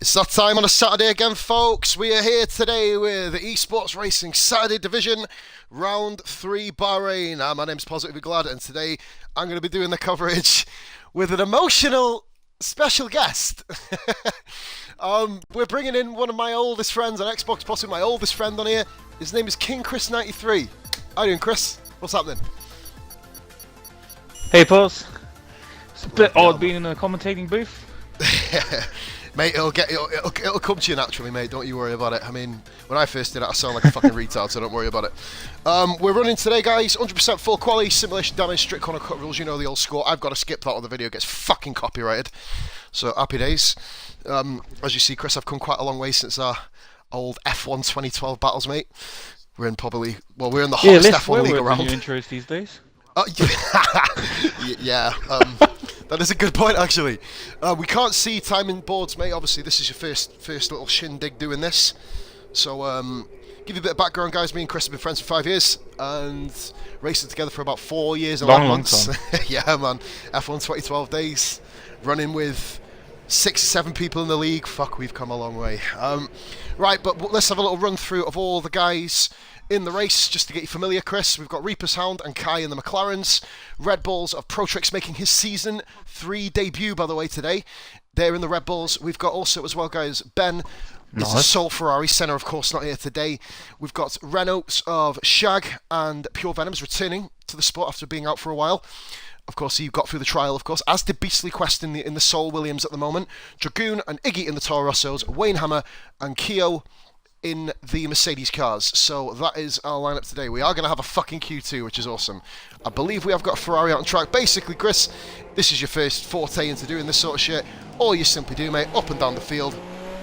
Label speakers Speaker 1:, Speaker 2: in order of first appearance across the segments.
Speaker 1: It's that time on a Saturday again, folks. We are here today with the Esports Racing Saturday Division, Round 3 Bahrain. My name's Positively Glad, and today I'm going to be doing the coverage with an emotional special guest. We're bringing in one of my oldest friends on Xbox, possibly my oldest friend on here. His name is King Chris93. How you doing, Chris? What's happening?
Speaker 2: Hey, Pulse. It's a bit odd being in a commentating booth.
Speaker 1: Mate, it'll come to you naturally, mate. Don't you worry about it. I mean, when I first did it, I sound like a fucking retard, so don't worry about it. We're running today, guys. 100% full quality, simulation damage, strict corner cut rules. You know the old score. I've got to skip that or the video gets fucking copyrighted. So happy days. As you see, Chris, I've come quite a long way since our old F1 2012 battles, mate. We're in we're in the hottest F1 league around.
Speaker 2: New intros these days.
Speaker 1: Yeah. That is a good point, actually. We can't see timing boards, mate. Obviously, this is your first little shindig doing this. So, give you a bit of background, guys. Me and Chris have been friends for 5 years and racing together for about 4 years and 11 months. Yeah, man. F1 2012 days, running with 6 or 7 people in the league. Fuck, we've come a long way. Right, but let's have a little run through of all the guys in the race, just to get you familiar, Chris. We've got Reaper's Hound and Kai in the McLarens. Red Bulls of Protrix making his Season 3 debut, by the way, today. They're in the Red Bulls. We've got also, as well, guys, Ben is a sole Ferrari. Senna, of course, not here today. We've got Renault of Shag and Pure Venoms returning to the sport after being out for a while. Of course, he got through the trial, of course, as did Beastly Quest in the Soul Williams at the moment. Dragoon and Iggy in the Toro Rossos. Wayne Hammer and Keo in the Mercedes cars. So that is our lineup today. We are going to have a fucking Q2, which is awesome. I believe we have got a Ferrari out on track. Basically, Chris, this is your first forte into doing this sort of shit. All you simply do, mate, up and down the field,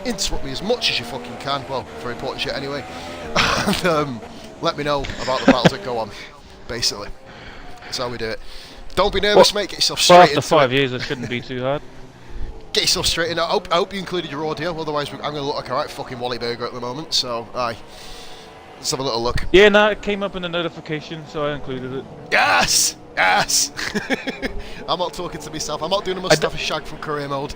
Speaker 1: interrupt me as much as you fucking can. Well, for important shit anyway. And let me know about the battles that go on, basically. That's how we do it. Don't be nervous, mate. Get yourself straight into it.
Speaker 2: After 5 years, it shouldn't be too hard.
Speaker 1: Get yourself straight in. I hope you included your audio, otherwise I'm going to look like a right fucking Wally Burger at the moment, so aye. Let's have a little look.
Speaker 2: Yeah, no, it came up in a notification, so I included it.
Speaker 1: Yes! Yes! I'm not talking to myself, I'm not doing a Mustafa Shag from career mode.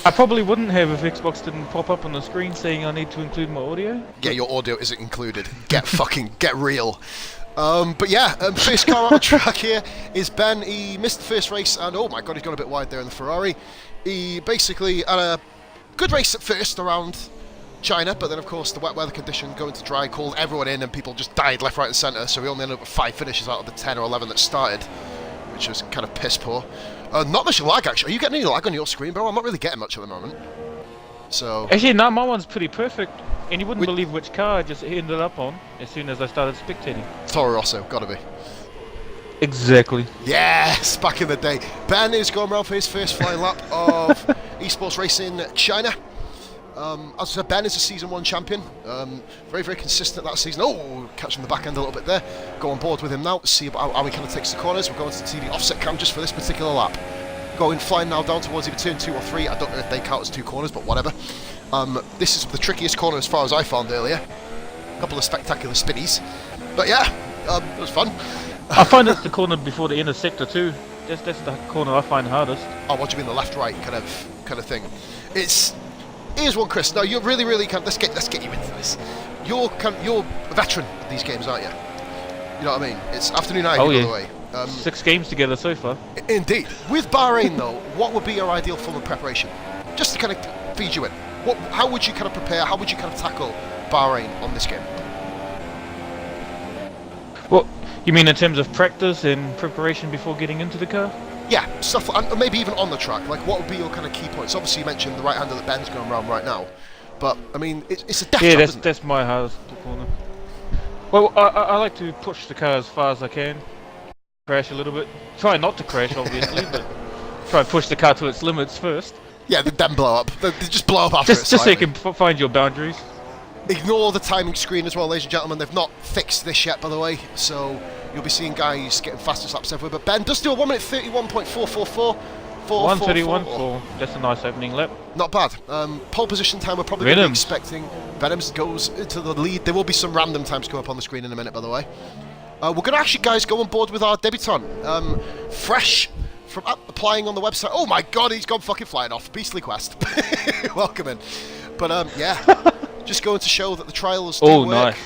Speaker 2: I probably wouldn't have if Xbox didn't pop up on the screen saying I need to include my audio.
Speaker 1: Yeah, your audio isn't included. Get real. But yeah, first car on the track here is Ben. He missed the first race, and oh my god, he's gone a bit wide there in the Ferrari. He basically had a good race at first around China, but then of course the wet weather condition going to dry called everyone in, and people just died left, right and centre, so we only ended up with 5 finishes out of the 10 or 11 that started, which was kind of piss poor. Not much lag, actually. Are you getting any lag on your screen, bro? I'm not really getting much at the moment. So
Speaker 2: actually, no, my one's pretty perfect. And you wouldn't believe which car I just ended up on as soon as I started spectating.
Speaker 1: Toro Rosso, gotta be.
Speaker 2: Exactly.
Speaker 1: Yes, back in the day. Ben is going around for his first flying lap of Esports Racing China. As I said, Ben is a Season 1 champion. Very, very consistent that season. Oh, catching the back end a little bit there. Go on board with him now to see how he kind of takes the corners. We're going to see the offset cam just for this particular lap. Flying now down towards either turn 2 or 3. I don't know if they count as 2 corners, but whatever. This is the trickiest corner as far as I found earlier. A couple of spectacular spinnies. But yeah, it was fun.
Speaker 2: I find it's the corner before the inner sector too. That's the corner I find hardest.
Speaker 1: Oh, what do you mean, the left-right kind of thing? Here's one, Chris. Now you're really let's get you into this. You're a veteran of these games, aren't you? You know what I mean? It's afternoon night, by the way.
Speaker 2: 6 games together so far.
Speaker 1: Indeed. With Bahrain though, what would be your ideal form of preparation? Just to kind of feed you in. How would you kind of prepare? How would you kind of tackle Bahrain on this game?
Speaker 2: What you mean in terms of practice and preparation before getting into the car?
Speaker 1: Yeah, stuff, and maybe even on the track. Like, what would be your kind of key points? Obviously, you mentioned the right-hander that Ben's going around right now, but I mean, it's a death
Speaker 2: job,
Speaker 1: isn't it?
Speaker 2: That's my hardest corner. Well, I like to push the car as far as I can, crash a little bit. Try not to crash, obviously, but try and push the car to its limits first.
Speaker 1: Yeah, then blow up. They just blow up after
Speaker 2: just so you can find your boundaries.
Speaker 1: Ignore the timing screen as well, ladies and gentlemen. They've not fixed this yet, by the way, so you'll be seeing guys getting fastest laps everywhere. But Ben does do a 1 minute 31.444.
Speaker 2: 1:31.4. That's a nice opening lap.
Speaker 1: Not bad. Pole position time, we're probably going to be expecting. Venoms goes into the lead. There will be some random times come up on the screen in a minute, by the way. We're going to actually, guys, go on board with our debutant. Fresh from applying on the website. Oh my god, he's gone fucking flying off. Beastly Quest. Welcome in. But yeah, just going to show that the trials do work.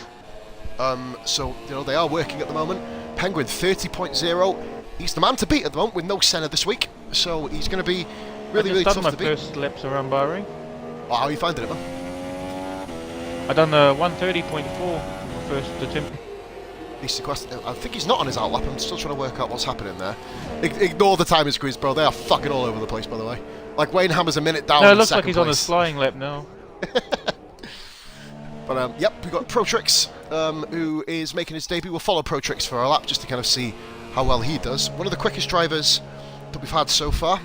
Speaker 2: Nice.
Speaker 1: So, you know, they are working at the moment. Penguin 30.0. He's the man to beat at the moment with no Senna this week. So he's going to be really tough to beat.
Speaker 2: I just done my first laps around Bahrain.
Speaker 1: Oh, how are you finding it, man?
Speaker 2: I done 130.4 first attempt.
Speaker 1: Beastly Quest. I think he's not on his outlap. I'm still trying to work out what's happening there. Ignore the timing squeeze, bro. They are fucking all over the place, by the way. Like, Wayne Hammer's a minute down.
Speaker 2: No, it
Speaker 1: in
Speaker 2: looks like
Speaker 1: second
Speaker 2: he's
Speaker 1: place.
Speaker 2: on his flying lap now.
Speaker 1: But yep, we've got Protrix, who is making his debut. We'll follow Protrix for a lap just to kind of see how well he does. One of the quickest drivers that we've had so far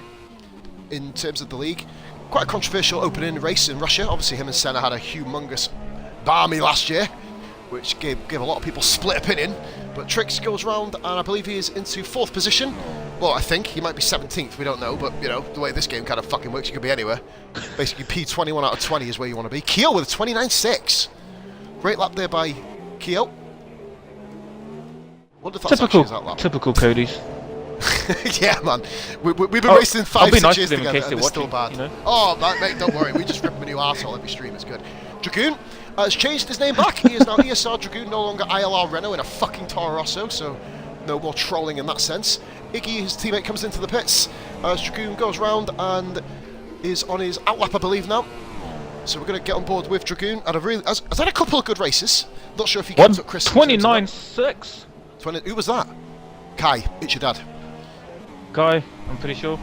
Speaker 1: in terms of the league. Quite a controversial opening race in Russia. Obviously, him and Senna had a humongous barmy last year, which gave a lot of people split opinion. But Trix goes round, and I believe he is into 4th position. Well, I think he might be 17th. We don't know, but you know the way this game kind of fucking works, you could be anywhere. Basically, P21 out of 20 is where you want to be. Keo with a 29.6. Great lap there by Keo. Wonder if that's actually his outlap.
Speaker 2: Typical Cody's.
Speaker 1: Yeah, man. We've been racing 5-6 years
Speaker 2: them in
Speaker 1: together,
Speaker 2: case
Speaker 1: and
Speaker 2: they're
Speaker 1: they're still
Speaker 2: watching,
Speaker 1: bad.
Speaker 2: you know?
Speaker 1: Oh, mate, don't worry. We just rip him a new arsehole every stream. It's good. Dragoon has changed his name back. He is now ESR Dragoon, no longer ILR Renault in a fucking Toro Rosso, so no more trolling in that sense. Iggy, his teammate, comes into the pits as Dragoon goes round and is on his outlap, I believe, now. So we're going to get on board with Dragoon. Has had a couple of good races. Not sure if he kept up Chris.
Speaker 2: 29.6.
Speaker 1: Who was that? Kai, it's your dad.
Speaker 2: Guy, I'm pretty sure.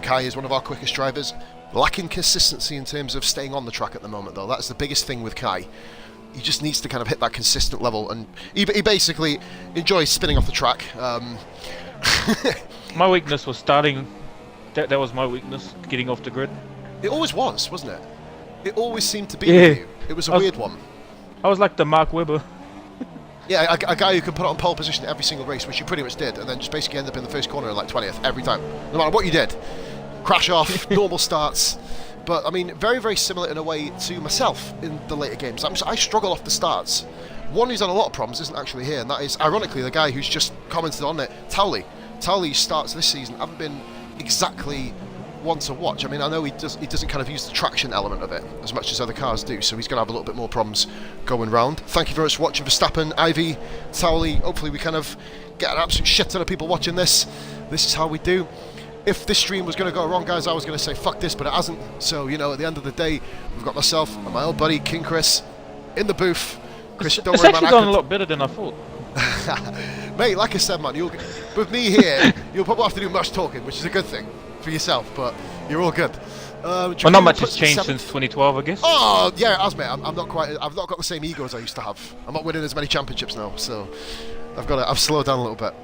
Speaker 1: Kai is one of our quickest drivers. Lacking consistency in terms of staying on the track at the moment, though. That's the biggest thing with Kai. He just needs to kind of hit that consistent level, and he basically enjoys spinning off the track.
Speaker 2: My weakness was starting. That was my weakness, getting off the grid.
Speaker 1: It always was, wasn't it? It always seemed to be
Speaker 2: Yeah.
Speaker 1: with you. It was a weird one.
Speaker 2: I was like the Mark Webber.
Speaker 1: Yeah, a guy who could put it on pole position every single race, which you pretty much did, and then just basically end up in the first corner in like 20th every time. No matter what you did. Crash off, normal starts. But, I mean, very similar in a way to myself in the later games. I struggle off the starts. One who's had a lot of problems isn't actually here, and that is, ironically, the guy who's just commented on it, Towley. Towley's starts this season haven't been exactly one to watch. I mean, I know he doesn't kind of use the traction element of it as much as other cars do, so he's going to have a little bit more problems going round. Thank you very much for watching. Verstappen, Ivy, Towley. Hopefully we kind of get an absolute shit ton of people watching this. This is how we do. If this stream was going to go wrong, guys, I was going to say fuck this, but it hasn't. So, you know, at the end of the day, we've got myself and my old buddy King Chris in the booth. Chris, don't
Speaker 2: it's
Speaker 1: worry,
Speaker 2: actually
Speaker 1: man.
Speaker 2: gone a lot better than I thought.
Speaker 1: Mate, like I said, man, with me here, you'll probably have to do much talking, which is a good thing for yourself, but you're all good.
Speaker 2: Well, not much has changed since 2012, I guess.
Speaker 1: Oh, yeah, it has, mate. I've not got the same ego as I used to have. I'm not winning as many championships now, so I've slowed down a little bit.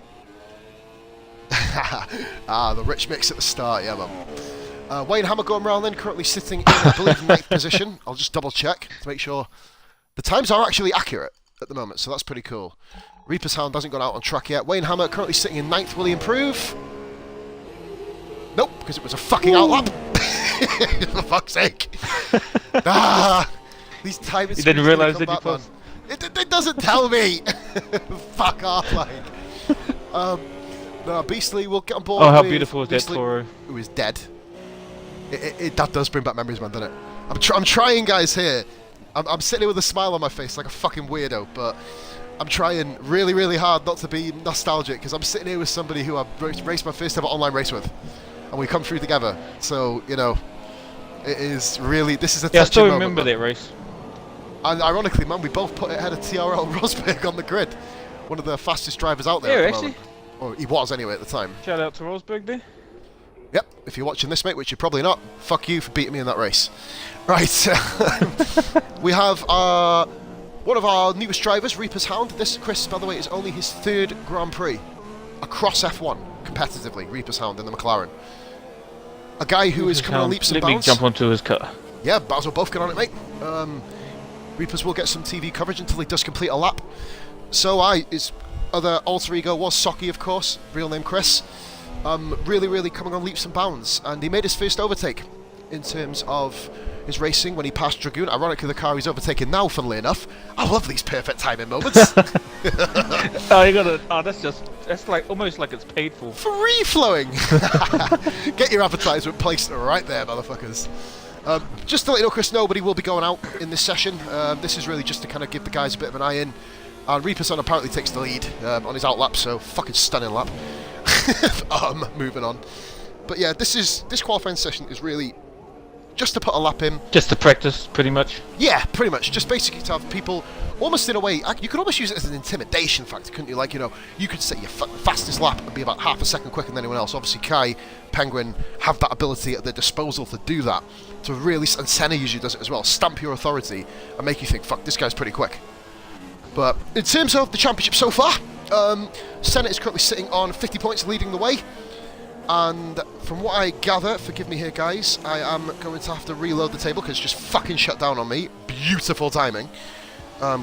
Speaker 1: The rich mix at the start, yeah, man. Wayne Hammer going around then, currently sitting in, I believe, 9th position. I'll just double check to make sure the times are actually accurate at the moment, so that's pretty cool. Reaper's Hound hasn't gone out on track yet. Wayne Hammer currently sitting in 9th. Will he improve? Nope, because it was a fucking outlap. For fuck's sake. These timers.
Speaker 2: You didn't realise that you paused.
Speaker 1: It doesn't tell me. Fuck off, like. No, Beastly will get on board.
Speaker 2: Oh, how beautiful is that Toro?
Speaker 1: Who is dead. That does bring back memories, man, doesn't it? I'm trying, guys, here. I'm sitting here with a smile on my face like a fucking weirdo, but I'm trying really hard not to be nostalgic, because I'm sitting here with somebody who I've raced my first ever online race with, and we come through together. So, you know, it is really, this is a touching
Speaker 2: I still
Speaker 1: moment,
Speaker 2: remember
Speaker 1: man.
Speaker 2: that race.
Speaker 1: And ironically, man, we both put it ahead of TRL Rosberg on the grid. One of the fastest drivers out there
Speaker 2: Yeah,
Speaker 1: at the
Speaker 2: actually.
Speaker 1: moment. Or he was anyway at the time.
Speaker 2: Shout out to Rosberg there.
Speaker 1: Yep, if you're watching this, mate, which you're probably not, fuck you for beating me in that race. Right, we have one of our newest drivers, Reaper's Hound. This, Chris, by the way, is only his 3rd Grand Prix across F1 competitively. Reaper's Hound in the McLaren. A guy who is coming on leaps and bounds.
Speaker 2: Let me jump onto his car.
Speaker 1: Yeah, Baz will both get on it, mate. Reapers will get some TV coverage until he does complete a lap. So his other alter ego was Socky, of course, real name Chris. Really coming on leaps and bounds, and he made his first overtake in terms of his racing when he passed Dragoon. Ironically, the car he's overtaking now, funnily enough. I love these perfect timing moments.
Speaker 2: Oh, you gotta. Oh, that's like almost like it's paid for.
Speaker 1: Free flowing. Get your advertisement placed right there, motherfuckers. Just to let you know, Chris, nobody will be going out in this session. This is really just to kind of give the guys a bit of an eye in. Reaper's on apparently takes the lead on his out lap, so fucking stunning lap. Moving on. But yeah, this qualifying session is really just to put a lap in.
Speaker 2: Just to practice, pretty much.
Speaker 1: Yeah, pretty much. Just basically to have people, almost in a way, you could almost use it as an intimidation factor, couldn't you? Like, you know, you could set your fastest lap and be about half a second quicker than anyone else. Obviously, Kai, Penguin have that ability at their disposal to do that. To really, and Senna usually does it as well, stamp your authority and make you think, fuck, this guy's pretty quick. But in terms of the championship so far, Senna is currently sitting on 50 points, leading the way. And from what I gather, forgive me here guys, I am going to have to reload the table because it's just fucking shut down on me. Beautiful timing.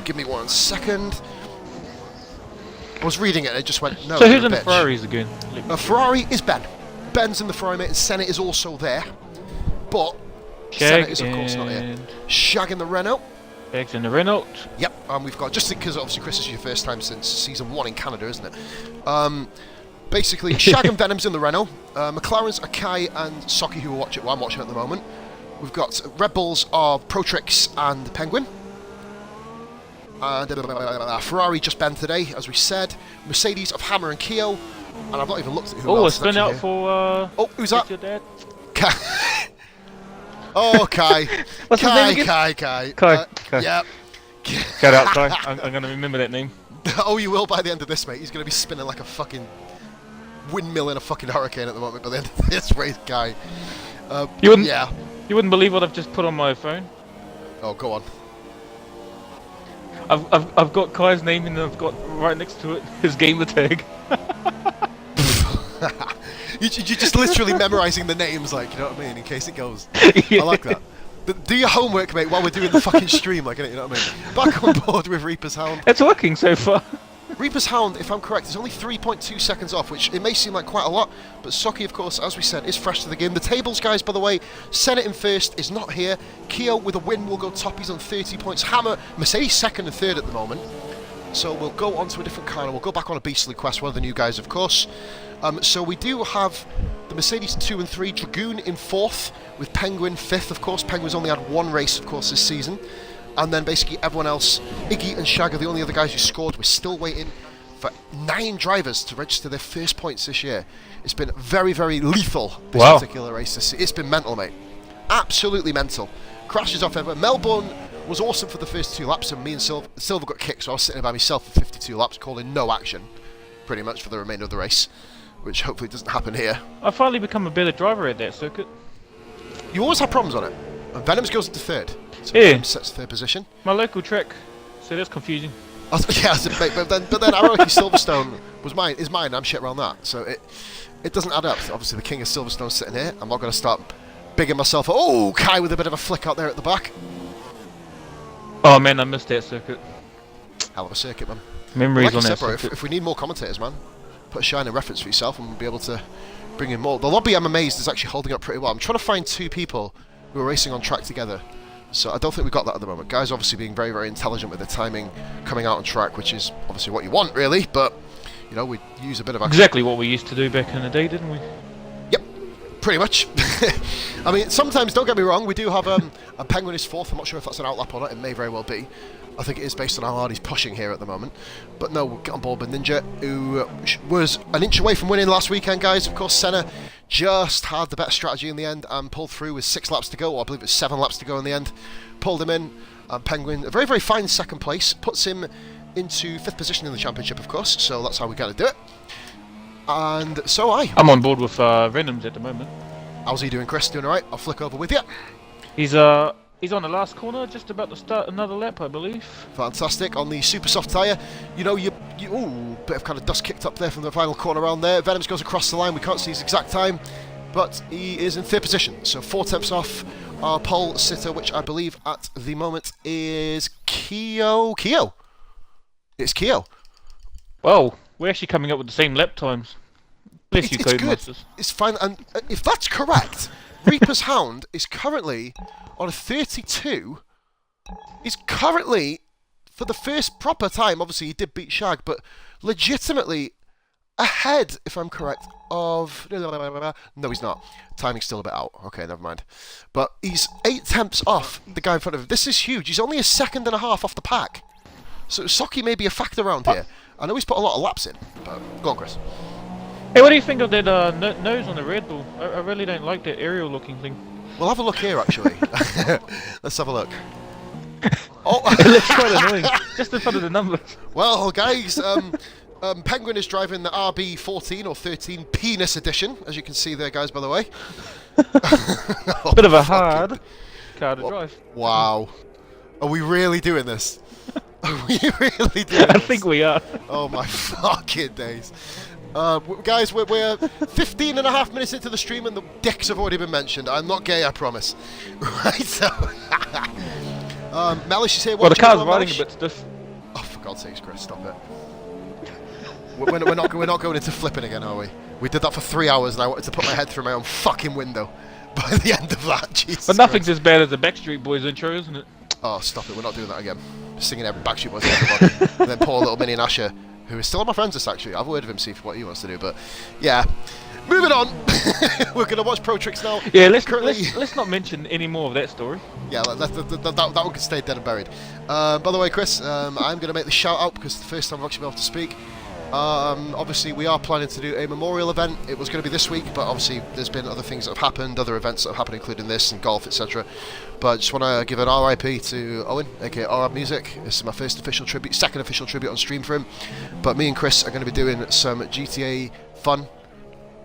Speaker 1: Give me 1 second. I was reading it and it just went, no.
Speaker 2: So who's in the Ferraris again?
Speaker 1: Ferrari is Ben. Ben's in the Ferrari, mate, and Senna is also there. But
Speaker 2: Shag
Speaker 1: Senna is of course not here. Shag in the Renault.
Speaker 2: Shag's in the Renault.
Speaker 1: Yep, and we've got, just because obviously Chris, this is your first time since season 1 in Canada, isn't it? Basically, Shag and Venom's in the Renault. McLaren's Akai and Socky, who are watching, well, I'm watching at the moment. We've got Red Bulls of Protrix and Penguin. And Ferrari just Ben today, as we said. Mercedes of Hammer and Keo. And I've not even looked at who else.
Speaker 2: Oh, it's been out
Speaker 1: here.
Speaker 2: For.
Speaker 1: Oh, who's that?
Speaker 2: Your dad?
Speaker 1: Kai. Oh, Kai.
Speaker 2: What's his name again?
Speaker 1: Kai.
Speaker 2: Kai.
Speaker 1: Yep.
Speaker 2: Shout out, Kai. I'm going to remember that name.
Speaker 1: Oh, you will by the end of this, mate. He's going to be spinning like a fucking windmill in a fucking hurricane at the moment by the end of this race, Guy.
Speaker 2: You wouldn't,
Speaker 1: yeah.
Speaker 2: You wouldn't believe what I've just put on my phone.
Speaker 1: Oh, go on.
Speaker 2: I've got Kai's name and I've got right next to it his gamer tag.
Speaker 1: You're just literally memorising the names, like, you know what I mean, in case it goes.
Speaker 2: Yeah.
Speaker 1: I like that. But do your homework, mate, while we're doing the fucking stream, like, you know what I mean? Back on board with Reaper's Hound.
Speaker 2: It's working so far.
Speaker 1: Reaper's Hound, if I'm correct, is only 3.2 seconds off, which it may seem like quite a lot, but Socky, of course, as we said, is fresh to the game. The tables, guys, by the way, Senna in first is not here. Keo with a win will go top. He's on 30 points. Hammer, Mercedes second and third at the moment. So we'll go on to a different car, and we'll go back on a beastly quest, one of the new guys, of course. So we do have the Mercedes 2 and 3, Dragoon in fourth, with Penguin fifth, of course. Penguin's only had one race, of course, this season. And then basically everyone else, Iggy and Shag are the only other guys who scored. We're still waiting for 9 drivers to register their first points this year. It's been very, very lethal, this particular race. It's been mental, mate. Absolutely mental. Crashes off everywhere. Melbourne was awesome for the first 2 laps, and me and Silver got kicked, so I was sitting by myself for 52 laps, calling no action, pretty much, for the remainder of the race, which hopefully doesn't happen here.
Speaker 2: I've finally become a better driver at that circuit.
Speaker 1: You always have problems on it. And Venoms goes into third. So
Speaker 2: Yeah.
Speaker 1: Venom sets third position.
Speaker 2: My local track, so that's confusing.
Speaker 1: Yeah, mate, but then ironically Silverstone is mine. I'm shit around that, so it doesn't add up. Obviously, the king of Silverstone sitting here. I'm not going to start bigging myself up. Oh, Kai with a bit of a flick out there at the back.
Speaker 2: Oh man, I missed that circuit.
Speaker 1: Hell of a circuit, man.
Speaker 2: Memories
Speaker 1: Like
Speaker 2: on
Speaker 1: you
Speaker 2: that
Speaker 1: said, bro,
Speaker 2: circuit.
Speaker 1: if we need more commentators, man, put a shining reference for yourself, and we'll be able to bring in more. The lobby, I'm amazed, is actually holding up pretty well. I'm trying to find 2 people who are racing on track together. So I don't think we've got that at the moment. Guys obviously being very, very intelligent with the timing coming out on track, which is obviously what you want, really, but, you know, we use a bit of...
Speaker 2: Exactly what we used to do back in the day, didn't we?
Speaker 1: Yep, pretty much. I mean, sometimes, don't get me wrong, we do have a Penguin is fourth. I'm not sure if that's an outlap or not. It may very well be. I think it is based on how hard he's pushing here at the moment. But no, we'll get on board with Ninja, who was an inch away from winning last weekend, guys. Of course, Senna just had the better strategy in the end and pulled through with 6 laps to go, or I believe it's 7 laps to go in the end. Pulled him in. Penguin, a very, very fine second place, puts him into 5th position in the championship, of course. So that's how we got to do it. And so
Speaker 2: I'm on board with Venoms at the moment.
Speaker 1: How's he doing, Chris? Doing all right? I'll flick over with you.
Speaker 2: He's on the last corner, just about to start another lap, I believe.
Speaker 1: Fantastic. On the super soft tyre, you know, ooh, bit of kind of dust kicked up there from the final corner around there. Venoms goes across the line. We can't see his exact time, but he is in 3rd position. So 4 tenths off our pole sitter, which I believe at the moment is Keo. It's Keo.
Speaker 2: Well, we're actually coming up with the same lap times. Bless you,
Speaker 1: It's good.
Speaker 2: Codemasters.
Speaker 1: It's fine. And if that's correct, Reaper's Hound is currently on a 32. He's currently for the first proper time, obviously he did beat Shag, but legitimately ahead, if I'm correct, of... No, he's not. Timing's still a bit out. Okay, never mind. But he's 8 tenths off the guy in front of him. This is huge. He's only a second and a half off the pack. So Socky may be a factor around here. I know he's put a lot of laps in, but go on, Chris.
Speaker 2: Hey, what do you think of that nose on the Red Bull? I really don't like that aerial looking thing.
Speaker 1: We'll have a look here, actually. Let's have a look. Oh,
Speaker 2: It looks quite annoying, just in front of the numbers.
Speaker 1: well, guys, Penguin is driving the RB14 or 13 Penis Edition, as you can see there, guys, by the way.
Speaker 2: Bit of a hard car to drive.
Speaker 1: Wow. Are we really doing this? Are we really doing this?
Speaker 2: I think we are.
Speaker 1: Oh my fucking days. Guys, we're 15 and a half minutes into the stream and the dicks have already been mentioned. I'm not gay, I promise. Right, so... Mellish is here.
Speaker 2: Well, the car's riding
Speaker 1: Mellish?
Speaker 2: a bit stiff.
Speaker 1: Oh, for God's sakes, Chris, stop it. we're not going into flipping again, are we? We did that for 3 hours and I wanted to put my head through my own fucking window by the end of that. Jesus
Speaker 2: But nothing's
Speaker 1: Christ.
Speaker 2: as bad as the Backstreet Boys intro, isn't it?
Speaker 1: Oh, stop it, we're not doing that again. Singing every Backstreet Boys to everybody. And then poor little Minnie and Asher, who is still on my friends list actually. I've word of him, see for what he wants to do, but yeah. Moving on, we're going to watch Pro Tricks now.
Speaker 2: Yeah, let's not mention any more of that story.
Speaker 1: Yeah, that one can stay dead and buried. By the way, Chris, I'm going to make the shout out because it's the first time I've actually been able to speak. Obviously, we are planning to do a memorial event. It was going to be this week, but obviously there's been other things that have happened, other events that have happened, including this and golf, etc. But I just want to give an RIP to Owen, aka RIP Music. This is my first official tribute, second official tribute on stream for him. But me and Chris are going to be doing some GTA fun,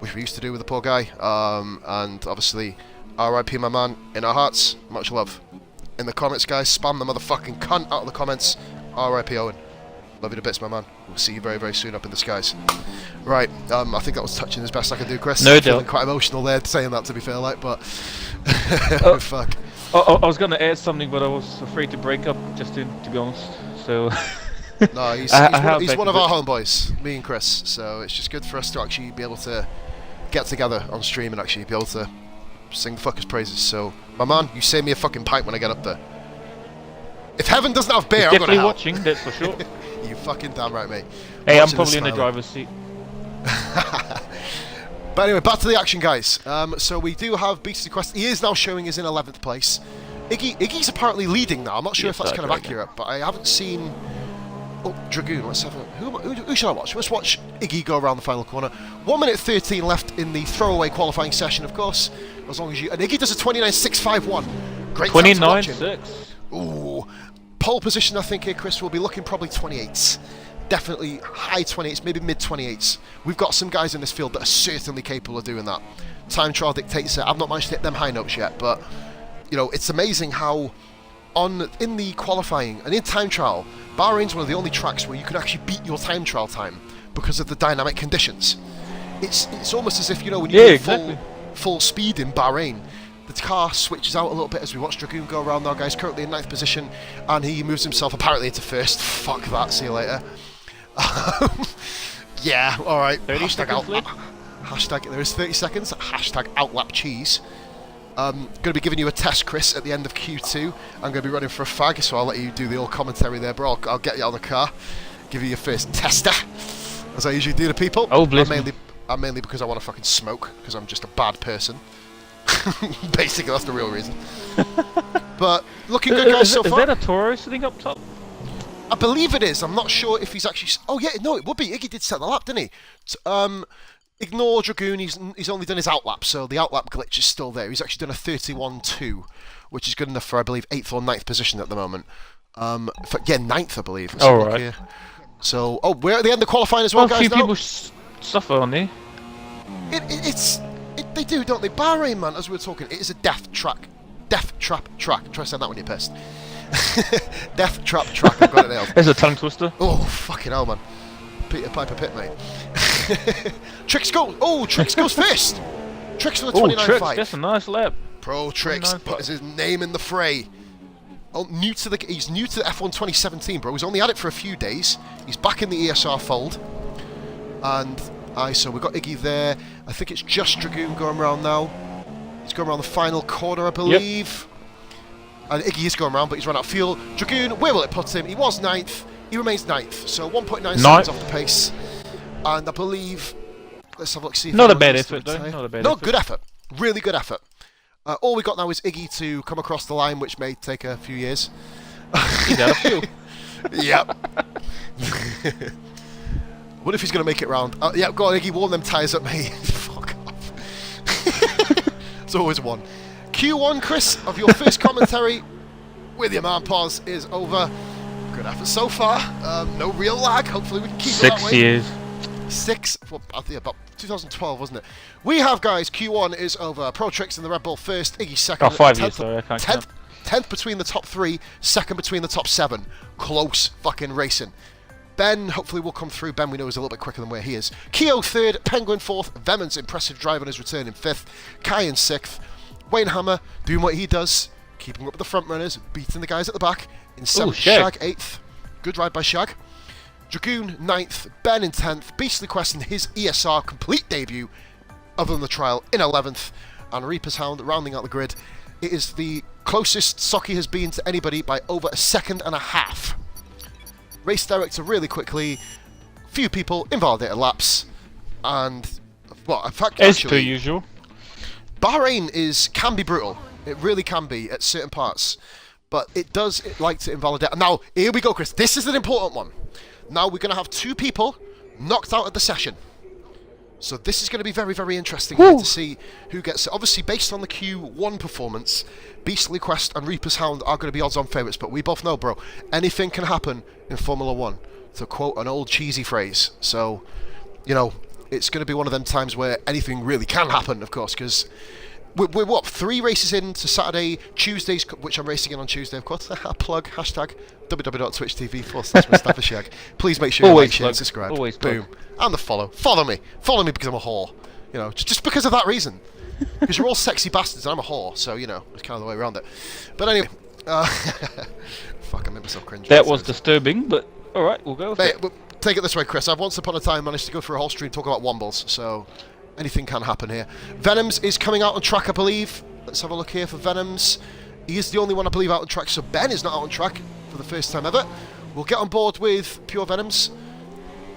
Speaker 1: which we used to do with the poor guy. And obviously, RIP my man, in our hearts. Much love. In the comments, guys, spam the motherfucking cunt out of the comments. RIP Owen. Love you to bits, my man. We'll see you very, very soon up in the skies. Right, I think that was touching as best I could do, Chris.
Speaker 2: No doubt.
Speaker 1: Feeling quite emotional there saying that, to be fair, like, but... Fuck.
Speaker 2: I was going to add something, but I was afraid to break up, just to be honest. So...
Speaker 1: No, he's
Speaker 2: he's
Speaker 1: one of our homeboys, me and Chris, so it's just good for us to actually be able to get together on stream and actually be able to sing the fuckers' praises. So, my man, you save me a fucking pint when I get up there. If heaven doesn't have beer, I'm
Speaker 2: definitely
Speaker 1: gonna
Speaker 2: watching, that's for sure.
Speaker 1: You fucking damn right, mate.
Speaker 2: Hey, I'm
Speaker 1: Watching
Speaker 2: probably in the
Speaker 1: smile.
Speaker 2: driver's seat.
Speaker 1: But anyway, back to the action, guys. So we do have Beastly Quest. He is now showing us in 11th place. Iggy's apparently leading now. I'm not sure if that's kind of accurate, but I haven't seen... Oh, Dragoon, let's have a... Who should I watch? Let's watch Iggy go around the final corner. 1 minute 13 left in the throwaway qualifying session, of course. As long as you... And Iggy does a 29.651. Great time to watch him.
Speaker 2: 29.6.
Speaker 1: Ooh. Pole position, I think, here, Chris, will be looking probably 28s. Definitely high 28s, maybe mid 28s. We've got some guys in this field that are certainly capable of doing that. Time trial dictates it. I've not managed to hit them high notes yet, but, you know, it's amazing how in the qualifying and in time trial, Bahrain's one of the only tracks where you can actually beat your time trial time because of the dynamic conditions. It's almost as if, you know, when you're full speed in Bahrain, the car switches out a little bit as we watch Dragoon go around now, guys. Currently in 9th position, and he moves himself apparently into first. Fuck that, see you later. Yeah, alright. Hashtag, there is 30 seconds. Hashtag outlap cheese. Going to be giving you a test, Chris, at the end of Q2. I'm going to be running for a fag, so I'll let you do the old commentary there, bro. I'll get you out of the car, give you your first tester, as I usually do to people.
Speaker 2: Oh, bless me.
Speaker 1: I'm mainly because I want to fucking smoke, because I'm just a bad person. Basically, that's the real reason. But looking good, guys, so far.
Speaker 2: Is that a Toro sitting up top?
Speaker 1: I believe it is. I'm not sure if he's actually... Oh, yeah, no, it would be. Iggy did set the lap, didn't he? Ignore Dragoon. He's only done his outlap, so the outlap glitch is still there. He's actually done a 31.2, which is good enough for, I believe, 8th or 9th position at the moment. Yeah, 9th, I believe. Let's
Speaker 2: All
Speaker 1: look
Speaker 2: right.
Speaker 1: here. So, we're at the end of qualifying as well, guys,
Speaker 2: a few
Speaker 1: now.
Speaker 2: people suffer on there.
Speaker 1: They do, don't they? Bahrain, man, as we were talking, it is a death trap track. Try to say that when you're pissed. Death trap track, I've got it nailed.
Speaker 2: There's a tongue twister.
Speaker 1: Oh, fucking hell, man. Peter Piper Pit, mate. Tricks goes first. Tricks with a 29.5.
Speaker 2: Tricks, that's a nice lap.
Speaker 1: Pro Tricks puts his name in the fray. Oh, he's new to the F1 2017, bro. He's only had it for a few days. He's back in the ESR fold. And so we've got Iggy there. I think it's just Dragoon going around now. He's going around the final corner, I believe. And Iggy is going around, but he's run out of fuel. Dragoon, where will it put him? He was 9th. He remains 9th. So 1.9 seconds off the pace. And I believe... Let's have a look, see if...
Speaker 2: Not a bad effort, though. Not a bad effort.
Speaker 1: Good effort. Really good effort. All we got now is Iggy to come across the line, which may take a few years.
Speaker 2: He's out of fuel.
Speaker 1: Yep. What if he's going to make it round? Yeah, go on, Iggy, warm them tyres up, mate. Fuck off. It's always one. Q1, Chris, of your first commentary with your man pause is over. Good effort so far. No real lag. Hopefully we can keep it that way.
Speaker 2: 6 years.
Speaker 1: 6, well, I think about 2012, wasn't it? We have, guys, Q1 is over. Pro Tricks in the Red Bull first, Iggy second.
Speaker 2: Oh, 5 years, sorry, I can't count.
Speaker 1: 10th between the top 3, second between the top 7. Close fucking racing. Ben, hopefully will come through. Ben, we know, is a little bit quicker than where he is. Keo 3rd, Penguin 4th, Vemon's impressive drive on his return in 5th, Kai in 6th, Wayne Hammer doing what he does, keeping up with the front runners, beating the guys at the back. In 7th, Shag 8th. Good ride by Shag. Dragoon 9th, Ben in 10th, Beastly Quest in his ESR complete debut, other than the trial, in 11th, and Reaper's Hound rounding out the grid. It is the closest Socky has been to anybody by over a second and a half. Race director really quickly, few people, invalidated laps, and, well, in fact,
Speaker 2: As
Speaker 1: actually,
Speaker 2: per usual.
Speaker 1: Bahrain can be brutal. It really can be at certain parts, but it does like to invalidate. And now, here we go, Chris. This is an important one. Now we're going to have 2 people knocked out of the session. So this is going to be very, very interesting here to see who gets it. Obviously, based on the Q1 performance, Beastly Quest and Reaper's Hound are going to be odds-on favourites. But we both know, bro, anything can happen in Formula 1, to quote an old cheesy phrase. So, you know, it's going to be one of them times where anything really can happen, of course, because... We're what, 3 races into Saturday, Tuesdays, which I'm racing in on Tuesday, of course. Plug, hashtag, www.twitch.tv/MustafaShag. Please make sure you like, share, and subscribe.
Speaker 2: Always
Speaker 1: Boom. And the follow. Follow me. Follow me because I'm a whore. You know, just because of that reason. Because you're all sexy bastards and I'm a whore, so, you know, it's kind of the way around it. But anyway, fuck, I made myself cringe.
Speaker 2: That was disturbing, but alright, we'll go with it.
Speaker 1: Take it this way, Chris. I've once upon a time managed to go through a whole stream talking about Wombles, so... Anything can happen here. Venoms is coming out on track, I believe. Let's have a look here for Venoms. He is the only one, I believe, out on track, so Ben is not out on track for the first time ever. We'll get on board with Pure Venoms.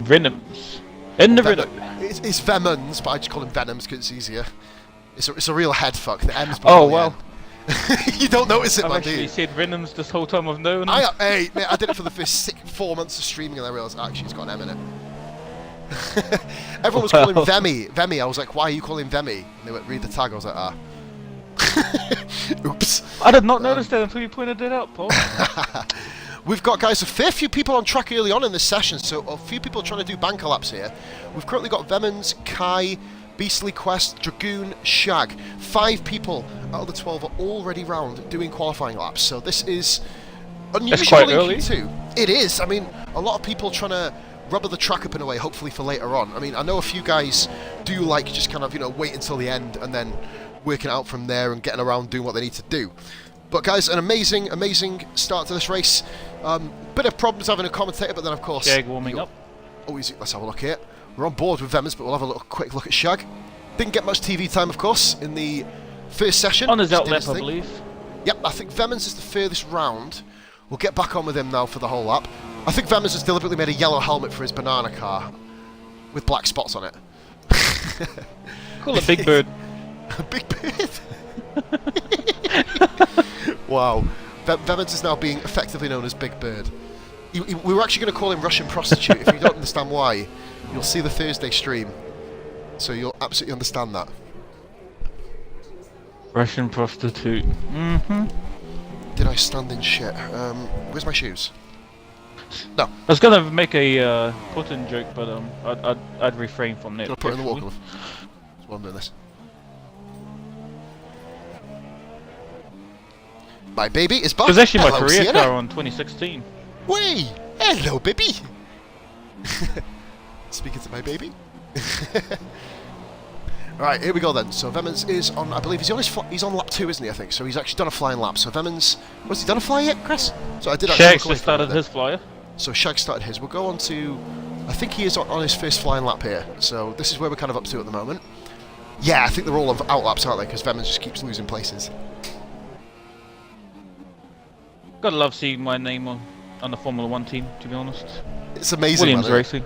Speaker 2: Venoms. In the Venom.
Speaker 1: It's Vemons, but I just call him Venoms because it's easier. It's a real head fuck. The M's
Speaker 2: Oh, well.
Speaker 1: You don't notice it,
Speaker 2: I've
Speaker 1: man, do
Speaker 2: actually
Speaker 1: you?
Speaker 2: said Venoms this whole time I've known him.
Speaker 1: Hey, mate, I did it for the first 4 months of streaming and I realised, actually, it's got an M in it. Everyone was calling Vemi. Vemi. I was like, why are you calling Vemi? And they went, read the tag. I was like, ah. Oops.
Speaker 2: I did not notice that until you pointed it out, Paul.
Speaker 1: We've got, guys, a fair few people on track early on in this session, so a few people trying to do banker laps here. We've currently got Vemons, Kai, Beastly Quest, Dragoon, Shag. 5 people out of the 12 are already round doing qualifying laps, so this is unusual.
Speaker 2: That's quite early.
Speaker 1: Q2. It is. I mean, a lot of people trying to rubber the track up in a way, hopefully for later on. I mean, I know a few guys do like just kind of, you know, wait until the end and then working out from there and getting around doing what they need to do. But guys, an amazing, amazing start to this race. Bit of problems having a commentator, but then of course...
Speaker 2: Shag warming up.
Speaker 1: Let's have a look here. We're on board with Vemmers, but we'll have a little quick look at Shag. Didn't get much TV time, of course, in the first session.
Speaker 2: On his outlap, I believe.
Speaker 1: Yep, I think Vemmers is the furthest round. We'll get back on with him now for the whole lap. I think Vemmers has deliberately made a yellow helmet for his banana car with black spots on it.
Speaker 2: Call it Big Bird.
Speaker 1: Big Bird? Wow. Vemmers is now being effectively known as Big Bird. We were actually going to call him Russian prostitute. If you don't understand why, you'll see the Thursday stream. So you'll absolutely understand that.
Speaker 2: Russian prostitute. Mm-hmm.
Speaker 1: Did I stand in shit? Where's my shoes? No.
Speaker 2: I was gonna make a put-in joke, but I'd refrain from that.
Speaker 1: I'll put it in the walk off. That's why I'm doing this. My baby is back.
Speaker 2: It was actually my
Speaker 1: Hello,
Speaker 2: career
Speaker 1: Sienna.
Speaker 2: car on 2016.
Speaker 1: Wait! Hello, baby! Speaking to my baby. Right, here we go then. So Vemmons is on, I believe, he's on lap 2, isn't he, I think? So he's actually done a flying lap. So Vemmons, has he done a fly yet, Chris? So I did actually
Speaker 2: Shag's just started his flyer.
Speaker 1: So Shag started his. We'll go on to, I think he is on his first flying lap here. So this is where we're kind of up to at the moment. Yeah, I think they're all out laps, aren't they? Because Vemmons just keeps losing places.
Speaker 2: Gotta love seeing my name on the Formula One team, to be honest.
Speaker 1: It's amazing.
Speaker 2: Williams
Speaker 1: man.
Speaker 2: Racing.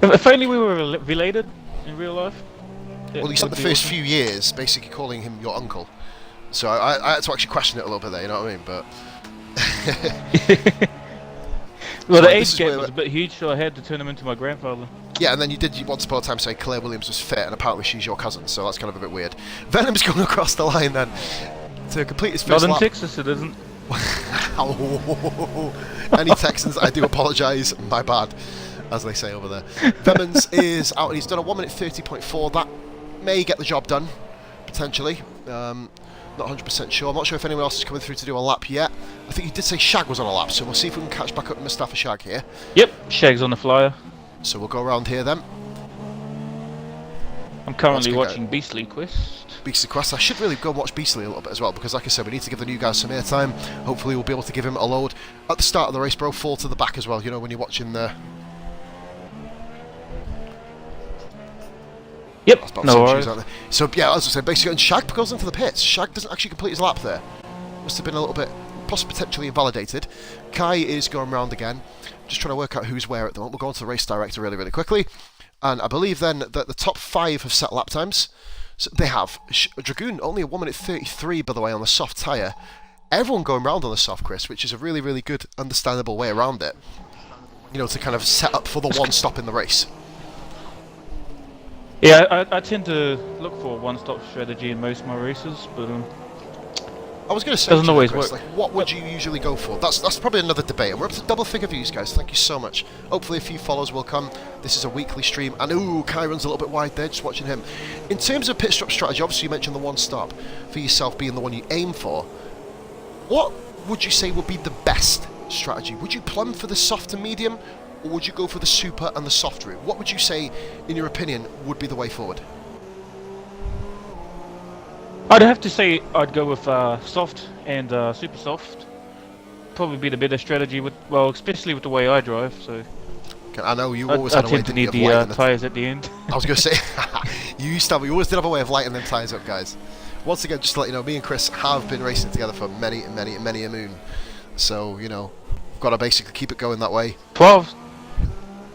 Speaker 2: If only we were related in real life.
Speaker 1: Well, you spent the first few years basically calling him your uncle, so I had to actually question it a little bit there. You know what I mean? But
Speaker 2: well,
Speaker 1: So,
Speaker 2: the
Speaker 1: this
Speaker 2: age
Speaker 1: is
Speaker 2: gap
Speaker 1: where-
Speaker 2: was a bit huge, so I had to turn him into my grandfather.
Speaker 1: yeah, and then you did once upon a time say Claire Williams was fit, and apparently she's your cousin, so that's kind of a bit weird. Venom's going across the line then to complete his
Speaker 2: Not
Speaker 1: first
Speaker 2: in
Speaker 1: lap.
Speaker 2: Texas, it isn't.
Speaker 1: Any Texans, I do apologise, my bad, as they say over there. Vemans is out and he's done a 1 minute 30.4. That may get the job done, potentially. Not 100% sure. I'm not sure if anyone else is coming through to do a lap yet. I think you did say Shag was on a lap, so we'll see if we can catch back up with Mustafa Shag here.
Speaker 2: Yep, Shag's on the flyer.
Speaker 1: So we'll go around here then.
Speaker 2: I'm currently
Speaker 1: Let's go.
Speaker 2: watching Beastly Quest.
Speaker 1: Beastly Quest. I should really go and watch Beastly a little bit as well, because like I said, we need to give the new guys some airtime. Hopefully we'll be able to give him a load at the start of the race, bro. Fall to the back as well, you know, when you're watching the...
Speaker 2: Yep,
Speaker 1: That's about
Speaker 2: no
Speaker 1: centuries,
Speaker 2: worries.
Speaker 1: aren't they? So yeah, as I said, basically, and Shag goes into the pits. Shag doesn't actually complete his lap there. Must have been a little bit, possibly potentially invalidated. Kai is going round again, just trying to work out who's where at the moment. We'll go on to the race director really, really quickly. And I believe then that the top 5 have set lap times. So they have. Dragoon, only a 1 minute 33, by the way, on the soft tyre. Everyone going round on the soft, Chris, which is a really, really good, understandable way around it. You know, to kind of set up for the one stop in the race.
Speaker 2: Yeah, I tend to look for a one-stop strategy in most of my races, but
Speaker 1: I was going to say,
Speaker 2: Doesn't
Speaker 1: to you,
Speaker 2: always
Speaker 1: Chris,
Speaker 2: work.
Speaker 1: like, what would you usually go for? That's probably another debate, and we're up to double-figure views, guys. Thank you so much. Hopefully a few follows will come. This is a weekly stream, and ooh, Kai runs a little bit wide there, just watching him. In terms of pit stop strategy, obviously you mentioned the one stop for yourself being the one you aim for. What would you say would be the best strategy? Would you plumb for the soft and medium, or would you go for the super and the soft route? What would you say, in your opinion, would be the way forward?
Speaker 2: I'd have to say I'd go with soft and super soft. Probably be the better strategy with, well, especially with the way I drive. So
Speaker 1: I know you always
Speaker 2: I
Speaker 1: had a way
Speaker 2: tend to
Speaker 1: didn't you,
Speaker 2: need
Speaker 1: of
Speaker 2: the
Speaker 1: lighting
Speaker 2: tyres at the end.
Speaker 1: I was going to say, you always did have a way of lighting them tyres up, guys. Once again, just to let you know, me and Chris have been racing together for many a moon. So, you know, got to basically keep it going that way.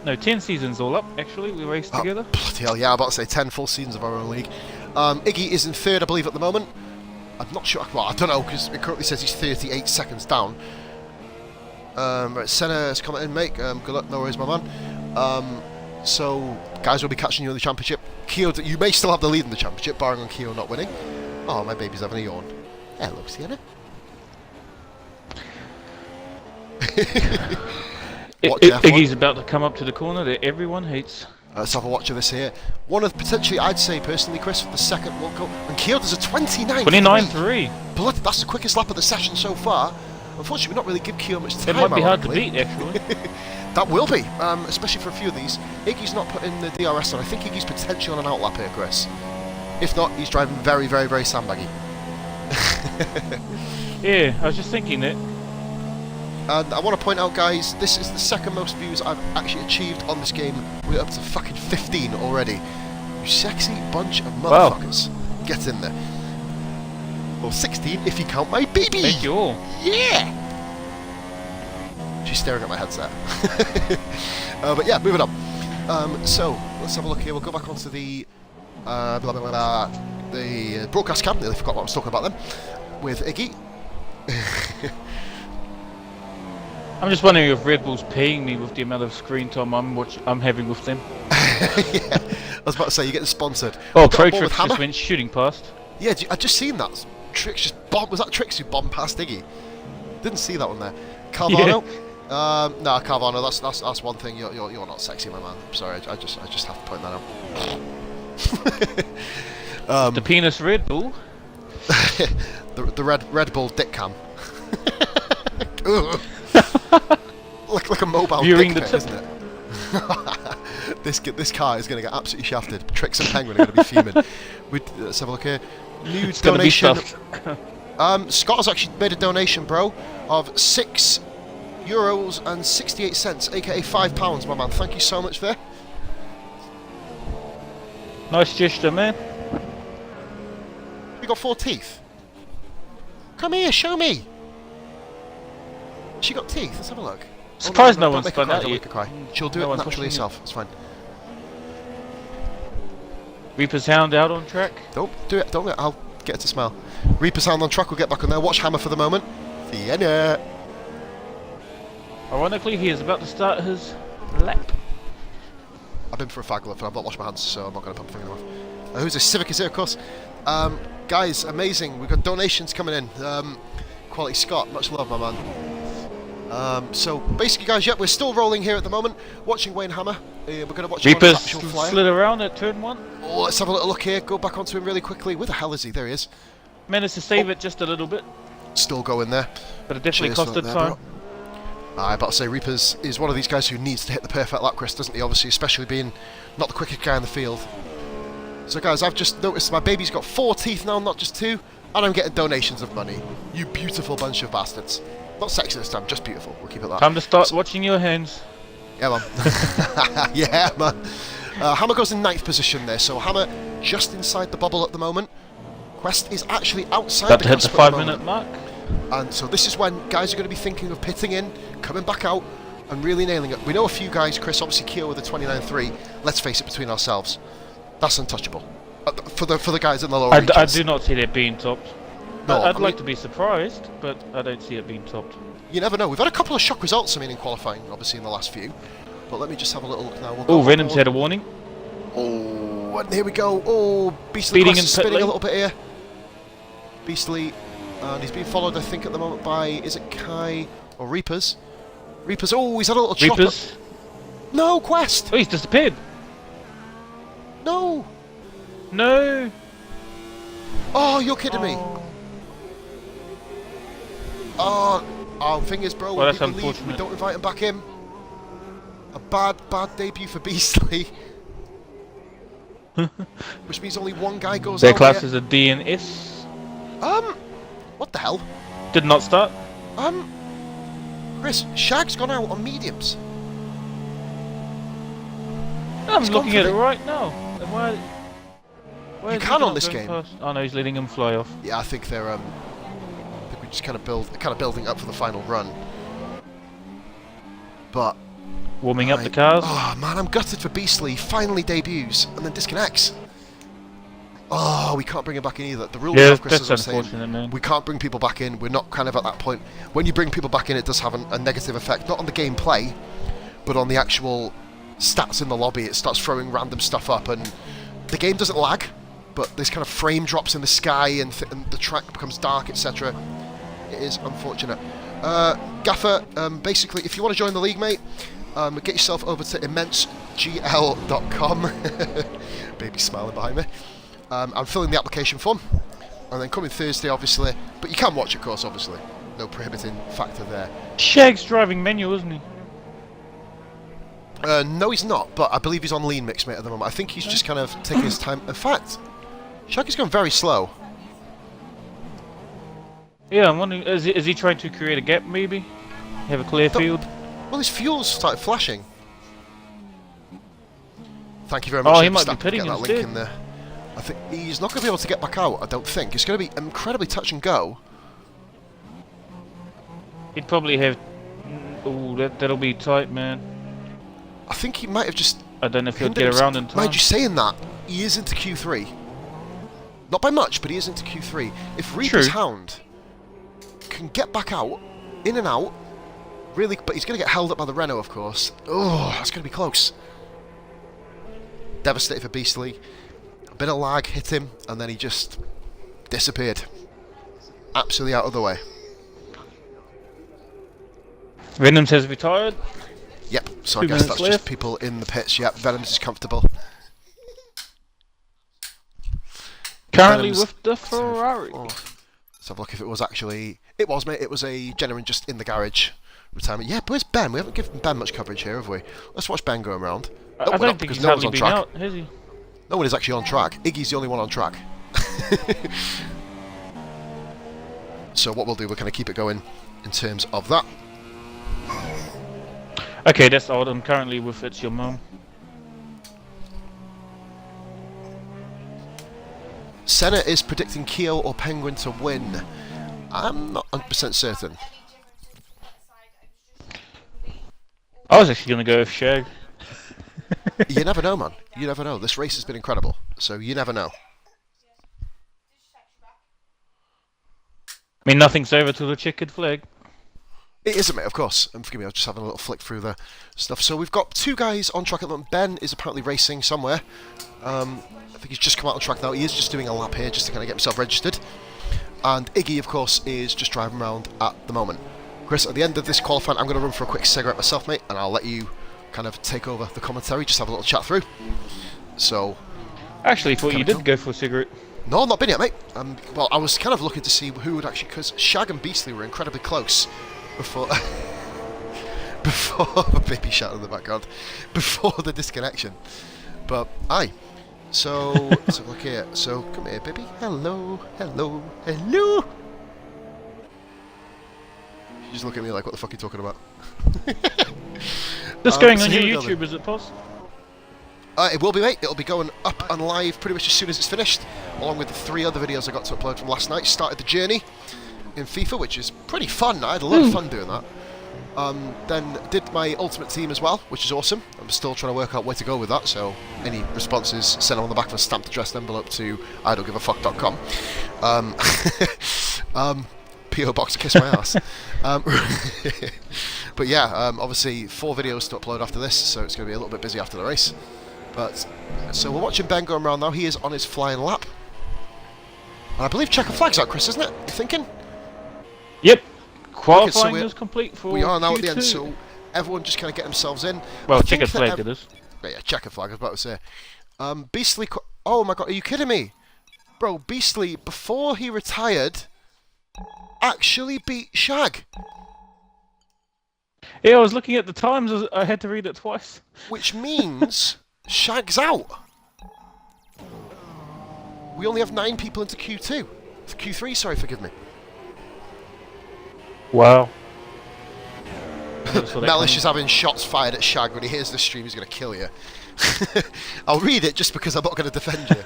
Speaker 2: 10 seasons all up, actually, we raced together.
Speaker 1: Bloody hell, yeah, I'm about to say 10 full seasons of our own league. Iggy is in third, I believe, at the moment. I'm not sure, well, I don't know, because it currently says he's 38 seconds down. Right, Senna has come in, mate. Good luck, no worries, my man. So, guys will be catching you in the championship. Keo, you may still have the lead in the championship, barring on Keo not winning. Oh, my baby's having a yawn. Hello, Sienna.
Speaker 2: Iggy's about to come up to the corner that everyone hates.
Speaker 1: Let's have a watch of this here. One of potentially, I'd say personally, Chris, for the second World Cup. And Keo does a 29.3.
Speaker 2: 29.3.
Speaker 1: Bloody, that's the quickest lap of the session so far. Unfortunately, we've not really give Keo much time.
Speaker 2: It might be hard to
Speaker 1: ironically.
Speaker 2: beat, actually.
Speaker 1: That will be, especially for a few of these. Iggy's not putting the DRS on. I think Iggy's potentially on an outlap here, Chris. If not, he's driving very, very, very sandbaggy.
Speaker 2: Yeah, I was just thinking that.
Speaker 1: And I want to point out, guys, this is the second most views I've actually achieved on this game. We're up to fucking 15 already. You sexy bunch of motherfuckers. Wow. Get in there. Well, 16 if you count my baby.
Speaker 2: Thank you all.
Speaker 1: Yeah. She's staring at my headset. But yeah, moving on. So let's have a look here. We'll go back onto the the broadcast cam. Nearly forgot what I was talking about then. With Iggy.
Speaker 2: I'm just wondering if Red Bull's paying me with the amount of screen time I'm having with them.
Speaker 1: Yeah, I was about to say you're getting sponsored.
Speaker 2: Oh,
Speaker 1: Got a
Speaker 2: Pro
Speaker 1: ball with
Speaker 2: Tricks
Speaker 1: Hammer?
Speaker 2: just went shooting past.
Speaker 1: Yeah, I just seen that. Tricks just bombed. Was that Tricks who bombed past Iggy? Didn't see that one there. Carvano.
Speaker 2: Yeah.
Speaker 1: No, Carvano. That's one thing. You're not sexy, my man. I'm sorry. I just have to point that out.
Speaker 2: The penis Red Bull.
Speaker 1: the Red Bull dick cam. Look like a mobile
Speaker 2: Viewing
Speaker 1: dick
Speaker 2: the
Speaker 1: pit, isn't it? This car is going to get absolutely shafted. Tricks and Penguin are going to be fuming. Let's have a look here. New
Speaker 2: It's gonna be
Speaker 1: donation.
Speaker 2: stuffed.
Speaker 1: Scott has actually made a donation, bro, of €6.68, aka £5, my man. Thank you so much there.
Speaker 2: Nice gesture, man.
Speaker 1: You got 4 teeth. Come here, show me. She got teeth. Let's have a look.
Speaker 2: Surprised no
Speaker 1: don't
Speaker 2: one's
Speaker 1: make her
Speaker 2: done
Speaker 1: cry,
Speaker 2: that
Speaker 1: don't
Speaker 2: yet.
Speaker 1: make her cry. She'll do
Speaker 2: No
Speaker 1: it
Speaker 2: one's
Speaker 1: naturally
Speaker 2: watching it.
Speaker 1: herself. It's fine.
Speaker 2: Reaper's Hound out on track.
Speaker 1: Don't do it. Don't. I'll get her to smile. Reaper's Hound on track. We'll get back on there. Watch Hammer for the moment. Vienna.
Speaker 2: Ironically, he is about to start his lap.
Speaker 1: I've been for a fag lift and I've not washed my hands, so I'm not going to put my finger in my mouth. Who's this? Civic is here, of course. Guys, amazing. We've got donations coming in. Quality Scott, much love, my man. So basically, guys, we're still rolling here at the moment, watching Wayne Hammer. We're going to watch him on
Speaker 2: Reaper's
Speaker 1: his actual flyer.
Speaker 2: slid around at turn 1.
Speaker 1: Oh, let's have a little look here. Go back onto him really quickly. Where the hell is he? There he is.
Speaker 2: Managed to save it just a little bit,
Speaker 1: Still going there.
Speaker 2: but it definitely
Speaker 1: Cheers for
Speaker 2: costed
Speaker 1: that,
Speaker 2: time.
Speaker 1: bro. I about to say Reapers is one of these guys who needs to hit the perfect lap, Chris, doesn't he? Obviously, especially being not the quickest guy in the field. So, guys, I've just noticed my baby's got 4 teeth now, not just 2, and I'm getting donations of money. You beautiful bunch of bastards. Not sexy this time, just beautiful. We'll keep it that.
Speaker 2: Time to start watching your hands.
Speaker 1: Yeah, man. Yeah, man. Hammer goes in 9th position there, so Hammer just inside the bubble at the moment. Quest is actually outside
Speaker 2: About
Speaker 1: the
Speaker 2: to hit the
Speaker 1: cusp at the
Speaker 2: 5-minute
Speaker 1: moment.
Speaker 2: mark.
Speaker 1: And so this is when guys are going to be thinking of pitting in, coming back out, and really nailing it. We know a few guys, Chris, obviously Keo with the 29.3. Let's face it, between ourselves, that's untouchable. For the guys in the lower
Speaker 2: I
Speaker 1: regions.
Speaker 2: do not see that being topped.
Speaker 1: No,
Speaker 2: I'd
Speaker 1: I
Speaker 2: like
Speaker 1: mean,
Speaker 2: to be surprised, but I don't see it being topped.
Speaker 1: You never know. We've had a couple of shock results, I mean, in qualifying, obviously, in the last few. But let me just have a little look now. We'll go
Speaker 2: Oh, Venom's
Speaker 1: forward.
Speaker 2: had a warning.
Speaker 1: Oh, and here we go. Oh, Beastly
Speaker 2: Speeding
Speaker 1: Quest
Speaker 2: in
Speaker 1: is
Speaker 2: pit
Speaker 1: spinning
Speaker 2: lane.
Speaker 1: a little bit here. Beastly, and he's being followed, I think, at the moment by, is it Kai or Reapers? Reapers, oh, he's had a little chop.
Speaker 2: Reapers.
Speaker 1: No, Quest!
Speaker 2: Oh, he's disappeared.
Speaker 1: No!
Speaker 2: No.
Speaker 1: Oh, you're kidding me. Oh, thing is, bro,
Speaker 2: Well,
Speaker 1: when
Speaker 2: that's
Speaker 1: people leave, we
Speaker 2: unfortunate.
Speaker 1: don't invite him back in. A bad debut for Beastly. Which means only one guy goes
Speaker 2: Their
Speaker 1: out
Speaker 2: class
Speaker 1: here.
Speaker 2: is a D and S.
Speaker 1: What the hell?
Speaker 2: Did not start.
Speaker 1: Chris, Shag's gone out on mediums.
Speaker 2: I'm
Speaker 1: He's
Speaker 2: looking
Speaker 1: gone
Speaker 2: at
Speaker 1: for
Speaker 2: it
Speaker 1: the-
Speaker 2: right now. Why
Speaker 1: You
Speaker 2: is he
Speaker 1: can on
Speaker 2: not
Speaker 1: this
Speaker 2: going
Speaker 1: game.
Speaker 2: past? Oh no, he's letting him fly off.
Speaker 1: Yeah, I think they're, I think we just kind of building up for the final run. But
Speaker 2: Warming up the cars.
Speaker 1: oh man, I'm gutted for Beastly. He finally debuts and then disconnects. Oh, we can't bring him back in either. The rule
Speaker 2: Yeah,
Speaker 1: of Chris,
Speaker 2: that's
Speaker 1: as I was saying,
Speaker 2: unfortunate, man.
Speaker 1: we can't bring people back in. We're not kind of at that point. When you bring people back in, it does have a negative effect, not on the gameplay, but on the actual stats in the lobby. It starts throwing random stuff up, and the game doesn't lag, but there's kind of frame drops in the sky, and the track becomes dark, etc. It is unfortunate. Gaffer, basically, if you want to join the league, mate, get yourself over to immensegl.com. Baby smiling behind me. I'm filling the application form, and then coming Thursday, obviously. But you can watch, of course, obviously. No prohibiting factor there.
Speaker 2: Shag's driving manual, isn't he?
Speaker 1: No, he's not, but I believe he's on lean mix, mate, at the moment. I think he's just kind of taking his time. In fact, Shaggy's going very slow.
Speaker 2: Yeah, I'm wondering, is he trying to create a gap, maybe? Have a clear field?
Speaker 1: Well, his fuel's started flashing. Thank you very much.
Speaker 2: Oh, he
Speaker 1: Ian
Speaker 2: might be
Speaker 1: Verstappen, for
Speaker 2: pitting
Speaker 1: getting that
Speaker 2: instead.
Speaker 1: link in there. I think he's not going to be able to get back out, I don't think. It's going to be incredibly touch and go.
Speaker 2: He'd probably have... Ooh, that'll be tight, man.
Speaker 1: I think he might have just...
Speaker 2: I don't know if he'll
Speaker 1: hindered
Speaker 2: get
Speaker 1: himself.
Speaker 2: around in time.
Speaker 1: Mind you saying that, he is into Q3. Not by much, but he is into Q3. If Reaper's
Speaker 2: True.
Speaker 1: Hound can get back out, in and out, really... But he's going to get held up by the Renault, of course. Oh, that's going to be close. Devastated for Beastly. A bit of lag hit him, and then he just disappeared. Absolutely out of the way.
Speaker 2: Venoms has retired.
Speaker 1: Yep, so I
Speaker 2: 2
Speaker 1: guess
Speaker 2: minutes
Speaker 1: that's
Speaker 2: left.
Speaker 1: just people in the pits. Yep, Venoms is comfortable.
Speaker 2: Currently
Speaker 1: Venoms-
Speaker 2: with the Ferrari.
Speaker 1: Oh, let's have a look if it was actually... It was, mate. It was a genuine just in the garage retirement. Yeah, but where's Ben? We haven't given Ben much coverage here, have we? Let's watch Ben going around.
Speaker 2: I
Speaker 1: we're
Speaker 2: don't
Speaker 1: not,
Speaker 2: think
Speaker 1: because
Speaker 2: he's
Speaker 1: no one's
Speaker 2: hardly
Speaker 1: on
Speaker 2: been
Speaker 1: track.
Speaker 2: out, has he?
Speaker 1: No one is actually on track. Iggy's the only one on track. So what we'll do, we're going to keep it going in terms of that.
Speaker 2: Okay, that's odd. I'm currently with It's Your Mum.
Speaker 1: Senna is predicting Keo or Penguin to win. I'm not 100% certain.
Speaker 2: I was actually going to go with Shag.
Speaker 1: You never know, man. You never know. This race has been incredible, so you never know.
Speaker 2: I mean, nothing's over till the checkered flag.
Speaker 1: It isn't, mate, of course. And forgive me, I was just having a little flick through the stuff. So we've got 2 guys on track at the moment. Ben is apparently racing somewhere. I think he's just come out on track now. He is just doing a lap here just to kind of get himself registered. And Iggy, of course, is just driving around at the moment. Chris, at the end of this qualifying, I'm going to run for a quick cigarette myself, mate, and I'll let you kind of take over the commentary, just have a little chat through. So...
Speaker 2: Actually, thought you did go for a cigarette.
Speaker 1: No, not been yet, mate. Well, I was kind of looking to see who would actually... Because Shag and Beastly were incredibly close before... before... baby shout in the background. Before the disconnection. But, aye. So, let's have a look here. So, come here, baby. Hello, hello, hello. You just look at me like, what the fuck are you talking about?
Speaker 2: Just going
Speaker 1: so
Speaker 2: on your
Speaker 1: here we go
Speaker 2: YouTube,
Speaker 1: then.
Speaker 2: is it possible?
Speaker 1: It will be, mate. It'll be going up and live pretty much as soon as it's finished, along with the 3 other videos I got to upload from last night. Started the journey in FIFA, which is pretty fun. I had a lot of fun doing that. Then did my Ultimate Team as well, which is awesome. I'm still trying to work out where to go with that, so any responses, send them on the back of a stamped addressed envelope to idon'tgiveafuck.com. P.O. Box, kiss my ass. But yeah, obviously 4 videos to upload after this, so it's going to be a little bit busy after the race. But so we're watching Ben going around now. He is on his flying lap. And I believe checker flag's out, Chris, isn't it? You thinking?
Speaker 2: Yep.
Speaker 1: Okay,
Speaker 2: Qualifying
Speaker 1: so
Speaker 2: is complete for
Speaker 1: we are now at the
Speaker 2: Q2.
Speaker 1: end, so everyone just kind of get themselves in.
Speaker 2: Well,
Speaker 1: I think
Speaker 2: checkered
Speaker 1: that
Speaker 2: flag it is.
Speaker 1: Yeah, checker flag, I was about to say. Beastly... Oh my god, are you kidding me? Bro, Beastly, before he retired, actually beat Shag.
Speaker 2: Yeah, I was looking at the times, I had to read it twice.
Speaker 1: Which means Shag's out. We only have 9 people into Q2. Q3, sorry, forgive me.
Speaker 2: Wow.
Speaker 1: Mellish is having shots fired at Shag. When he hears the stream, he's going to kill you. I'll read it just because I'm not going to defend you.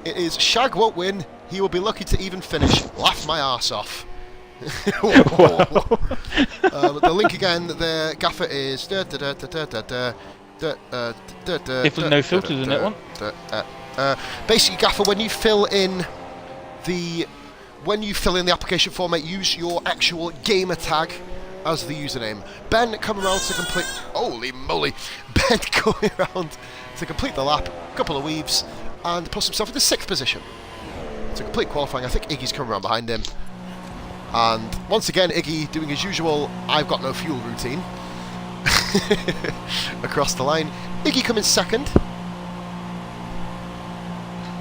Speaker 1: It is Shag won't win. He will be lucky to even finish. Laugh my arse off. The link again, the gaffer is...
Speaker 2: Definitely no filters in that one.
Speaker 1: Basically, gaffer, when you fill in the application format, use your actual gamer tag as the username. Ben coming around to complete... Holy moly! Ben going around to complete the lap, couple of weaves, and puts himself in the 6th position. To complete qualifying, I think Iggy's coming around behind him. And once again, Iggy doing his usual I've got no fuel routine. Across the line. Iggy coming 2nd.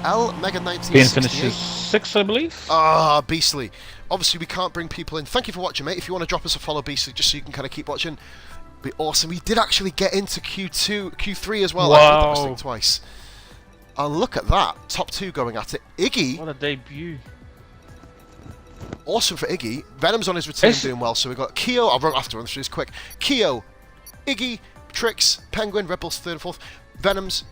Speaker 1: L Mega 1968.
Speaker 2: Being finishes 6th, I believe.
Speaker 1: Ah, Beastly. Obviously, we can't bring people in. Thank you for watching, mate. If you want to drop us a follow, Beastly, just so you can kind of keep watching, it'd be awesome. We did actually get into Q3 as well.
Speaker 2: Wow.
Speaker 1: I did that mistake twice. And look at that. Top 2 going at it. Iggy.
Speaker 2: What a debut.
Speaker 1: Awesome for Iggy. Venom's on his return doing well, so we've got Keo. I'll run after him through this quick. Keo, Iggy, Trix, Penguin, Red Bull's 3rd and 4th. Venoms,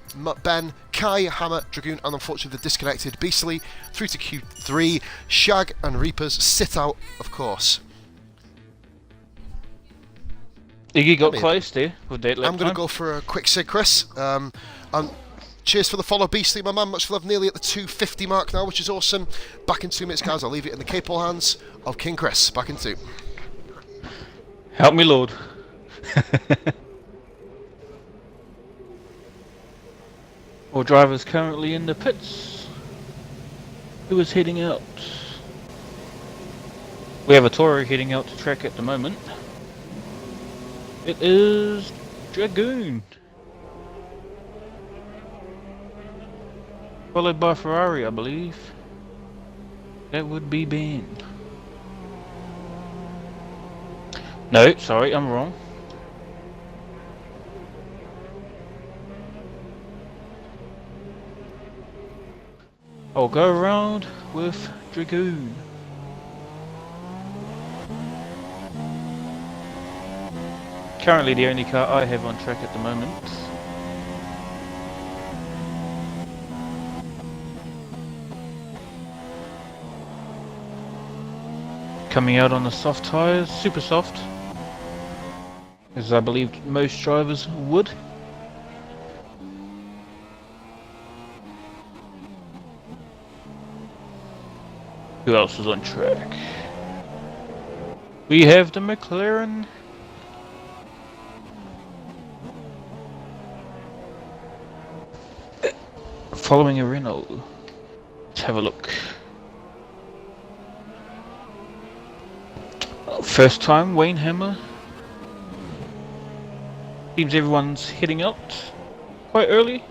Speaker 1: Ben, Kai, Hammer, Dragoon, and unfortunately the disconnected Beastly through to Q3. Shag and Reapers sit out, of course.
Speaker 2: Iggy got close there with that lap
Speaker 1: I'm going to
Speaker 2: time.
Speaker 1: go for a quick sig, Chris. Cheers for the follow, Beastly, my man. Much love. Nearly at the 250 mark now, which is awesome. Back in 2 minutes, guys. I'll leave it in the capable hands of King Chris. Back in 2.
Speaker 2: Help me, Lord. All drivers currently in the pits. Who is heading out? We have a Toro heading out to track at the moment. It is Dragoon. Followed by Ferrari, I believe. That would be Ben. No, sorry, I'm wrong. I'll go around with Dragoon. Currently the only car I have on track at the moment. Coming out on the soft tyres, super soft, as I believe most drivers would. Who else is on track? We have the McLaren. Following a Renault. Let's have a look. First time, Wayne Hammer. Seems everyone's heading out quite early.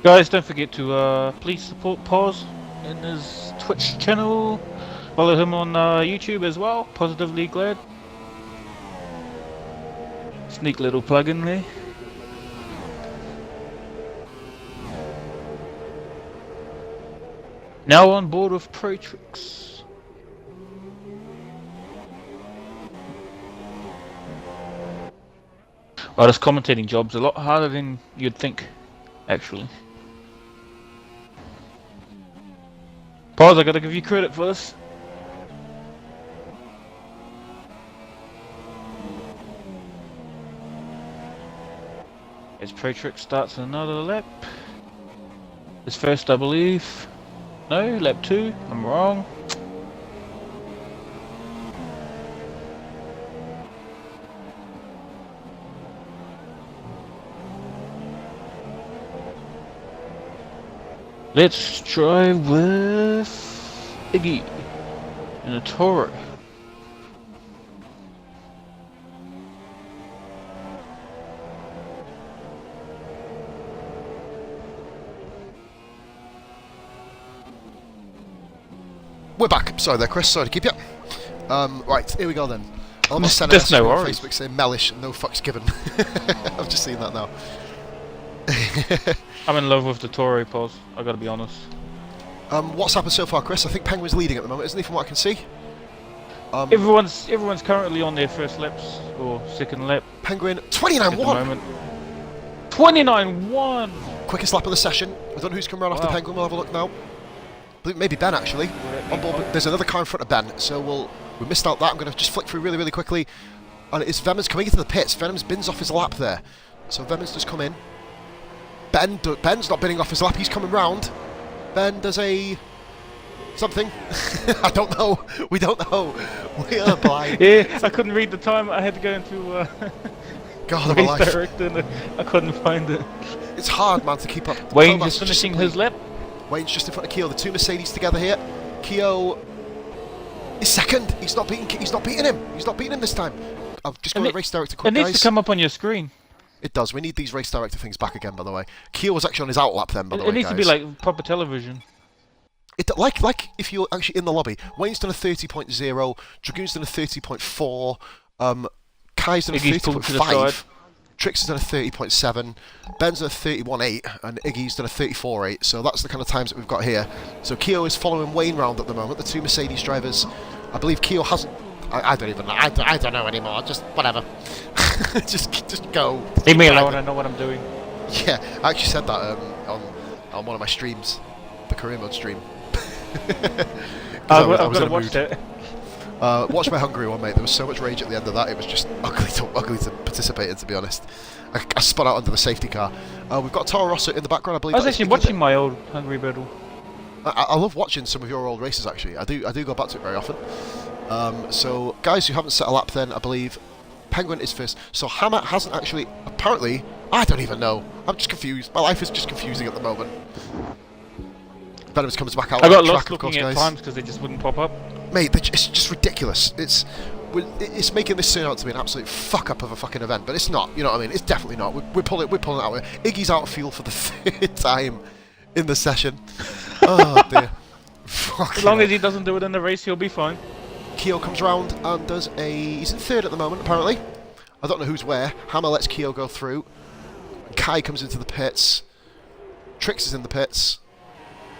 Speaker 2: Guys, don't forget to please support Pause in his Twitch channel. Follow him on YouTube as well. Positively Glad. Sneak little plug in there. Now on board with Protrix. Well, this commentating job's a lot harder than you'd think, actually. Pause, I gotta give you credit for this. As Protrix starts another lap. His first, I believe. No, lap 2. I'm wrong. Let's drive with Iggy in a Toro.
Speaker 1: We're back. Sorry there, Chris. Sorry to keep you. Right, here we go then. I'll just send
Speaker 2: There's
Speaker 1: a
Speaker 2: no
Speaker 1: on
Speaker 2: worries.
Speaker 1: Facebook saying Mellish, no fucks given. I've just seen that now.
Speaker 2: I'm in love with the Toro, Pause. I gotta be honest.
Speaker 1: What's happened so far, Chris? I think Penguin's leading at the moment, isn't he, from what I can see?
Speaker 2: Everyone's currently on their first laps or second lap
Speaker 1: Penguin,
Speaker 2: at the
Speaker 1: 29-1!
Speaker 2: moment. 29-1.
Speaker 1: Quickest lap of the session. I don't know who's coming around after
Speaker 2: Wow.
Speaker 1: Penguin. We'll have a look now. I believe maybe Ben, actually. On board, but there's another car in front of Ben, so we missed out that. I'm going to just flick through really, really quickly. And it's Vemans coming into the pits. Vemans bins off his lap there. So Vemans just come in. Ben's not binning off his lap, he's coming round. Ben does a... something. I don't know. We don't know. We are blind.
Speaker 2: Yeah, I couldn't read the time. I had to go into
Speaker 1: God of my
Speaker 2: race
Speaker 1: life.
Speaker 2: director and I couldn't find it.
Speaker 1: It's hard, man, to keep up.
Speaker 2: Wayne
Speaker 1: Thomas
Speaker 2: just finishing
Speaker 1: simply-
Speaker 2: his lap.
Speaker 1: Wayne's just in front of Keogh. The two Mercedes together here. Keogh is second. He's not beating him. He's not beating him this time. I've just got
Speaker 2: And
Speaker 1: a race director quick,
Speaker 2: It needs
Speaker 1: guys.
Speaker 2: to come up on your screen.
Speaker 1: It does. We need these race director things back again, by the way. Keogh was actually on his outlap then, by the way,
Speaker 2: It needs to be
Speaker 1: guys.
Speaker 2: like proper television.
Speaker 1: Like if you're actually in the lobby. Wayne's done a 30.0. Dragoon's done a 30.4. Kai's done a
Speaker 2: Iggy's pulled to the
Speaker 1: 30.5.
Speaker 2: side.
Speaker 1: Trix has done a 30.7, Ben's done a 31.8, and Iggy's done a 34.8, so that's the kind of times that we've got here. So Keogh is following Wayne round at the moment, the two Mercedes drivers. I believe Keogh hasn't... I don't even know, I don't know anymore, just whatever. just go.
Speaker 2: Leave me alone, I know what I'm doing.
Speaker 1: Yeah, I actually said that on one of my streams, the career mode stream.
Speaker 2: I've
Speaker 1: I
Speaker 2: got
Speaker 1: was in
Speaker 2: to
Speaker 1: a
Speaker 2: watch
Speaker 1: mood.
Speaker 2: that.
Speaker 1: Watch my Hungary one, mate. There was so much rage at the end of that. It was just ugly to participate in, to be honest. I spun out under the safety car. We've got Toro Rosso in the background, I believe.
Speaker 2: I was
Speaker 1: that is
Speaker 2: actually
Speaker 1: Iggy
Speaker 2: watching my old Hungry Battle.
Speaker 1: I love watching some of your old races, actually. I do go back to it very often. So, guys who haven't set a lap then, I believe, Penguin is first. So Hammer hasn't actually... Apparently... I don't even know. I'm just confused. My life is just confusing at the moment. Venom's comes back out
Speaker 2: I
Speaker 1: on
Speaker 2: got
Speaker 1: the
Speaker 2: lost
Speaker 1: track, of course,
Speaker 2: looking at
Speaker 1: guys.
Speaker 2: times because they just wouldn't pop up.
Speaker 1: Mate, it's just ridiculous. It's making this turn out to be an absolute fuck up of a fucking event, but it's not. You know what I mean? It's definitely not. We're pulling it out. Iggy's out of fuel for the third time in the session. Oh dear.
Speaker 2: As long as he doesn't do it in the race, he'll be fine.
Speaker 1: Keogh comes round and does a... He's in third at the moment, apparently. I don't know who's where. Hammer lets Keogh go through. Kai comes into the pits. Trix is in the pits.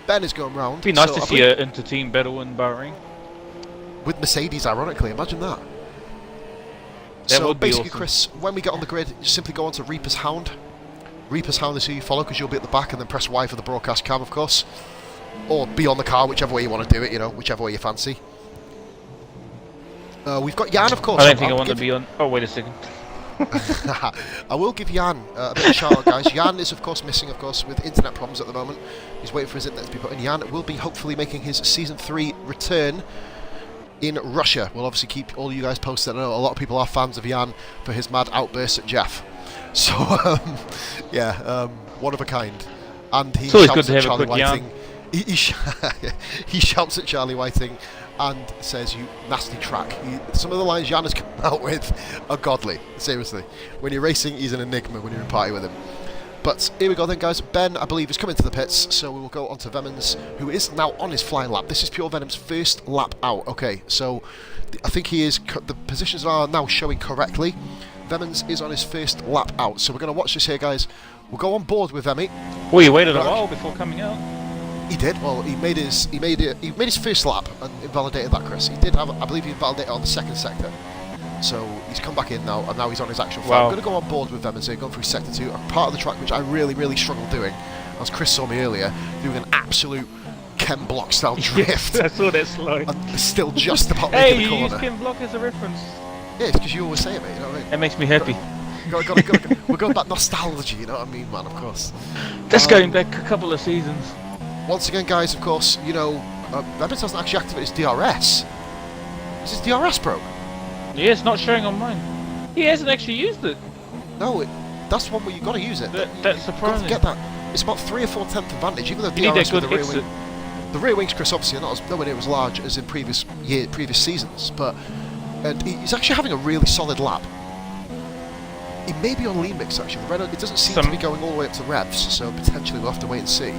Speaker 1: Ben is going round.
Speaker 2: Be nice
Speaker 1: So
Speaker 2: to
Speaker 1: I
Speaker 2: see an inter-team battle in Bahrain.
Speaker 1: with Mercedes, ironically. Imagine that.
Speaker 2: That
Speaker 1: So
Speaker 2: would be
Speaker 1: basically,
Speaker 2: awesome.
Speaker 1: Chris, when we get on the grid, you simply go on to Reaper's Hound. Reaper's Hound is who you follow because you'll be at the back, and then press Y for the broadcast cam, of course. Or be on the car, whichever way you want to do it, you know, whichever way you fancy. We've got Jan, of course.
Speaker 2: I don't think I want to be on... Oh, wait a second.
Speaker 1: I will give Jan a bit of a shout out, guys. Jan is, of course, missing, of course, with internet problems at the moment. He's waiting for his internet to be put in. Jan will be hopefully making his Season 3 return in Russia. We'll obviously keep all you guys posted. I know a lot of people are fans of Jan for his mad outbursts at Jeff. So, yeah, one of a kind. And he
Speaker 2: It's always good
Speaker 1: shouts
Speaker 2: to
Speaker 1: at
Speaker 2: have a
Speaker 1: Charlie
Speaker 2: good Jan.
Speaker 1: Whiting. He shouts at Charlie Whiting and says, "You nasty track." Some of the lines Jan has come out with are godly, seriously. When you're racing, he's an enigma when you're in party with him. But here we go then, guys. Ben, I believe, is coming to the pits, so we will go on to Vemans, who is now on his flying lap. This is Pure Venom's first lap out. Okay, so I think he is. The positions are now showing correctly. Vemans is on his first lap out, so we're going to watch this here, guys. We'll go on board with Vemi.
Speaker 2: Well, you waited a while before coming out.
Speaker 1: He did. Well, he made his first lap and invalidated that, Chris. He did have, I believe, he invalidated on the second sector. So he's come back in now, and now he's on his actual flight. I'm going to go on board with them and say going through sector 2, a part of the track which I really struggle doing, as Chris saw me earlier, doing an absolute Ken Block style drift.
Speaker 2: I saw that slide.
Speaker 1: And still just about
Speaker 2: Hey,
Speaker 1: making the
Speaker 2: you
Speaker 1: corner.
Speaker 2: use Ken Block as a reference.
Speaker 1: Yeah, it's because you always say it, mate. You know what I mean?
Speaker 2: It makes me happy.
Speaker 1: We're going back nostalgia. You know what I mean, man? Of course.
Speaker 2: That's going back a couple of seasons.
Speaker 1: Once again, guys, of course, you know, Rabbit hasn't actually activated his DRS. Is his DRS broke?
Speaker 2: Yeah, it's not showing on mine. He hasn't actually used it.
Speaker 1: No, that's one where you've got to use it.
Speaker 2: That's
Speaker 1: You've got to
Speaker 2: surprising.
Speaker 1: get that. It's about 3 or 4 tenth advantage, even though
Speaker 2: You need
Speaker 1: DRS
Speaker 2: that
Speaker 1: with
Speaker 2: good
Speaker 1: the rear
Speaker 2: exit.
Speaker 1: wing. The rear wings, Chris, obviously are not as nowhere near as large as in previous seasons, but and he's actually having a really solid lap. He may be on lean mix actually. The Renault, it doesn't seem to be going all the way up to revs, so potentially we'll have to wait and see.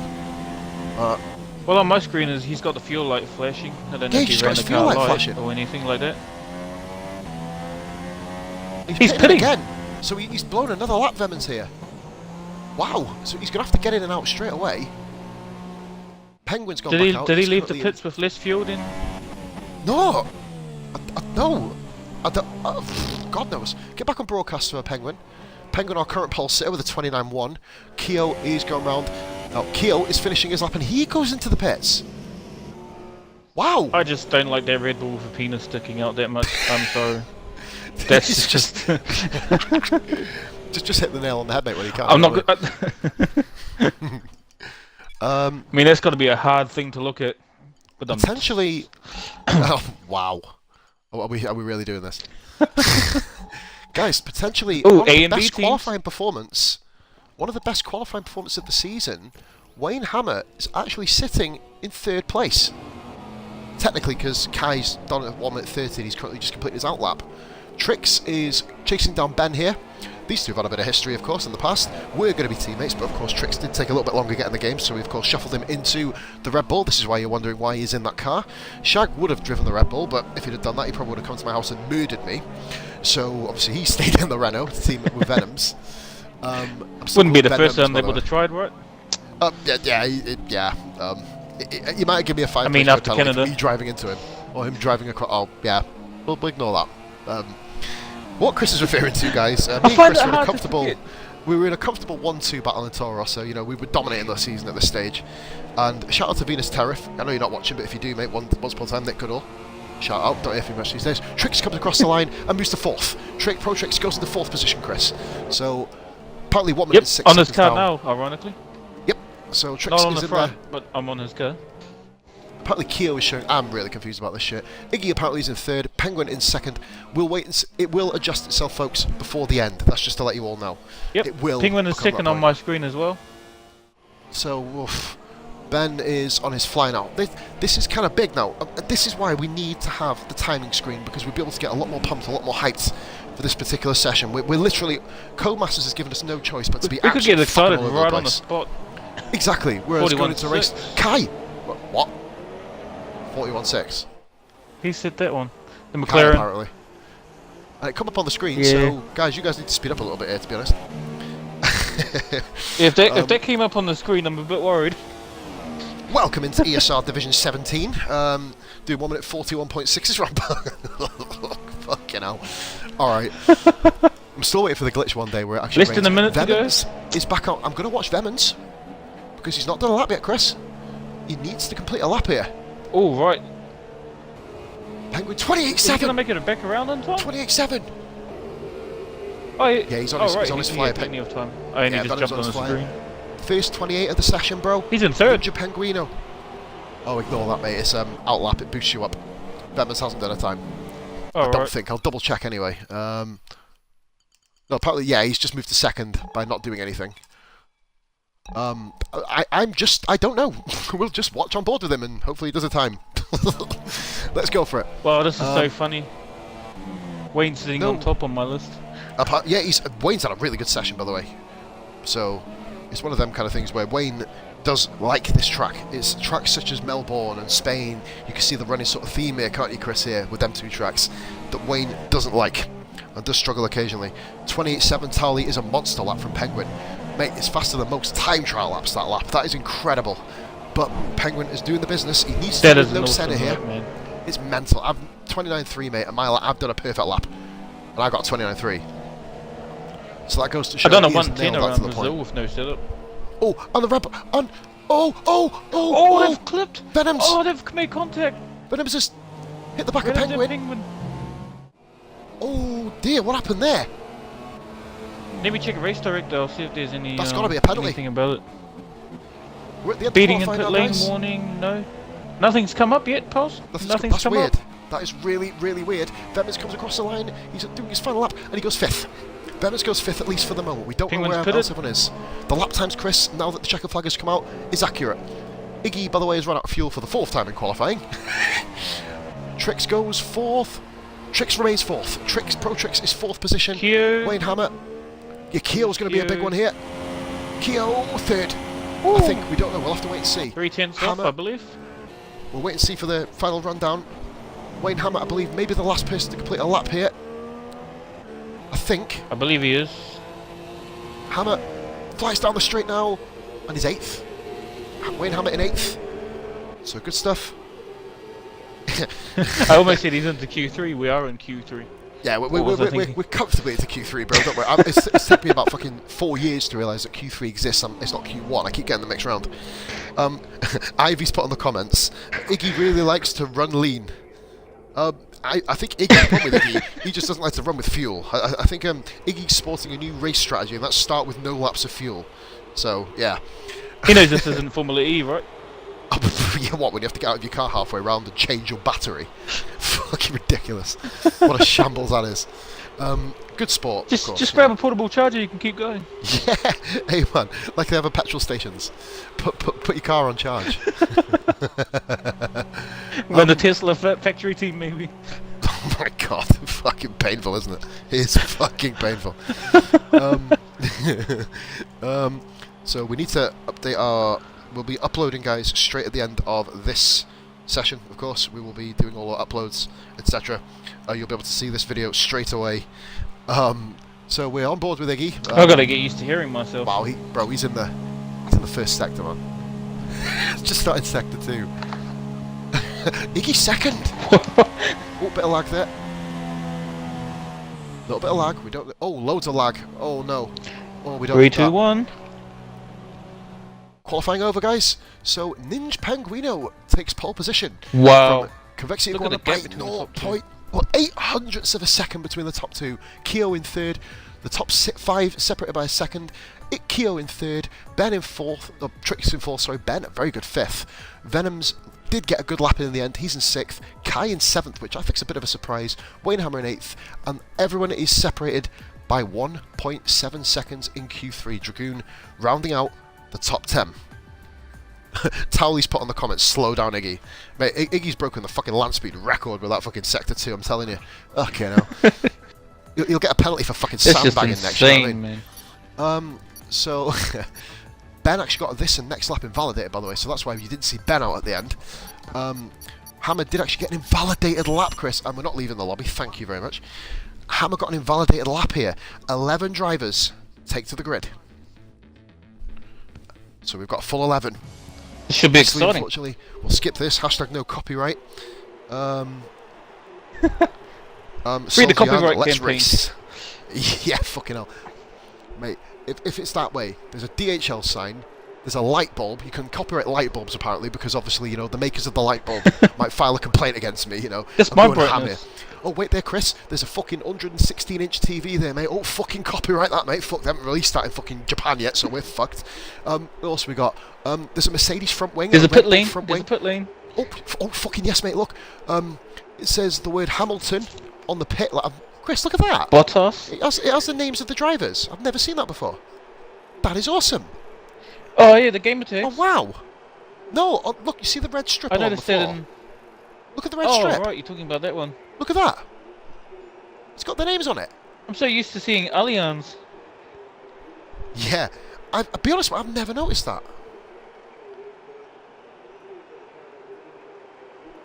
Speaker 2: Well, on my screen is he's got the fuel light flashing. I don't know
Speaker 1: Yeah,
Speaker 2: if
Speaker 1: he's
Speaker 2: he
Speaker 1: got
Speaker 2: ran
Speaker 1: his
Speaker 2: the
Speaker 1: fuel
Speaker 2: car
Speaker 1: light
Speaker 2: light
Speaker 1: flashing.
Speaker 2: or anything like that.
Speaker 1: He's
Speaker 2: pitting.
Speaker 1: again, so he's blown another lap. Vemans here. Wow, so he's gonna have to get in and out straight away. Penguin's gone back out.
Speaker 2: Did he
Speaker 1: He's
Speaker 2: leave the
Speaker 1: currently
Speaker 2: pits with less fuel then?
Speaker 1: No, no. I don't, God knows. Get back on broadcast for Penguin. Penguin, our current pole sitter with a 29.1. Keo is going round. Now, Keo is finishing his lap and he goes into the pits. Wow.
Speaker 2: I just don't like that Red Bull with a penis sticking out that much. I'm sorry. That's just.
Speaker 1: just hit the nail on the head, mate, when he can't.
Speaker 2: I'm not good. I mean, that's got to be a hard thing to look at. But
Speaker 1: potentially. Oh, wow. Oh, are we really doing this? Guys, potentially
Speaker 2: Ooh,
Speaker 1: one of
Speaker 2: A
Speaker 1: the
Speaker 2: and B
Speaker 1: best
Speaker 2: teams.
Speaker 1: qualifying performance. One of the best qualifying performances of the season. Wayne Hammer is actually sitting in 3rd place. Technically, because Kai's done it at 1 minute 30 and he's currently just completed his outlap. Trix is chasing down Ben here. These two have had a bit of history, of course, in the past. We're going to be teammates, but of course Trix did take a little bit longer getting the game, so we of course shuffled him into the Red Bull. This is why you're wondering why he's in that car. Shag would have driven the Red Bull, but if he'd have done that, he probably would have come to my house and murdered me. So obviously he stayed in the Renault to team with Venoms.
Speaker 2: wouldn't be the first time they would have tried, right?
Speaker 1: You might give me a 5
Speaker 2: I mean,
Speaker 1: place
Speaker 2: after
Speaker 1: penalty for
Speaker 2: Canada.
Speaker 1: me driving into him, or him driving across. Oh yeah, we'll ignore that. What Chris is referring to, guys, me and
Speaker 2: find
Speaker 1: Chris
Speaker 2: it
Speaker 1: were in a
Speaker 2: hard to
Speaker 1: comfortable.
Speaker 2: forget.
Speaker 1: We were in a comfortable 1-2 battle in Toro Rosso. You know, we were dominating the season at this stage. And shout out to Venus Tariff. I know you're not watching, but if you do, mate, once upon a time, Nick Goodall. Shout out, don't hear if you much these days. Trix comes across the line and moves to 4th. Pro Trix goes into 4th position, Chris. So, apparently 1 minute
Speaker 2: Yep,
Speaker 1: and 6
Speaker 2: on his
Speaker 1: seconds
Speaker 2: car
Speaker 1: down.
Speaker 2: now, ironically.
Speaker 1: Yep, so Trix
Speaker 2: Not on
Speaker 1: is
Speaker 2: the
Speaker 1: in
Speaker 2: front,
Speaker 1: there.
Speaker 2: but I'm on his car.
Speaker 1: Apparently Keo is showing. I'm really confused about this shit. Iggy apparently is in 3rd. Penguin in 2nd. We'll wait and it will adjust itself, folks, before the end. That's just to let you all know.
Speaker 2: Yep,
Speaker 1: It will.
Speaker 2: Penguin is
Speaker 1: become
Speaker 2: 2nd
Speaker 1: that
Speaker 2: on
Speaker 1: point.
Speaker 2: my screen as well.
Speaker 1: So, oof. Ben is on his fly now. This is kind of big now. This is why we need to have the timing screen, because we'll be able to get a lot more pumped, a lot more hyped for this particular session. We're literally... Codemasters has given us no choice but to be
Speaker 2: We could get
Speaker 1: absolutely
Speaker 2: excited
Speaker 1: fucking all over
Speaker 2: right
Speaker 1: the
Speaker 2: on the
Speaker 1: place.
Speaker 2: spot.
Speaker 1: Exactly. Whereas going into a race...
Speaker 2: 41.6.
Speaker 1: Kai! What? 41.6.
Speaker 2: He said that one. The
Speaker 1: Kai,
Speaker 2: McLaren.
Speaker 1: apparently. And it come up on the screen,
Speaker 2: Yeah.
Speaker 1: so guys, you guys need to speed up a little bit here, to be honest.
Speaker 2: If that came up on the screen, I'm a bit worried.
Speaker 1: Welcome into ESR Division 17. Doing 1 minute 41.6 round. Fucking hell. Alright. I'm still waiting for the glitch one day where it actually
Speaker 2: Less than a minute to go.
Speaker 1: Is back out. I'm going to watch Vemans. Because he's not done a lap yet, Chris. He needs to complete a lap here.
Speaker 2: Oh, right.
Speaker 1: Penguin,
Speaker 2: Is he going to
Speaker 1: 28.7.
Speaker 2: make it back around in time?
Speaker 1: 28.7.
Speaker 2: Oh,
Speaker 1: Yeah, he's on his,
Speaker 2: right.
Speaker 1: he's on his
Speaker 2: He
Speaker 1: flyer.
Speaker 2: had plenty of time. Oh, and
Speaker 1: Yeah,
Speaker 2: he just
Speaker 1: Venom's
Speaker 2: jumped on the
Speaker 1: flyer.
Speaker 2: screen.
Speaker 1: First 28 of the session, bro.
Speaker 2: He's in third.
Speaker 1: Ninja Penguino. Oh, ignore that, mate. It's outlap. It boosts you up. Vemans hasn't done a time. I don't think. I'll double check anyway. No, apparently, yeah, he's just moved to second by not doing anything. I don't know. We'll just watch on board with him and hopefully he does a time. Let's go for it.
Speaker 2: Wow, this is so funny. Wayne's sitting on top on my list.
Speaker 1: Yeah, Wayne's had a really good session, by the way. So, it's one of them kind of things where Wayne does like this track. It's tracks such as Melbourne and Spain. You can see the running sort of theme here, can't you, Chris, here, with them two tracks, that Wayne doesn't like and does struggle occasionally. 28.7 Tally is a monster lap from Penguin. Mate, it's faster than most time trial laps, that lap. That is incredible. But Penguin is doing the business. He needs to win no centre here. Man. It's mental. I'm 29.3, mate. I've done a perfect lap. And I got 29.3. So that goes to show
Speaker 2: I done a
Speaker 1: he has
Speaker 2: 110
Speaker 1: nailed that
Speaker 2: around
Speaker 1: to the
Speaker 2: Brazil
Speaker 1: point.
Speaker 2: with no setup.
Speaker 1: Oh, on the rebel. On.
Speaker 2: Oh, they've clipped.
Speaker 1: Venoms.
Speaker 2: Oh, they've made contact.
Speaker 1: Venoms just hit the back of Penguin. Oh dear, what happened there?
Speaker 2: Let me check race director. I'll see if there's any.
Speaker 1: That's got to be a penalty.
Speaker 2: Anything about it.
Speaker 1: We're at the end
Speaker 2: Beating
Speaker 1: of
Speaker 2: in
Speaker 1: the
Speaker 2: pit
Speaker 1: qualifying
Speaker 2: lane
Speaker 1: now, guys.
Speaker 2: warning. No, nothing's come up yet, Pulse. Nothing's
Speaker 1: That's
Speaker 2: come
Speaker 1: weird.
Speaker 2: up.
Speaker 1: That is really, really weird. Vemans comes across the line. He's doing his final lap, and he goes 5th. Vemans goes 5th, at least for the moment. We don't know where else everyone is. The lap times, Chris, now that the checker flag has come out, is accurate. Iggy, by the way, has run out of fuel for the 4th time in qualifying. Trix goes 4th. Trix remains 4th. Pro Trix is 4th position.
Speaker 2: Kyo.
Speaker 1: Wayne Hammer. Yeah, Keo's going to be a big one here. Keo 3rd.
Speaker 2: Ooh.
Speaker 1: I think. We don't know. We'll have to wait and see.
Speaker 2: 3/10 off, I believe.
Speaker 1: We'll wait and see for the final rundown. Wayne Hammer, I believe, maybe the last person to complete a lap here. I think.
Speaker 2: I believe he is.
Speaker 1: Hammer flies down the straight now, and he's 8th. Wayne Hammer in 8th. So good stuff.
Speaker 2: I almost said he's into Q3. We are in Q3.
Speaker 1: Yeah, we're comfortably into Q3, bro. Don't worry. It's taken me about fucking 4 years to realise that Q3 exists. It's not Q1. I keep getting the mix round. Ivy's put on the comments. Iggy really likes to run lean. I think Iggy's the problem with Iggy. He just doesn't like to run with fuel. I think Iggy's sporting a new race strategy, and that's start with no laps of fuel. So yeah.
Speaker 2: He knows this isn't Formula E, right?
Speaker 1: Yeah, what, when you have to get out of your car halfway around and change your battery? Fucking ridiculous. What a shambles that is. Good sport, of course.
Speaker 2: Just grab a portable charger, you can keep going.
Speaker 1: Yeah, hey man, like they have at petrol stations. Put your car on charge.
Speaker 2: When the Tesla factory team, maybe.
Speaker 1: Oh my god, fucking painful, isn't it? It's fucking painful. So we need to update our... We'll be uploading, guys, straight at the end of this session, of course. We will be doing all our uploads, etc. You'll be able to see this video straight away. So we're on board with Iggy.
Speaker 2: I've got to get used to hearing myself.
Speaker 1: Wow, he's in the first sector, man. Just started sector 2. Iggy's 2nd. Oh, bit of lag there. Little bit of lag. We don't. Oh, loads of lag. Oh no. Oh, we don't.
Speaker 2: 3, 2, 1.
Speaker 1: Qualifying over, guys. So Ninja Penguino takes pole position.
Speaker 2: Wow.
Speaker 1: From Convexity
Speaker 2: Look at the
Speaker 1: Corner
Speaker 2: gap
Speaker 1: by
Speaker 2: between the top two.
Speaker 1: 0.8 hundredths of a second between the top two. Keo in 3rd. The top 5 separated by a second. Keo in 3rd. Ben in 4th. Trix in 4th. Sorry, Ben, a very good 5th. Venoms did get a good lap in the end. He's in 6th. Kai in 7th, which I think is a bit of a surprise. Wayne Hammer in 8th. And everyone is separated by 1.7 seconds in Q3. Dragoon rounding out the top 10. Towley's put on the comments, slow down Iggy. Mate, Iggy's broken the fucking land speed record with that fucking sector 2, I'm telling you. Okay, now. You'll get a penalty for fucking sandbagging next year. You know what I mean? So, Ben actually got this and next lap invalidated, by the way, so that's why you didn't see Ben out at the end. Hammer did actually get an invalidated lap, Chris, and we're not leaving the lobby, thank you very much. Hammer got an invalidated lap here. 11 drivers take to the grid. So we've got full 11.
Speaker 2: It should be
Speaker 1: Obviously,
Speaker 2: exciting.
Speaker 1: unfortunately, we'll skip this. Hashtag no copyright.
Speaker 2: Read the
Speaker 1: Soldier,
Speaker 2: copyright
Speaker 1: let's
Speaker 2: campaign.
Speaker 1: race. Yeah, fucking hell. Mate, if it's that way, there's a DHL sign, there's a light bulb. You can copyright light bulbs apparently because obviously, you know, the makers of the light bulb might file a complaint against me, you know.
Speaker 2: That's
Speaker 1: I'm
Speaker 2: my
Speaker 1: going ham
Speaker 2: brightness.
Speaker 1: here. Oh, wait there, Chris. There's a fucking 116-inch TV there, mate. Oh, fucking copyright that, mate. Fuck, they haven't released that in fucking Japan yet, so we're fucked. What else we got? There's a Mercedes front wing.
Speaker 2: There's a
Speaker 1: Red
Speaker 2: pit
Speaker 1: Bull
Speaker 2: lane.
Speaker 1: front
Speaker 2: There's
Speaker 1: wing.
Speaker 2: a pit lane.
Speaker 1: Oh, fucking yes, mate. Look. It says the word Hamilton on the pit. Chris, look at that.
Speaker 2: Bottas.
Speaker 1: It has the names of the drivers. I've never seen that before. That is awesome.
Speaker 2: Oh yeah, the gamer tags.
Speaker 1: Oh wow. No, look, you see the red strip
Speaker 2: I
Speaker 1: along the
Speaker 2: noticed it
Speaker 1: floor?
Speaker 2: in...
Speaker 1: Look at the red
Speaker 2: Oh
Speaker 1: strip.
Speaker 2: right, you're talking about that one.
Speaker 1: Look at that. It's got their names on it.
Speaker 2: I'm so used to seeing Allianz.
Speaker 1: Yeah. I'll be honest, I've never noticed that.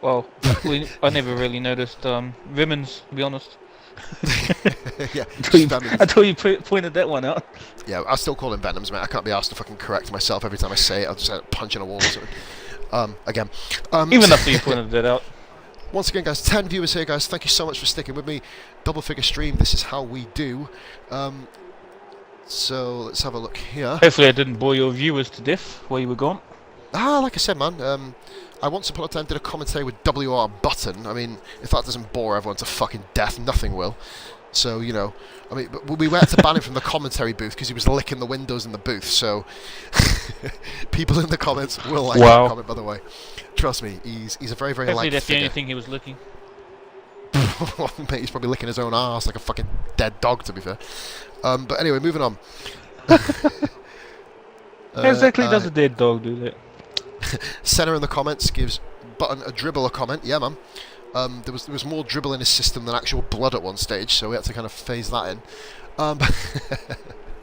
Speaker 2: Well, I never really noticed Rimmons, to be honest.
Speaker 1: Yeah.
Speaker 2: Until you pointed that one out.
Speaker 1: Yeah, I still call him Venoms, mate. I can't be asked to fucking correct myself every time I say it. I'll just end up punching a wall or something. Again.
Speaker 2: Even after you pointed that out.
Speaker 1: Once again, guys, 10 viewers here, guys. Thank you so much for sticking with me. Double figure stream. This is how we do. So let's have a look here.
Speaker 2: Hopefully I didn't bore your viewers to death while you were gone.
Speaker 1: Like I said, man. I once upon a time did a commentary with WR Button. I mean, if that doesn't bore everyone to fucking death, nothing will. So, you know, I mean, we had to ban him from the commentary booth because he was licking the windows in the booth. So, people in the comments will like that comment, by the way. Trust me, he's a very, very
Speaker 2: Hopefully
Speaker 1: light
Speaker 2: that's the
Speaker 1: figure.
Speaker 2: only thing he was licking.
Speaker 1: Mate, he's probably licking his own arse like a fucking dead dog, to be fair. But anyway, moving on.
Speaker 2: Exactly does a dead dog do that?
Speaker 1: Senna in the comments gives Button a dribble a comment. Yeah, man. There was more dribble in his system than actual blood at one stage, so we had to kind of phase that in.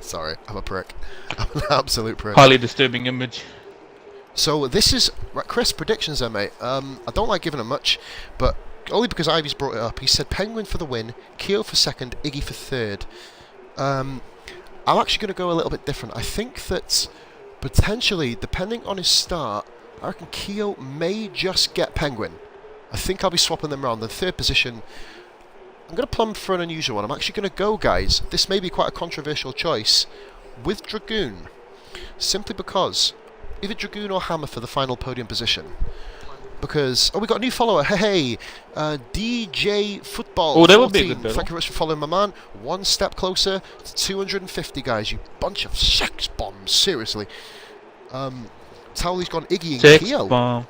Speaker 1: Sorry, I'm a prick. I'm an absolute prick.
Speaker 2: Highly disturbing image.
Speaker 1: So this is right, Chris, predictions there, mate. I don't like giving him much, but only because Ivy's brought it up. He said Penguin for the win, Keo for second, Iggy for third. I'm actually going to go a little bit different. I think that potentially, depending on his start, I reckon Keo may just get Penguin. I think I'll be swapping them around. The third position, I'm going to plumb for an unusual one. I'm actually going to go, guys, this may be quite a controversial choice, with Dragoon. Simply because, either Dragoon or Hammer for the final podium position. Because, oh, we got a new follower. Hey, DJ Football.
Speaker 2: Oh, that would be a
Speaker 1: 14.
Speaker 2: good battle.
Speaker 1: Thank you very much for following my man. One step closer to 250, guys. You bunch of sex bombs. Seriously. Towley's gone Iggy and
Speaker 2: Sex
Speaker 1: Keo.
Speaker 2: bomb.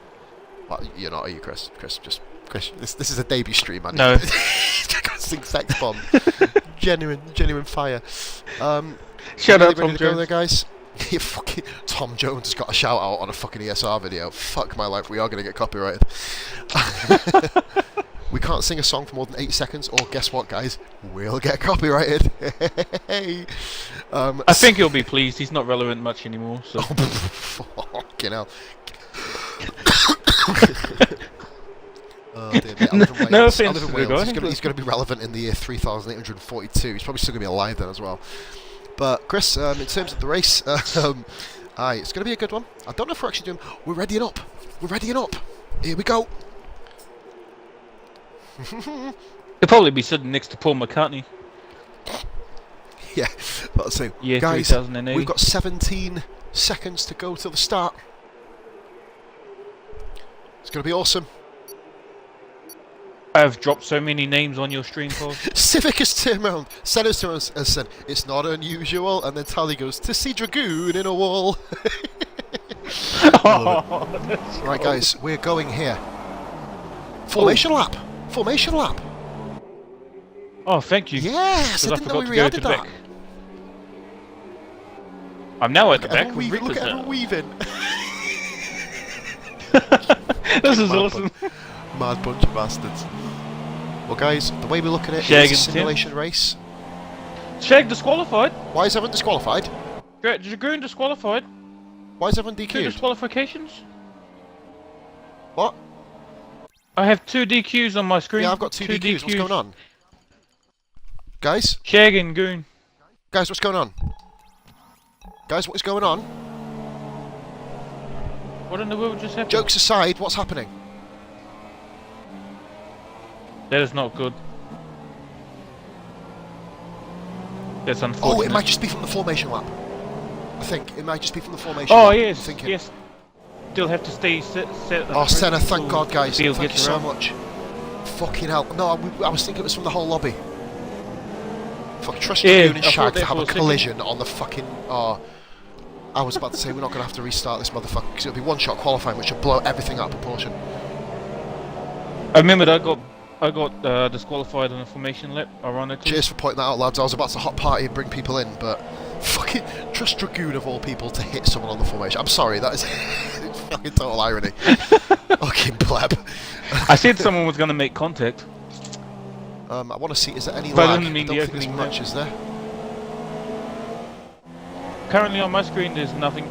Speaker 1: Well, you're not, are you, Chris? Chris, this is a debut stream, man.
Speaker 2: No.
Speaker 1: Sing sex bomb. genuine fire.
Speaker 2: Shut
Speaker 1: really
Speaker 2: up,
Speaker 1: ready
Speaker 2: Tom
Speaker 1: to go there,
Speaker 2: Jones.
Speaker 1: guys? You fucking Tom Jones has got a shout out on a fucking ESR video. Fuck my life, we are going to get copyrighted. We can't sing a song for more than 8 seconds, or guess what, guys? We'll get copyrighted.
Speaker 2: I think he'll be pleased. He's not relevant much anymore. So.
Speaker 1: Fucking hell. Oh dear, mate, I live in Wales.
Speaker 2: No
Speaker 1: I
Speaker 2: offense
Speaker 1: live in
Speaker 2: to the
Speaker 1: Wales.
Speaker 2: guy,
Speaker 1: He's going to be relevant in the year 3842. He's probably still going to be alive then as well. But Chris, in terms of the race, it's going to be a good one. I don't know if we're actually doing. We're readying up. We're readying up. Here we go.
Speaker 2: He'll probably be sitting next to Paul McCartney.
Speaker 1: Yeah, let's see.
Speaker 2: Year
Speaker 1: Guys,
Speaker 2: 3080.
Speaker 1: we've got 17 seconds to go till the start. It's going to be awesome.
Speaker 2: I've dropped so many names on your stream, Paul.
Speaker 1: Civic has turned around. Senna's turned around and said, it's not unusual. And then Tally goes, to see Dragoon in a wall. Right, guys, we're going here. Formation lap. Formation lap.
Speaker 2: Oh, thank you.
Speaker 1: Yes, I
Speaker 2: 'Cause
Speaker 1: didn't know we
Speaker 2: forgot to go
Speaker 1: re-added
Speaker 2: to the
Speaker 1: that.
Speaker 2: back. I'm now at the back.
Speaker 1: Everyone
Speaker 2: with
Speaker 1: weaving, look
Speaker 2: Reaper's
Speaker 1: at everyone weaving.
Speaker 2: This is
Speaker 1: Mad
Speaker 2: awesome.
Speaker 1: Mad bunch of bastards. Well, guys, the way we look at it
Speaker 2: Shag
Speaker 1: is a
Speaker 2: and Tim.
Speaker 1: simulation race.
Speaker 2: Shag disqualified.
Speaker 1: Why is everyone disqualified?
Speaker 2: Dragoon disqualified.
Speaker 1: Why is everyone
Speaker 2: 2
Speaker 1: DQ'd?
Speaker 2: disqualifications.
Speaker 1: What?
Speaker 2: I have 2 DQs on my screen.
Speaker 1: Yeah, I've got 2 DQs. What's going on? Guys?
Speaker 2: Shag and Goon.
Speaker 1: Guys, what's going on? Guys, what is going on?
Speaker 2: What in the world just happened?
Speaker 1: Jokes aside, what's happening?
Speaker 2: That is not good. That's unfortunate.
Speaker 1: Oh, it might just be from the formation lap. I think it might just be from the formation
Speaker 2: Oh
Speaker 1: lap.
Speaker 2: yes,
Speaker 1: I'm thinking.
Speaker 2: yes. Still have to stay set.
Speaker 1: Oh, Senna, thank God, guys.
Speaker 2: Field
Speaker 1: Thank you
Speaker 2: gets
Speaker 1: so
Speaker 2: around.
Speaker 1: much. Fucking hell. No, I was thinking it was from the whole lobby. Fuck, trust
Speaker 2: Yeah,
Speaker 1: Dragoon and
Speaker 2: I thought
Speaker 1: Shag to
Speaker 2: that
Speaker 1: have
Speaker 2: for
Speaker 1: a
Speaker 2: a second.
Speaker 1: collision on the fucking... Oh, I was about to say we're not going to have to restart this motherfucker because it'll be one-shot qualifying, which will blow everything out of proportion.
Speaker 2: I remember that I got disqualified in a formation lap, ironically.
Speaker 1: Cheers for pointing that out, lads. I was about to hot party and bring people in, but fucking trust Dragoon of all people to hit someone on the formation. I'm sorry, that is fucking total irony. Fucking pleb.
Speaker 2: I said someone was going to make contact.
Speaker 1: I want to see, is there any
Speaker 2: But I
Speaker 1: lag?
Speaker 2: didn't mean
Speaker 1: I don't
Speaker 2: the
Speaker 1: think there's
Speaker 2: opening
Speaker 1: much, is there?
Speaker 2: Currently on my screen there's nothing.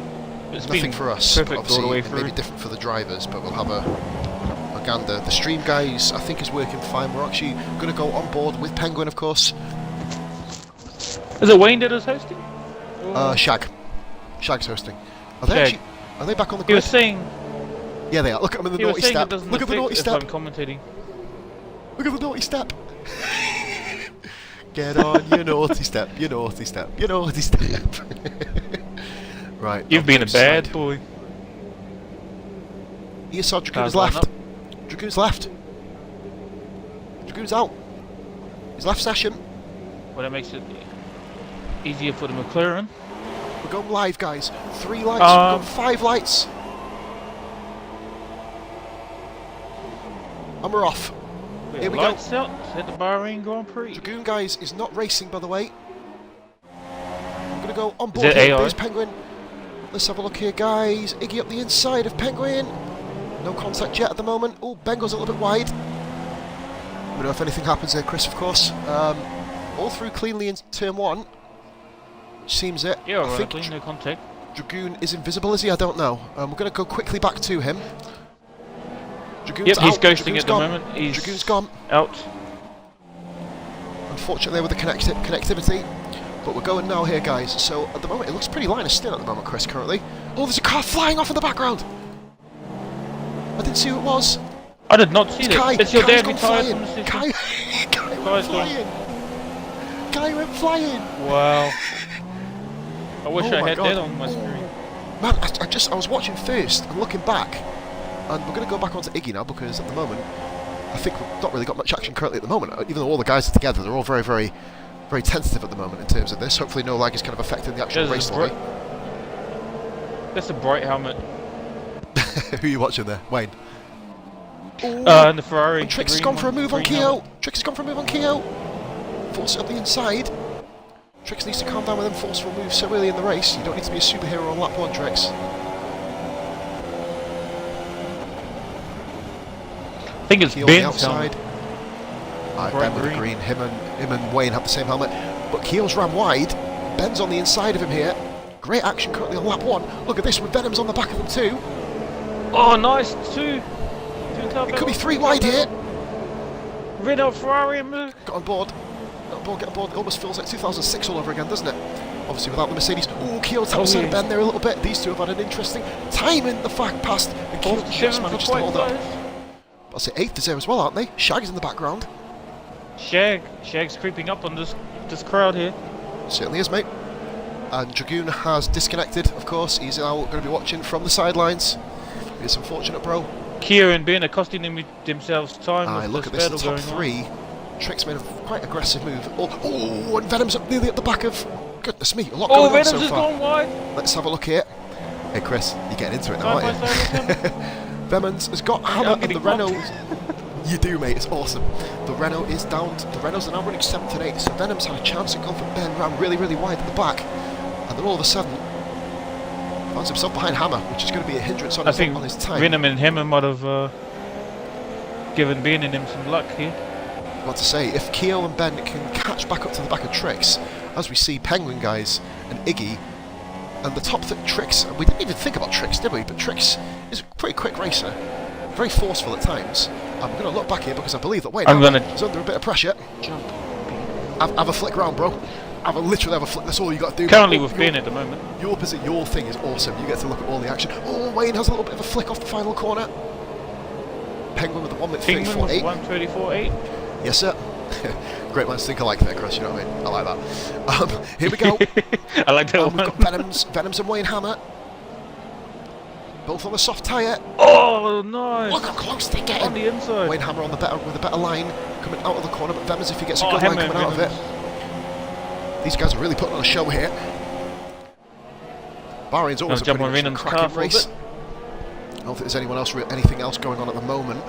Speaker 2: It's
Speaker 1: Nothing
Speaker 2: been
Speaker 1: for us, but
Speaker 2: perfect all
Speaker 1: obviously
Speaker 2: the way
Speaker 1: it may
Speaker 2: through.
Speaker 1: be different for the drivers, but we'll have a gander. The stream, guys, I think is working fine. We're actually going to go on board with Penguin, of course.
Speaker 2: Is it Wayne that is hosting?
Speaker 1: Shag. Shag's hosting. Are they
Speaker 2: Shag.
Speaker 1: actually... Are they back on the
Speaker 2: He was
Speaker 1: grid?
Speaker 2: saying.
Speaker 1: Yeah, they are. Look at them in the
Speaker 2: He was
Speaker 1: naughty
Speaker 2: saying
Speaker 1: step.
Speaker 2: it doesn't
Speaker 1: Look at the naughty
Speaker 2: affect if I'm
Speaker 1: step.
Speaker 2: commentating.
Speaker 1: Look at the naughty step. Get on your naughty step, your naughty step, your naughty step. Right.
Speaker 2: You've been a bad
Speaker 1: side.
Speaker 2: boy.
Speaker 1: You saw Dragoon's
Speaker 2: Cars line
Speaker 1: left.
Speaker 2: up.
Speaker 1: Dragoon's left. Dragoon's out. He's left session.
Speaker 2: Well, that makes it easier for the McLaren.
Speaker 1: We're going live, guys. 3 lights. We've got 5 lights. And we're off. Here we go.
Speaker 2: Lights out at the Bahrain Grand Prix.
Speaker 1: Dragoon, guys, is not racing, by the way. I'm going to go on
Speaker 2: Is
Speaker 1: board
Speaker 2: it
Speaker 1: here.
Speaker 2: AI?
Speaker 1: There's Penguin. Let's have a look here, guys. Iggy up the inside of Penguin. No contact yet at the moment. Oh, Ben goes a little bit wide. I don't know if anything happens there, Chris, of course. All through cleanly in turn 1. Which seems it.
Speaker 2: Yeah,
Speaker 1: I think
Speaker 2: ironically, no contact.
Speaker 1: Dragoon is invisible, is he? I don't know. We're going to go quickly back to him. Dragoon's
Speaker 2: Yep, he's
Speaker 1: out.
Speaker 2: ghosting
Speaker 1: Dragoon's
Speaker 2: at the
Speaker 1: gone.
Speaker 2: moment. He's
Speaker 1: Dragoon's gone.
Speaker 2: out.
Speaker 1: Unfortunately with the connectivity. But we're going now here, guys. So at the moment it looks pretty line of still at the moment, Chris, currently. Oh, there's a car flying off in the background. I didn't see who it was.
Speaker 2: I did not see
Speaker 1: It's
Speaker 2: that.
Speaker 1: Kai.
Speaker 2: It's your
Speaker 1: Kai's
Speaker 2: dad
Speaker 1: gone
Speaker 2: retired
Speaker 1: flying.
Speaker 2: from the system.
Speaker 1: Kai went
Speaker 2: Kai's gone.
Speaker 1: flying. Kai went flying.
Speaker 2: Wow. I wish
Speaker 1: Oh
Speaker 2: I
Speaker 1: my
Speaker 2: had
Speaker 1: God.
Speaker 2: that on my screen.
Speaker 1: Man, I was watching first and looking back, and we're going to go back onto Iggy now because at the moment, I think we've not really got much action currently at the moment. Even though all the guys are together, they're all very, very, very tentative at the moment in terms of this. Hopefully, no lag is kind of affecting the actual
Speaker 2: There's
Speaker 1: race
Speaker 2: a
Speaker 1: lobby.
Speaker 2: That's a bright helmet.
Speaker 1: Who are you watching there, Wayne?
Speaker 2: And the Ferrari.
Speaker 1: And Trix
Speaker 2: the
Speaker 1: has
Speaker 2: green
Speaker 1: gone for a
Speaker 2: one,
Speaker 1: move on
Speaker 2: green
Speaker 1: Keo.
Speaker 2: helmet.
Speaker 1: Trix has gone for a move on Keo. Force it up the inside. Trix needs to calm down with them forceful moves so early in the race. You don't need to be a superhero on lap 1, Trix.
Speaker 2: I think it's
Speaker 1: Keo on the
Speaker 2: Ben's
Speaker 1: outside.
Speaker 2: helmet.
Speaker 1: Alright,
Speaker 2: Bright
Speaker 1: Ben with the
Speaker 2: green.
Speaker 1: green. Him and Wayne have the same helmet. But Keel's ran wide. Ben's on the inside of him here. Great action currently on lap 1. Look at this with Venom's on the back of them too.
Speaker 2: Oh, nice. Two
Speaker 1: It could be 3 wide here.
Speaker 2: Renault Ferrari and move.
Speaker 1: Got on board. Get on board. It almost feels like 2006 all over again, doesn't it? Obviously without the Mercedes. Oh, Keel taps
Speaker 2: yeah.
Speaker 1: Ben there a little bit. These two have had an interesting time in the fact past. And Keel just manages to hold up. I'll say 8th is there as well, aren't they? Shag's in the background.
Speaker 2: Shag's creeping up on this crowd here.
Speaker 1: Certainly is, mate. And Dragoon has disconnected, of course. He's now going to be watching from the sidelines. It's unfortunate, bro.
Speaker 2: Kia and Ben are costing themselves time.
Speaker 1: Aye,
Speaker 2: with
Speaker 1: look at
Speaker 2: this
Speaker 1: this, the
Speaker 2: battle
Speaker 1: top
Speaker 2: going
Speaker 1: 3. Trix made a quite aggressive move. Oh, and Venom's up nearly at the back of... Goodness me, a lot
Speaker 2: On. Oh,
Speaker 1: going on
Speaker 2: Venom's
Speaker 1: so
Speaker 2: has
Speaker 1: far.
Speaker 2: gone wide.
Speaker 1: Let's have a look here. Hey, Chris, you're getting into it now,
Speaker 2: Side
Speaker 1: aren't
Speaker 2: by
Speaker 1: you?
Speaker 2: side with him.
Speaker 1: Venom's has got Hammer and
Speaker 2: getting
Speaker 1: the Renault... You do, mate, it's awesome. The Renault is down. The Renaults are now running 7th and 8th, so Venom's had a chance to go for Ben, ran really, really wide at the back. And then all of a sudden, finds himself behind Hammer, which is going to be a hindrance on,
Speaker 2: I think
Speaker 1: on his time.
Speaker 2: Venom and Hammer might have given Ben and him some luck here.
Speaker 1: What to say, if Keo and Ben can catch back up to the back of Trix, as we see Penguin guys and Iggy, and the top Trix, and we didn't even think about Trix, did we? But Trix is a pretty quick racer, very forceful at times. I'm going to look back here because I believe that Wayne is under a bit of pressure.
Speaker 2: Jump.
Speaker 1: Have a flick round, bro. literally have a flick. That's all you got to do.
Speaker 2: Currently with Ben at the moment.
Speaker 1: Your thing is awesome. You get to look at all the action. Oh, Wayne has a little bit of a flick off the final corner. Penguin with the 1 minute
Speaker 2: Penguin with
Speaker 1: 34.8.
Speaker 2: 1:34.8.
Speaker 1: Yes, sir. Great minds think alike there, Chris. You know what I mean? I like that. Here we go.
Speaker 2: I like that one.
Speaker 1: We've got Venoms and Wayne Hammer. Both on the soft tyre.
Speaker 2: Oh, nice.
Speaker 1: Look how close they're getting.
Speaker 2: On the inside.
Speaker 1: Wayne Hammer with a better line coming out of the corner, but Venoms, if he gets a good
Speaker 2: Hammer
Speaker 1: line coming out of it. These guys are really putting on a show here. Bahrain's always a
Speaker 2: jump on
Speaker 1: pretty
Speaker 2: Renan's
Speaker 1: cracking
Speaker 2: car for a
Speaker 1: race.
Speaker 2: bit.
Speaker 1: I don't think there's anything else going on at the moment.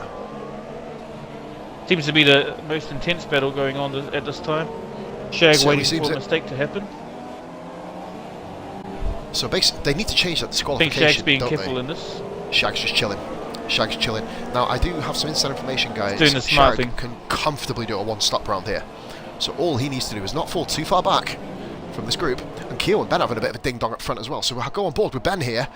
Speaker 2: Seems to be the most intense battle going on at this time. Shag
Speaker 1: Certainly
Speaker 2: waiting
Speaker 1: seems
Speaker 2: for a
Speaker 1: it.
Speaker 2: mistake to happen.
Speaker 1: So basically, they need to change that
Speaker 2: I think
Speaker 1: disqualification.
Speaker 2: Shag's being
Speaker 1: don't
Speaker 2: careful
Speaker 1: they?
Speaker 2: in this.
Speaker 1: Shag's just chilling. Shag's chilling. Now, I do have some inside information, guys.
Speaker 2: Doing the smart
Speaker 1: Shag
Speaker 2: thing.
Speaker 1: can comfortably do a one-stop round here. So all he needs to do is not fall too far back from this group. And Keel and Ben having a bit of a ding-dong up front as well. So we'll go on board with Ben here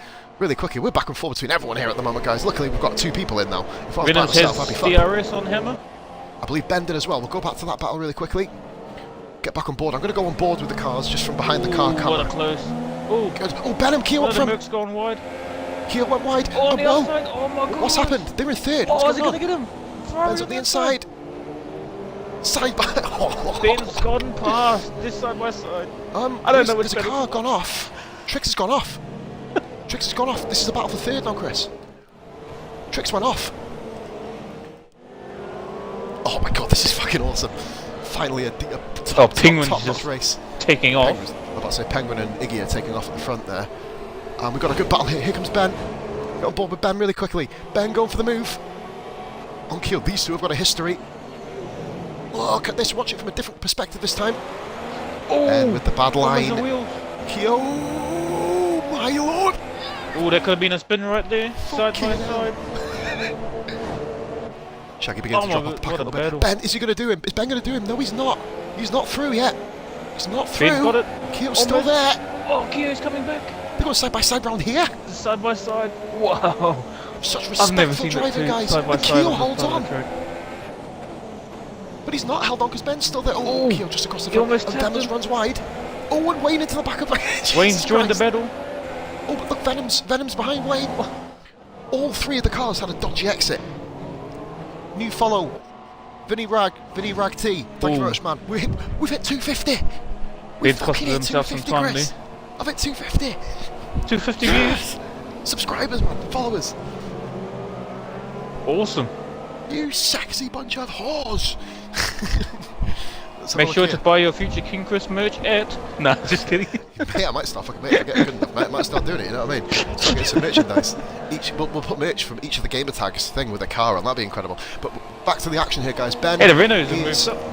Speaker 1: really quickly. We're back and forth between everyone here at the moment, guys. Luckily, we've got 2 people in now. If I was by
Speaker 2: Reynolds
Speaker 1: myself, I'd be
Speaker 2: has
Speaker 1: fucked.
Speaker 2: DRS on Hammer.
Speaker 1: I believe Ben did as well. We'll go back to that battle really quickly. Get back on board. I'm going to go on board with the cars just from behind the car
Speaker 2: What
Speaker 1: camera.
Speaker 2: a close. Oh,
Speaker 1: Good. Oh, Ben and Keel up
Speaker 2: the
Speaker 1: front.
Speaker 2: Merc's gone wide.
Speaker 1: Keel went wide.
Speaker 2: Oh, on the
Speaker 1: whoa.
Speaker 2: outside. Oh my god.
Speaker 1: What's happened? They're in third.
Speaker 2: Oh,
Speaker 1: What's
Speaker 2: is he
Speaker 1: going
Speaker 2: going
Speaker 1: on?
Speaker 2: to get him? Ferrari
Speaker 1: Ben's up the inside. Side by.
Speaker 2: Ben's gone past. This side by side. I don't know which
Speaker 1: There's a
Speaker 2: better.
Speaker 1: car gone off. Trix has gone off. Trix has gone off. This is a battle for third now, Chris. Trix went off. Oh my god, this is fucking awesome. Finally a top
Speaker 2: Penguin's
Speaker 1: notch
Speaker 2: just
Speaker 1: race.
Speaker 2: taking off.
Speaker 1: I'm about to say Penguin and Iggy are taking off at the front there. We've got a good battle here. Here comes Ben. Get on board with Ben really quickly. Ben going for the move. On Keel, these two have got a history. Look at this. Watch it from a different perspective this time.
Speaker 2: Oh,
Speaker 1: Ben with the bad line.
Speaker 2: the wheel.
Speaker 1: Keel. Oh my lord.
Speaker 2: Oh, that could have been a spin right there. Side by
Speaker 1: Fucking hell.
Speaker 2: side.
Speaker 1: Shaggy begins to drop off the pack a little bit. Ben, is he going to do him? Is Ben going to do him? No, he's not. He's not through yet. He's not through.
Speaker 2: Ben's got it.
Speaker 1: Keel's still there.
Speaker 2: Oh, Kyo's coming back.
Speaker 1: They're going side by side round here.
Speaker 2: Side by side. Wow.
Speaker 1: Such
Speaker 2: I've never
Speaker 1: respectful
Speaker 2: seen
Speaker 1: driving,
Speaker 2: that
Speaker 1: guys.
Speaker 2: side by
Speaker 1: And
Speaker 2: side.
Speaker 1: Keel
Speaker 2: on
Speaker 1: holds
Speaker 2: the
Speaker 1: on.
Speaker 2: track.
Speaker 1: But he's not held on because Ben's still there. Oh,
Speaker 2: Oh,
Speaker 1: Keel just across the
Speaker 2: he
Speaker 1: front.
Speaker 2: almost
Speaker 1: And
Speaker 2: tapped
Speaker 1: Demons
Speaker 2: him.
Speaker 1: runs wide. Oh, and Wayne into the back of
Speaker 2: Wayne's joined the battle.
Speaker 1: Oh, but look, Venom's behind Wayne. All 3 of the cars had a dodgy exit. New follow. Vinny Rag T. Thank you very much, man. We've hit 250. We've
Speaker 2: Ben's costed
Speaker 1: fucking hit
Speaker 2: himself some
Speaker 1: 250,
Speaker 2: time
Speaker 1: Chris. I've hit 250.
Speaker 2: 250 views.
Speaker 1: Subscribers, man. Followers.
Speaker 2: Awesome.
Speaker 1: You sexy bunch of whores. Let's have a
Speaker 2: Make
Speaker 1: look
Speaker 2: sure
Speaker 1: here.
Speaker 2: to buy your future King Chris merch at... Nah, just kidding.
Speaker 1: Mate, I might start fucking mate. I get good enough, mate. I might start doing it. You know what I mean? Start getting some merchandise. We'll put merch from each of the gamer tags thing with a car on. That'd be incredible. But back to the action here, guys. Ben.
Speaker 2: Hey, the Renault's have
Speaker 1: is-
Speaker 2: moved up.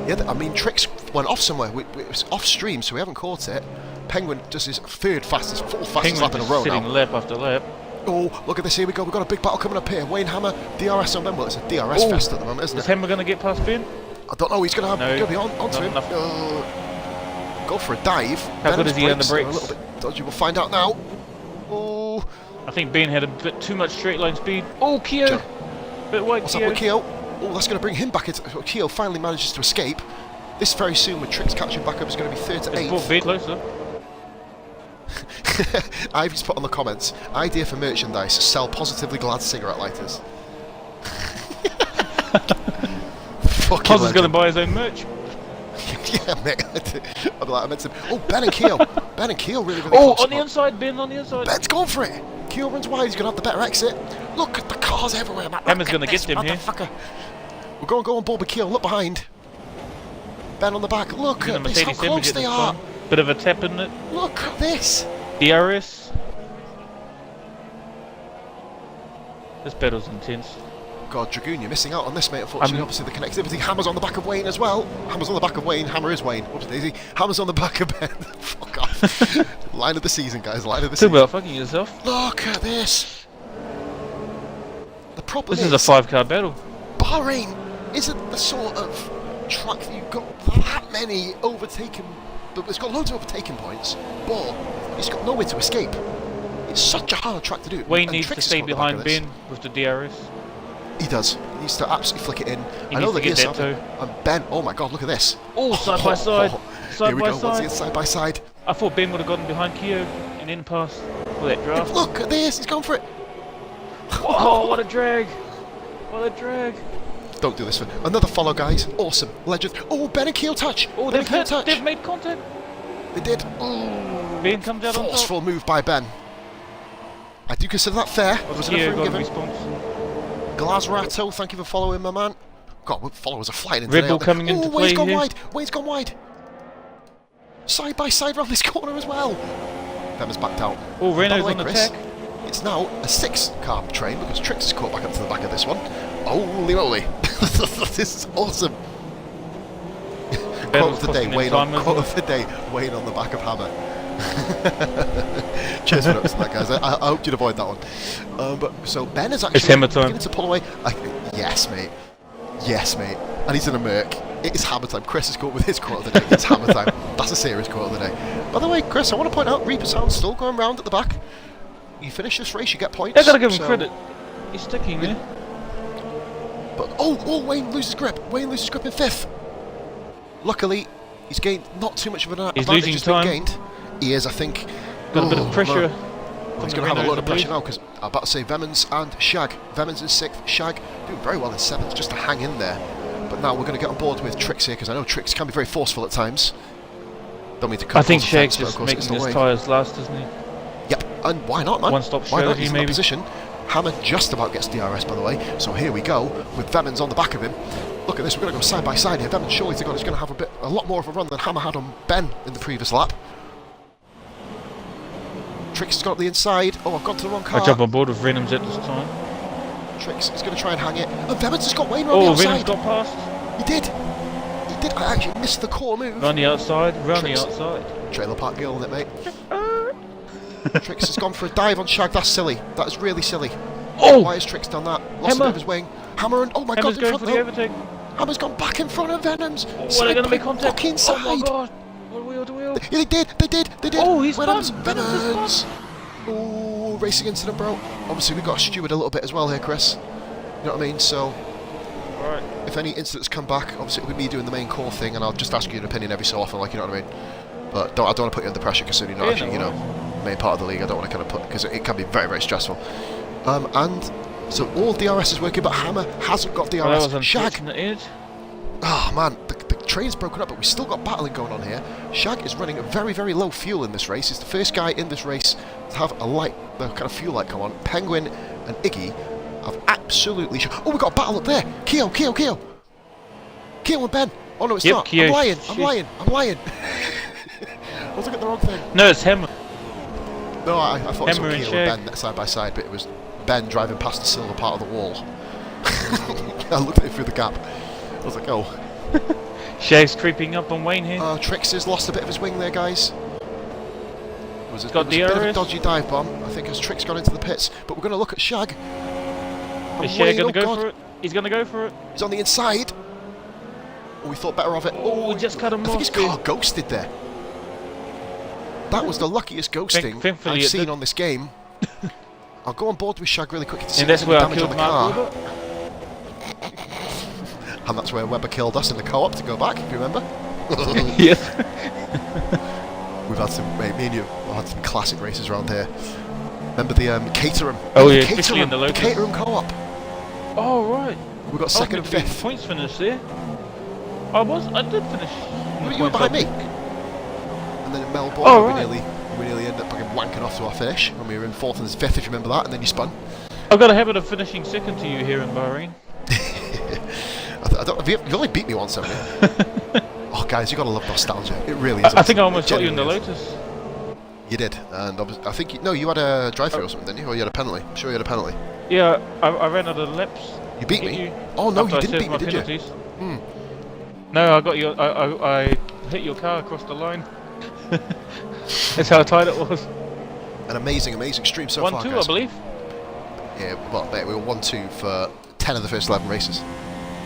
Speaker 1: Yeah, I mean, Trix went off somewhere. It was off stream, so we haven't caught it. Penguin does his third fastest, fourth fastest
Speaker 2: Penguin
Speaker 1: lap in a
Speaker 2: just
Speaker 1: row
Speaker 2: sitting
Speaker 1: now.
Speaker 2: lap after lap.
Speaker 1: Oh, look at this. Here we go. We've got a big battle coming up here. Wayne Hammer, DRS on Ben. Well, it's a DRS
Speaker 2: Oh.
Speaker 1: fest at the moment, isn't
Speaker 2: Is
Speaker 1: it?
Speaker 2: Hammer going to get past Ben?
Speaker 1: I don't know. He's going to
Speaker 2: No,
Speaker 1: be onto
Speaker 2: not
Speaker 1: him.
Speaker 2: enough.
Speaker 1: Go for a dive.
Speaker 2: How good
Speaker 1: Ben's
Speaker 2: is he on the
Speaker 1: are
Speaker 2: brakes?
Speaker 1: A little bit dodgy. We'll find out now. Oh,
Speaker 2: I think Ben had a bit too much straight line speed. Oh, Kyo!
Speaker 1: Sure.
Speaker 2: Bit wide,
Speaker 1: what's up
Speaker 2: Kyo.
Speaker 1: with Keel? Oh, that's going to bring him back into... Keel finally manages to escape. This very soon, with Trix catching back up, is going to be third to
Speaker 2: It's brought
Speaker 1: eighth.
Speaker 2: Ben closer.
Speaker 1: Ivy's put on the comments, idea for merchandise, sell positively glad cigarette lighters. Fucking
Speaker 2: Cos is going to
Speaker 1: legend.
Speaker 2: buy his own merch.
Speaker 1: Yeah, mate. I'll be like, I meant to... Oh, Ben and Keel. Ben and Keel really, really
Speaker 2: Oh,
Speaker 1: close
Speaker 2: on the
Speaker 1: spot.
Speaker 2: inside, Ben on the inside.
Speaker 1: Ben's going for it. Keel runs wide, he's going to have the better exit. Look at the cars everywhere, man.
Speaker 2: Hammer's
Speaker 1: Look
Speaker 2: gonna
Speaker 1: at
Speaker 2: get
Speaker 1: this
Speaker 2: them here.
Speaker 1: motherfucker. We're going to go on board with Keel. Look behind. Ben on the back. Look
Speaker 2: And
Speaker 1: at
Speaker 2: the
Speaker 1: this, how
Speaker 2: Mercedes
Speaker 1: close
Speaker 2: Image
Speaker 1: they
Speaker 2: this
Speaker 1: are.
Speaker 2: time. Bit of a tap in it.
Speaker 1: Look at this.
Speaker 2: DRS. This battle's intense.
Speaker 1: God, Dragoon, you're missing out on this, mate, unfortunately.
Speaker 2: I'm-
Speaker 1: Obviously, the connectivity. Hammer's on the back of Wayne as well. Hammer's on the back of Wayne. Hammer is Wayne. Whoops, daisy. Hammer's on the back of Ben. Fuck off. Line of the season, guys. Line of the
Speaker 2: Too
Speaker 1: season.
Speaker 2: about fucking yourself.
Speaker 1: Look at this. The problem
Speaker 2: This is a 5-car battle.
Speaker 1: Bahrain isn't the sort of track that you've got that many overtaken. But it's got loads of overtaken points, but it's got nowhere to escape. It's such a hard track to do.
Speaker 2: Wayne
Speaker 1: And
Speaker 2: needs to
Speaker 1: Trix has
Speaker 2: stay
Speaker 1: got the back
Speaker 2: behind
Speaker 1: of this.
Speaker 2: Ben with the DRS.
Speaker 1: He does. He needs to absolutely flick it in.
Speaker 2: He
Speaker 1: I know
Speaker 2: needs to
Speaker 1: that
Speaker 2: get
Speaker 1: he is
Speaker 2: that
Speaker 1: having- and Ben, oh my god, look at this.
Speaker 2: Oh, side by side. Side
Speaker 1: we
Speaker 2: by
Speaker 1: go. Once
Speaker 2: side.
Speaker 1: again, side by side.
Speaker 2: I thought Ben would have gotten behind Keo and in past for that draft.
Speaker 1: Look at this. He's gone for it.
Speaker 2: Oh, what a drag! What a drag!
Speaker 1: Don't do this for another follow, guys. Awesome. Legend. Oh, Ben and Keel touch.
Speaker 2: Oh,
Speaker 1: Ben and Keel touch.
Speaker 2: they've made contact.
Speaker 1: They did. Oh,
Speaker 2: Ben comes out on top.
Speaker 1: forceful move by Ben. I do consider that fair. Was it a
Speaker 2: Keo
Speaker 1: free
Speaker 2: got a
Speaker 1: given?
Speaker 2: response.
Speaker 1: Glazrato, thank you for following, my man. God, what followers are flying in today,
Speaker 2: Red Bull
Speaker 1: aren't they?
Speaker 2: coming into
Speaker 1: Wayne's
Speaker 2: play
Speaker 1: gone
Speaker 2: here.
Speaker 1: wide. Wayne's gone wide. Side by side round this corner as well. Bemmer's backed out.
Speaker 2: Oh,
Speaker 1: By the
Speaker 2: Renault's
Speaker 1: way,
Speaker 2: on
Speaker 1: Chris,
Speaker 2: attack.
Speaker 1: it's now a 6-car train because Trix is caught back up to the back of this one. Holy moly. This is awesome. Quote of the day, Wayne on, quote of the day, Wayne on the back of Hammer. Cheers for noticing that, guys. I hope you'd avoid that one. But so Ben is actually
Speaker 2: Hammer time.
Speaker 1: beginning to pull away. Yes, mate. Yes, mate. And he's in a Merc. It is Hammer time. Chris is caught with his quote of the day. It's Hammer time. That's a serious quote of the day. By the way, Chris, I want to point out Reaper Sound's still going round at the back. You finish this race, you get points.
Speaker 2: I gotta give him
Speaker 1: so-
Speaker 2: credit. He's sticking there.
Speaker 1: But Wayne loses grip. Wayne loses grip in 5th. Luckily, he's gained not too much of an advantage.
Speaker 2: losing
Speaker 1: has been
Speaker 2: time.
Speaker 1: gained. He is, I think.
Speaker 2: Got a bit of pressure.
Speaker 1: Man. Well, he's going to have a lot of pressure now because I'm about to say Vemmans and Shag. Vemmans in 6th, Shag doing very well in 7th just to hang in there. But now we're going to get on board with Trix here because I know Trix can be very forceful at times. Don't mean to cut
Speaker 2: I think
Speaker 1: across the
Speaker 2: Shag's
Speaker 1: fence, but of
Speaker 2: just
Speaker 1: course it's
Speaker 2: making
Speaker 1: the
Speaker 2: his
Speaker 1: way.
Speaker 2: tyres last, isn't he?
Speaker 1: Yep, and why not, man?
Speaker 2: One-stop
Speaker 1: Why not?
Speaker 2: strategy,
Speaker 1: He's in that
Speaker 2: maybe.
Speaker 1: position. Hammer just about gets DRS, by the way. So here we go with Vemmans on the back of him. Look at this, we're going to go side by side here. Vemmans surely to God is going to have a lot more of a run than Hammer had on Ben in the previous lap. Trix has got the inside. Oh, I've gone to the wrong car.
Speaker 2: I jump on board with Venoms at this time.
Speaker 1: Trix is going to try and hang it. And Vemmans has got Wayne round the
Speaker 2: Oh,
Speaker 1: outside.
Speaker 2: Venoms got past.
Speaker 1: He did. He did. I actually missed the core move.
Speaker 2: Run the outside, run
Speaker 1: Tricks.
Speaker 2: the outside.
Speaker 1: Trailer park girl on it, mate. Trix has gone for a dive on Shag. That's silly. That is really silly.
Speaker 2: Oh!
Speaker 1: Why has Trix done that? Lost a
Speaker 2: Hammer.
Speaker 1: bit of his wing. Hammer and oh my
Speaker 2: Hammer's
Speaker 1: God! In
Speaker 2: going
Speaker 1: front
Speaker 2: for
Speaker 1: of
Speaker 2: the
Speaker 1: them.
Speaker 2: overtake.
Speaker 1: Hammer's gone back in front of Venoms.
Speaker 2: Oh, are
Speaker 1: Side
Speaker 2: they going to
Speaker 1: by
Speaker 2: make contact?
Speaker 1: fucking
Speaker 2: Oh my
Speaker 1: side.
Speaker 2: god! What wheel to wheel?
Speaker 1: Yeah, they did. They did. They did.
Speaker 2: Oh, he's
Speaker 1: Venoms.
Speaker 2: spun. Venoms is
Speaker 1: Venoms. Oh, racing incident, bro. Obviously, we've got to steward a little bit as well here, Chris. You know what I mean? So,
Speaker 2: Alright.
Speaker 1: if any incidents come back, obviously it'll be me doing the main core thing, and I'll just ask you an opinion every so often, like, you know what I mean? But I don't want to put you under pressure because you're not
Speaker 2: Yeah,
Speaker 1: actually,
Speaker 2: no
Speaker 1: you know, main part of the league. I don't want to kind of put because it can be very, very stressful. And so all DRS is working, but Hammer hasn't got DRS.
Speaker 2: Well, that was
Speaker 1: Shag.
Speaker 2: unfortunate, Ed.
Speaker 1: Oh man, the train's broken up, but we've still got battling going on here. Shag is running very, very low fuel in this race. He's the first guy in this race to have a light, the kind of fuel light come on. Penguin and Iggy have absolutely. Oh, we got a battle up there. Keo and Ben. Oh no, it's
Speaker 2: Yep,
Speaker 1: not.
Speaker 2: Keo.
Speaker 1: I'm lying.
Speaker 2: Shit.
Speaker 1: I'm lying. I was looking at the wrong thing.
Speaker 2: No, it's Hammer.
Speaker 1: No, I thought it
Speaker 2: Hammer
Speaker 1: was
Speaker 2: and
Speaker 1: Keo and
Speaker 2: Shag.
Speaker 1: Ben side by side, but it was Ben driving past the silver part of the wall. I looked at it through the gap. I was like, oh.
Speaker 2: Shag's creeping up on Wayne here.
Speaker 1: Trix has lost a bit of his wing there, guys. It
Speaker 2: Got
Speaker 1: was a bit of a
Speaker 2: DRS.
Speaker 1: dodgy dive bomb, I think, as Trix gone into the pits. But we're going to look at Shag.
Speaker 2: Is
Speaker 1: And
Speaker 2: Shag
Speaker 1: Wayne,
Speaker 2: going
Speaker 1: oh
Speaker 2: to go
Speaker 1: God,
Speaker 2: for it? He's going to go for it.
Speaker 1: He's on the inside. Oh, we thought better of it.
Speaker 2: Oh, we just cut him
Speaker 1: I think his
Speaker 2: off there.
Speaker 1: car ghosted there. That was the luckiest ghosting
Speaker 2: Thankfully
Speaker 1: I've
Speaker 2: it
Speaker 1: seen
Speaker 2: did.
Speaker 1: on this game. I'll go on board with Shag really quickly to see
Speaker 2: And that's
Speaker 1: if
Speaker 2: where
Speaker 1: there's
Speaker 2: I
Speaker 1: any
Speaker 2: killed
Speaker 1: damage on the
Speaker 2: Mark
Speaker 1: car.
Speaker 2: Webber.
Speaker 1: And that's where Webber killed us in the co-op to go back, if you remember.
Speaker 2: Yes.
Speaker 1: We've had some, mate, me and you have had some classic races around here. Remember the Caterham?
Speaker 2: Oh,
Speaker 1: The
Speaker 2: yeah, especially in the Lotus.
Speaker 1: Caterham co-op.
Speaker 2: Oh, right.
Speaker 1: We got
Speaker 2: I was
Speaker 1: second
Speaker 2: meant
Speaker 1: and
Speaker 2: to be
Speaker 1: fifth.
Speaker 2: points finish there. I did finish.
Speaker 1: You were behind me. And then in Melbourne,
Speaker 2: Oh,
Speaker 1: we
Speaker 2: right.
Speaker 1: nearly ended up fucking wanking off to our finish when we were in 4th and 5th, if you remember that, and then you spun.
Speaker 2: I've got a habit of finishing second to you here in Bahrain.
Speaker 1: You've only beat me once, haven't you? Oh, guys, you gotta love nostalgia. It really is.
Speaker 2: I think I
Speaker 1: awesome.
Speaker 2: almost
Speaker 1: It
Speaker 2: got you in the
Speaker 1: genuinely is.
Speaker 2: Lotus.
Speaker 1: You did, and I think you had a drive-through or something, didn't you? Or you had a penalty? I'm sure you had a penalty.
Speaker 2: Yeah, I ran out of laps.
Speaker 1: You beat
Speaker 2: Hit
Speaker 1: me?
Speaker 2: you
Speaker 1: Oh no,
Speaker 2: after
Speaker 1: you
Speaker 2: I
Speaker 1: didn't
Speaker 2: served
Speaker 1: beat
Speaker 2: my
Speaker 1: me, did you?
Speaker 2: penalties.
Speaker 1: Hmm.
Speaker 2: No, I got you. I hit your car across the line. That's how tight it was.
Speaker 1: An amazing stream so far,
Speaker 2: 1-2,
Speaker 1: guys.
Speaker 2: I believe.
Speaker 1: Yeah, well, mate, we were 1-2 for 10 of the first 11 races.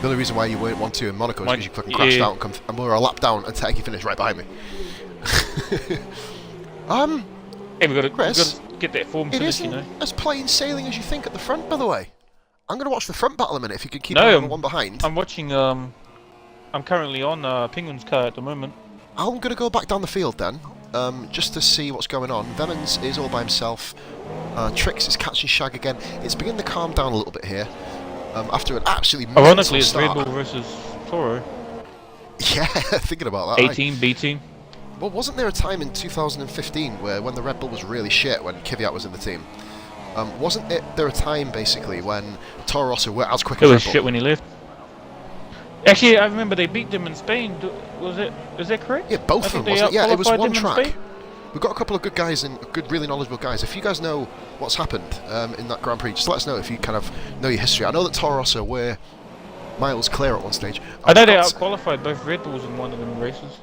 Speaker 1: The only reason why you weren't 1-2 in Monaco is because you fucking crashed out and we were a lap down and Techie finished right behind me.
Speaker 2: Hey, we got to
Speaker 1: Chris,
Speaker 2: get that form
Speaker 1: it
Speaker 2: finish,
Speaker 1: isn't
Speaker 2: you know.
Speaker 1: as plain sailing as you think at the front, by the way. I'm going to watch the front battle a minute if you can keep
Speaker 2: No,
Speaker 1: the one behind.
Speaker 2: I'm watching. I'm currently on Penguin's car at the moment.
Speaker 1: I'm going to go back down the field then, just to see what's going on. Vemans is all by himself. Trix is catching Shag again. It's beginning to calm down a little bit here. After an absolutely
Speaker 2: Ironically, it's
Speaker 1: start.
Speaker 2: Red Bull versus Toro.
Speaker 1: Yeah, thinking about that.
Speaker 2: A team, B team.
Speaker 1: Well, wasn't there a time in 2015 where when the Red Bull was really shit, when Kvyat was in the team? Wasn't there a time basically when Toro Rosso were as quick as
Speaker 2: It
Speaker 1: Red
Speaker 2: was
Speaker 1: Bull?
Speaker 2: shit when he left. Actually, I remember they beat them in Spain. Was it? Is that correct?
Speaker 1: Yeah, both
Speaker 2: I
Speaker 1: of them,
Speaker 2: think
Speaker 1: wasn't it? Yeah, it was
Speaker 2: outqualified
Speaker 1: one
Speaker 2: them in
Speaker 1: track.
Speaker 2: Spain.
Speaker 1: We've got a couple of good guys and good, really knowledgeable guys. If you guys know what's happened in that Grand Prix, just let us know if you kind of know your history. I know that Toro Rosso were miles clear at one stage.
Speaker 2: I know they outqualified both Red Bulls in one of them races.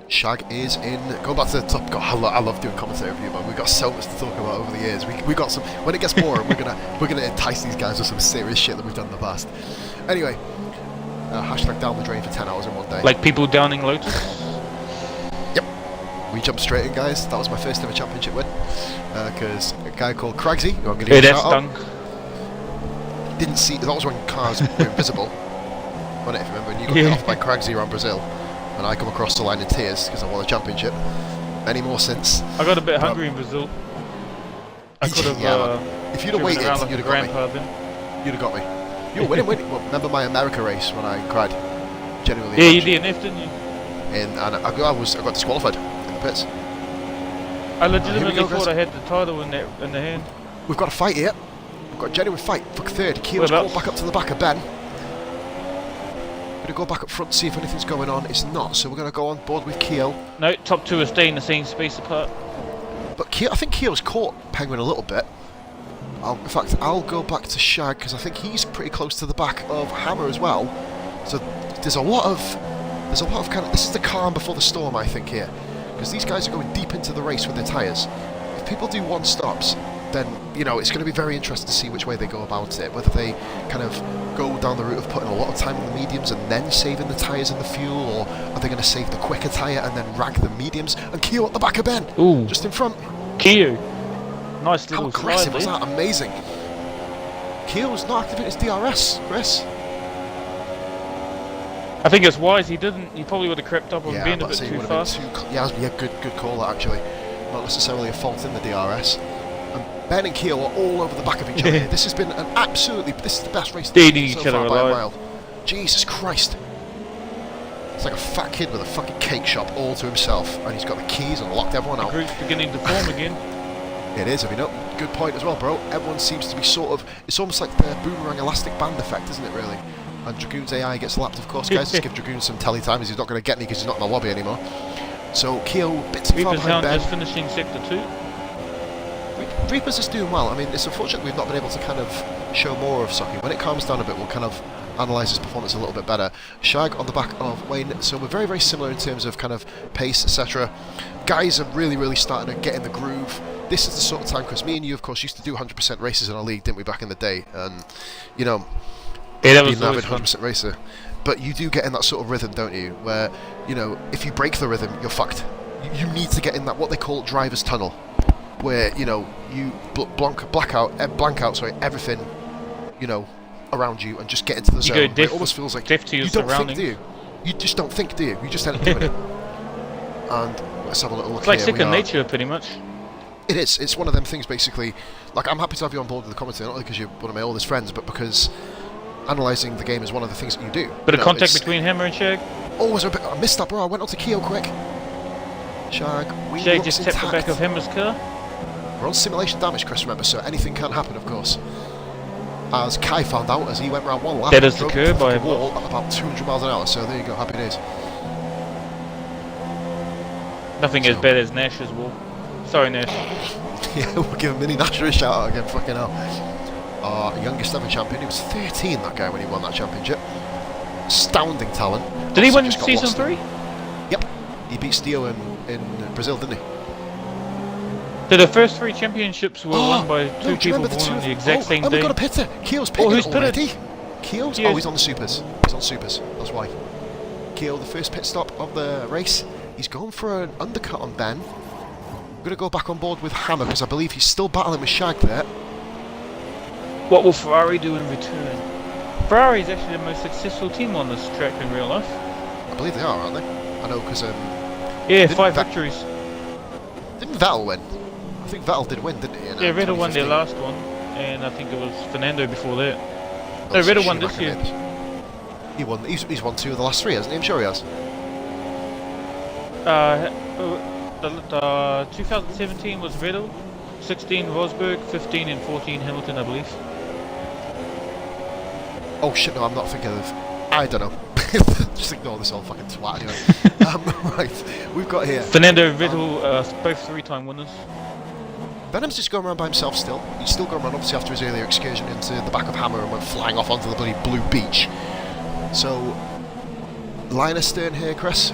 Speaker 1: Shag is in. Going back to the top. God, I love doing commentary with you, man. We've got so much to talk about over the years. We got some. When it gets boring, we're gonna entice these guys with some serious shit that we've done in the past. Anyway, hashtag down the drain for 10 hours in one day.
Speaker 2: Like people downing Lotus.
Speaker 1: Yep. We jumped straight in, guys. That was my first ever championship win. Because a guy called Cragsy, who I'm going to give a
Speaker 2: That
Speaker 1: shout out,
Speaker 2: stunk.
Speaker 1: didn't see. That was when cars were invisible. Wasn't it, if you remember? And you got hit off by Cragsy around Brazil. And I come across the line in tears because I won a championship. Any more since?
Speaker 2: I got a bit hungry in Brazil. I could have.
Speaker 1: If you'd have waited,
Speaker 2: around like
Speaker 1: you'd
Speaker 2: a
Speaker 1: have got me.
Speaker 2: grandpa then.
Speaker 1: You'd have got me. You were winning. Well, remember my America race when I cried? Genuinely.
Speaker 2: Yeah, you DNF, didn't you?
Speaker 1: And I got disqualified in the pits.
Speaker 2: I legitimately
Speaker 1: go,
Speaker 2: thought
Speaker 1: guys.
Speaker 2: I had the title in the hand.
Speaker 1: We've got a fight here. We've got a genuine fight for third. Keel's called back up to the back of Ben. Going to go back up front, see if anything's going on. It's not, so we're going to go on board with Keel.
Speaker 2: No, top two are staying the same space apart.
Speaker 1: But Keel, I think Keel's caught Penguin a little bit. In fact, I'll go back to Shag because I think he's pretty close to the back of Hammer as well. So there's a lot of kind of. This is the calm before the storm, I think, here, because these guys are going deep into the race with their tyres. If people do one stops, then it's going to be very interesting to see which way they go about it. Whether they kind of go down the route of putting a lot of time on the mediums and then saving the tyres and the fuel, or are they going to save the quicker tyre and then rag the mediums? And Keel at the back of Ben, just in front.
Speaker 2: Keo, nice
Speaker 1: How
Speaker 2: little
Speaker 1: aggressive
Speaker 2: slide
Speaker 1: was
Speaker 2: there.
Speaker 1: that? Amazing. Keel's not activating his DRS, Chris.
Speaker 2: I think it's wise he didn't. He probably would have crept up on being a bit too fast.
Speaker 1: Good call actually. Not necessarily a fault in the DRS. And Ben and Keel are all over the back of each other. This has been this is the best race
Speaker 2: They need
Speaker 1: so
Speaker 2: each other
Speaker 1: far by a
Speaker 2: alive.
Speaker 1: mile. Jesus Christ. It's like a fat kid with a fucking cake shop all to himself, and he's got the keys and locked everyone
Speaker 2: The
Speaker 1: out.
Speaker 2: group's beginning to form again.
Speaker 1: It is, good point as well, bro. Everyone seems to be it's almost like the boomerang elastic band effect, isn't it, really? And Dragoon's AI gets lapped, of course, guys. Just give Dragoon some telly time, as he's not going to get any because he's not in the lobby anymore. So, Keel, bit too far
Speaker 2: Reaper's
Speaker 1: behind
Speaker 2: Hound
Speaker 1: Ben.
Speaker 2: just finishing sector 2.
Speaker 1: Reaper's is doing well. I mean, it's unfortunate we've not been able to kind of show more of Socky. When it calms down a bit, we'll kind of analyse his performance a little bit better. Shag on the back of Wayne, so we're very, very similar in terms of kind of pace, etc. Guys are really, really starting to get in the groove. This is the sort of time, Chris, me and you, of course, used to do 100% races in our league, didn't we, back in the day? And,
Speaker 2: Yeah, that was
Speaker 1: being an avid
Speaker 2: always fun.
Speaker 1: 100% racer. But you do get in that sort of rhythm, don't you? Where, if you break the rhythm, you're fucked. You need to get in that, what they call driver's tunnel, where, you blank out everything, around you and just get into the zone.
Speaker 2: go
Speaker 1: It almost feels like
Speaker 2: deaf to your
Speaker 1: you don't think,
Speaker 2: surroundings.
Speaker 1: do you? You just don't think, do you? You just end up doing it. And let's have a little look
Speaker 2: It's like
Speaker 1: here.
Speaker 2: second nature, pretty much.
Speaker 1: It is. It's one of them things, basically. Like, I'm happy to have you on board with the commentary, not only because you're one of my oldest friends, but because analysing the game is one of the things that you do.
Speaker 2: Bit of contact between Hammer and Shag.
Speaker 1: Always a bit. I missed that, bro. I went on to Keel quick. Shag.
Speaker 2: Shag just tapped the back of Hammer's car.
Speaker 1: We're on simulation damage, Chris, remember, so anything can happen, of course. As Kai found out as he went round one lap.
Speaker 2: That is the
Speaker 1: drove
Speaker 2: curb by
Speaker 1: the wall at about 200 miles an hour, so there you go, happy days.
Speaker 2: Nothing as bad as Nash's wall. Sorry, Nash.
Speaker 1: Yeah, we'll give Mini Nasher a shout out again, fucking hell. Our youngest ever champion, he was 13, that guy, when he won that championship. Astounding talent.
Speaker 2: Did he
Speaker 1: Also
Speaker 2: win
Speaker 1: just got
Speaker 2: season
Speaker 1: lost
Speaker 2: 3?
Speaker 1: Yep. He beat Steel in Brazil, didn't he?
Speaker 2: The first 3 championships were won by two
Speaker 1: do you
Speaker 2: people
Speaker 1: remember
Speaker 2: born on the exact same
Speaker 1: we've
Speaker 2: day.
Speaker 1: got a pitter. Keel's pitting
Speaker 2: who's pitted?
Speaker 1: already. Keel's?
Speaker 2: Yes.
Speaker 1: Oh, he's on the supers. He's on supers, that's why. Keel, the first pit stop of the race. He's going for an undercut on Ben. I'm going to go back on board with Hammer because I believe he's still battling with Shag there.
Speaker 2: What will Ferrari do in return? Ferrari is actually the most successful team on this track in real life.
Speaker 1: I believe they are, aren't they? I know because
Speaker 2: Yeah,
Speaker 1: Didn't
Speaker 2: 5
Speaker 1: Ve-
Speaker 2: victories.
Speaker 1: didn't Vettel win? I think Vettel did win, didn't he?
Speaker 2: Yeah, Vettel won their
Speaker 1: 2015?
Speaker 2: last one, and I think it was Fernando before that.
Speaker 1: Oh,
Speaker 2: No,
Speaker 1: so
Speaker 2: Vettel won this
Speaker 1: Schumacher
Speaker 2: year.
Speaker 1: maybe. He won. He's won 2 of the last 3, hasn't he? I'm sure he has.
Speaker 2: The 2017 was Vettel, 16 Rosberg, 15 and 14 Hamilton, I believe.
Speaker 1: Oh shit! No, I'm not thinking of. I don't know. Just ignore this old fucking twat anyway. Right, we've got here.
Speaker 2: Fernando Vettel, both 3-time winners.
Speaker 1: Venom's just going around by himself still. He's still going around, obviously, after his earlier excursion into the back of Hammer and went flying off onto the bloody blue beach. So, line astern here, Chris.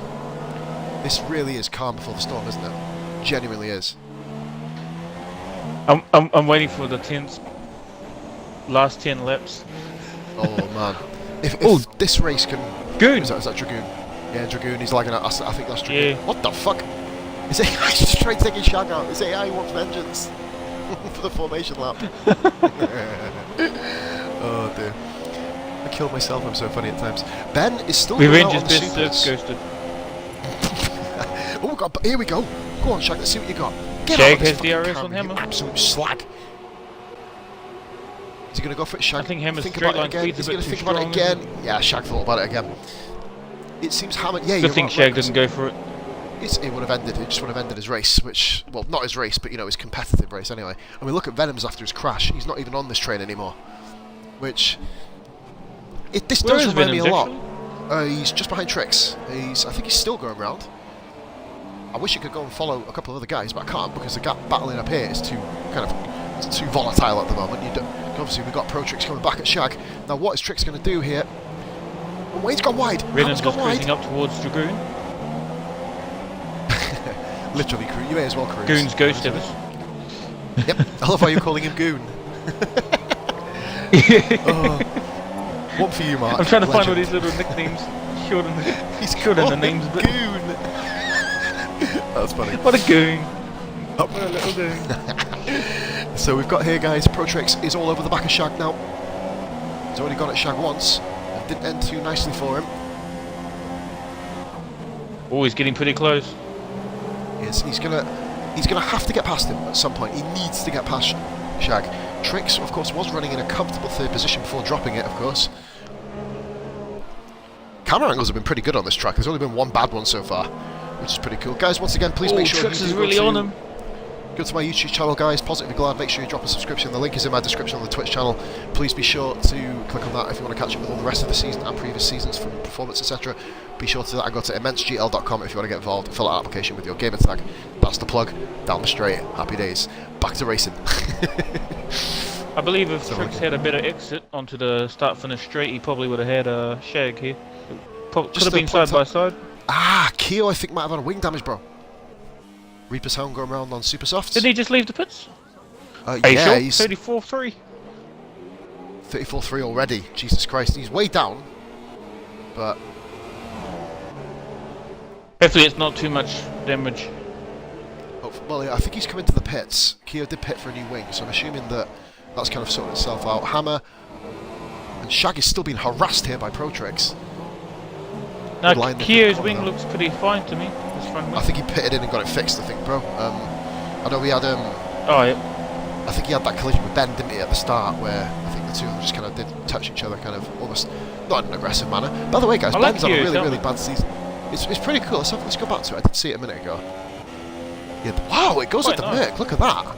Speaker 1: This really is calm before the storm, isn't it? Genuinely is.
Speaker 2: I'm waiting for the last 10 laps.
Speaker 1: Oh man. If this race can...
Speaker 2: Goon!
Speaker 1: Is that Dragoon? Yeah, Dragoon, he's lagging out. I think that's Dragoon.
Speaker 2: Yeah.
Speaker 1: What the fuck? Is AI just trying to take his shag out? Is AI wants vengeance? For the formation lap. Oh dear. I killed myself, I'm so funny at times. Ben is still going
Speaker 2: Revenge
Speaker 1: out
Speaker 2: is
Speaker 1: on the
Speaker 2: best
Speaker 1: supers.
Speaker 2: served ghosted.
Speaker 1: Oh god, here we go. Go on, Shag, let's see what you got. Get
Speaker 2: Shag
Speaker 1: out of this
Speaker 2: has
Speaker 1: fucking
Speaker 2: DRS
Speaker 1: camera,
Speaker 2: on Hammer.
Speaker 1: you absolute slag. Is he going to go for it, Shag?
Speaker 2: I think Hammer's
Speaker 1: Think
Speaker 2: straight
Speaker 1: about it
Speaker 2: line
Speaker 1: again.
Speaker 2: speed's a
Speaker 1: He's
Speaker 2: bit
Speaker 1: going to
Speaker 2: too
Speaker 1: think about it
Speaker 2: strong.
Speaker 1: again. Yeah, Shag thought about it again. It seems Hammer... Yeah,
Speaker 2: Good
Speaker 1: you're
Speaker 2: thing
Speaker 1: right,
Speaker 2: Shag
Speaker 1: because
Speaker 2: didn't go for it.
Speaker 1: it would have ended. It just would have ended his race, which... Well, not his race, but, you know, his competitive race anyway. And we look at Venom's after his crash. He's not even on this train anymore. Which... This
Speaker 2: Where
Speaker 1: does
Speaker 2: is
Speaker 1: remind me a
Speaker 2: Venom's
Speaker 1: lot. He's just behind Trix. I think he's still going round. I wish I could go and follow a couple of other guys, but I can't because the gap battling up here is too it's too volatile at the moment. Obviously we've got Pro Trix coming back at Shag. Now what is Trix going to do here? Oh, Wade's gone wide.
Speaker 2: Reynolds
Speaker 1: Hammer's
Speaker 2: just
Speaker 1: gone
Speaker 2: cruising
Speaker 1: wide.
Speaker 2: up towards Dragoon.
Speaker 1: Literally, you may as well cruise.
Speaker 2: Goon's ghost of us.
Speaker 1: Yep. I love how you're calling him Goon. Oh, one for you, Mark.
Speaker 2: I'm trying to find all
Speaker 1: Legend.
Speaker 2: these little nicknames. Shorten the,
Speaker 1: He's
Speaker 2: shorten the
Speaker 1: called
Speaker 2: names a bit.
Speaker 1: Goon. That's funny.
Speaker 2: What a goon.
Speaker 1: Oh.
Speaker 2: What a little goon.
Speaker 1: So we've got here, guys, Protrix is all over the back of Shag now. He's already gone at Shag once. It didn't end too nicely for him.
Speaker 2: Oh, he's getting pretty close.
Speaker 1: He's gonna have to get past him at some point. He needs to get past Shag. Trix, of course, was running in a comfortable 3rd position before dropping it, of course. Camera angles have been pretty good on this track. There's only been one bad one so far, which is pretty cool. Guys, once again, please make sure
Speaker 2: Trix
Speaker 1: you
Speaker 2: is
Speaker 1: do
Speaker 2: really on him.
Speaker 1: Go to my YouTube channel, guys, Positively Glad. Make sure you drop a subscription. The link is in my description on the Twitch channel. Please be sure to click on that if you want to catch up with all the rest of the season and previous seasons from performance, etc. Be sure to do that and go to immensegl.com if you want to get involved and fill out an application with your gamer tag. That's the plug. Down the straight. Happy days. Back to racing.
Speaker 2: I believe if Trix had a better exit onto the start-finish straight, he probably would have had a Shag here. Could
Speaker 1: Just
Speaker 2: have
Speaker 1: to
Speaker 2: been
Speaker 1: point
Speaker 2: side by
Speaker 1: out-
Speaker 2: side.
Speaker 1: Keo, I think, might have had a wing damage, bro. Reaper's Helm going around on super softs.
Speaker 2: Didn't he just leave the pits?
Speaker 1: Yeah,
Speaker 2: sure?
Speaker 1: he's
Speaker 2: 34-3.
Speaker 1: 34-3 already. Jesus Christ, he's way down. But
Speaker 2: Hopefully it's not too much damage.
Speaker 1: well, I think he's coming to the pits. Keo did pit for a new wing, so I'm assuming that that's kind of sorted itself out. Hammer and Shag is still being harassed here by Protrix. Good
Speaker 2: Now,
Speaker 1: line there
Speaker 2: Keo's
Speaker 1: for the
Speaker 2: wing
Speaker 1: corner,
Speaker 2: looks pretty fine to me. This front wing.
Speaker 1: I think he pitted in and got it fixed, I think, bro. I know we had
Speaker 2: Oh, yeah.
Speaker 1: I think he had that collision with Ben, didn't he, at the start, where I think the two of them just kind of did touch each other, kind of almost not in an aggressive manner. By the way, guys,
Speaker 2: I like
Speaker 1: Ben's had a
Speaker 2: Keo's
Speaker 1: really, really
Speaker 2: helmet.
Speaker 1: bad season. It's pretty cool. Let's go back to it. I did see it a minute ago. Yeah, wow, it goes
Speaker 2: Quite
Speaker 1: at the
Speaker 2: nice.
Speaker 1: Merc. Look at that.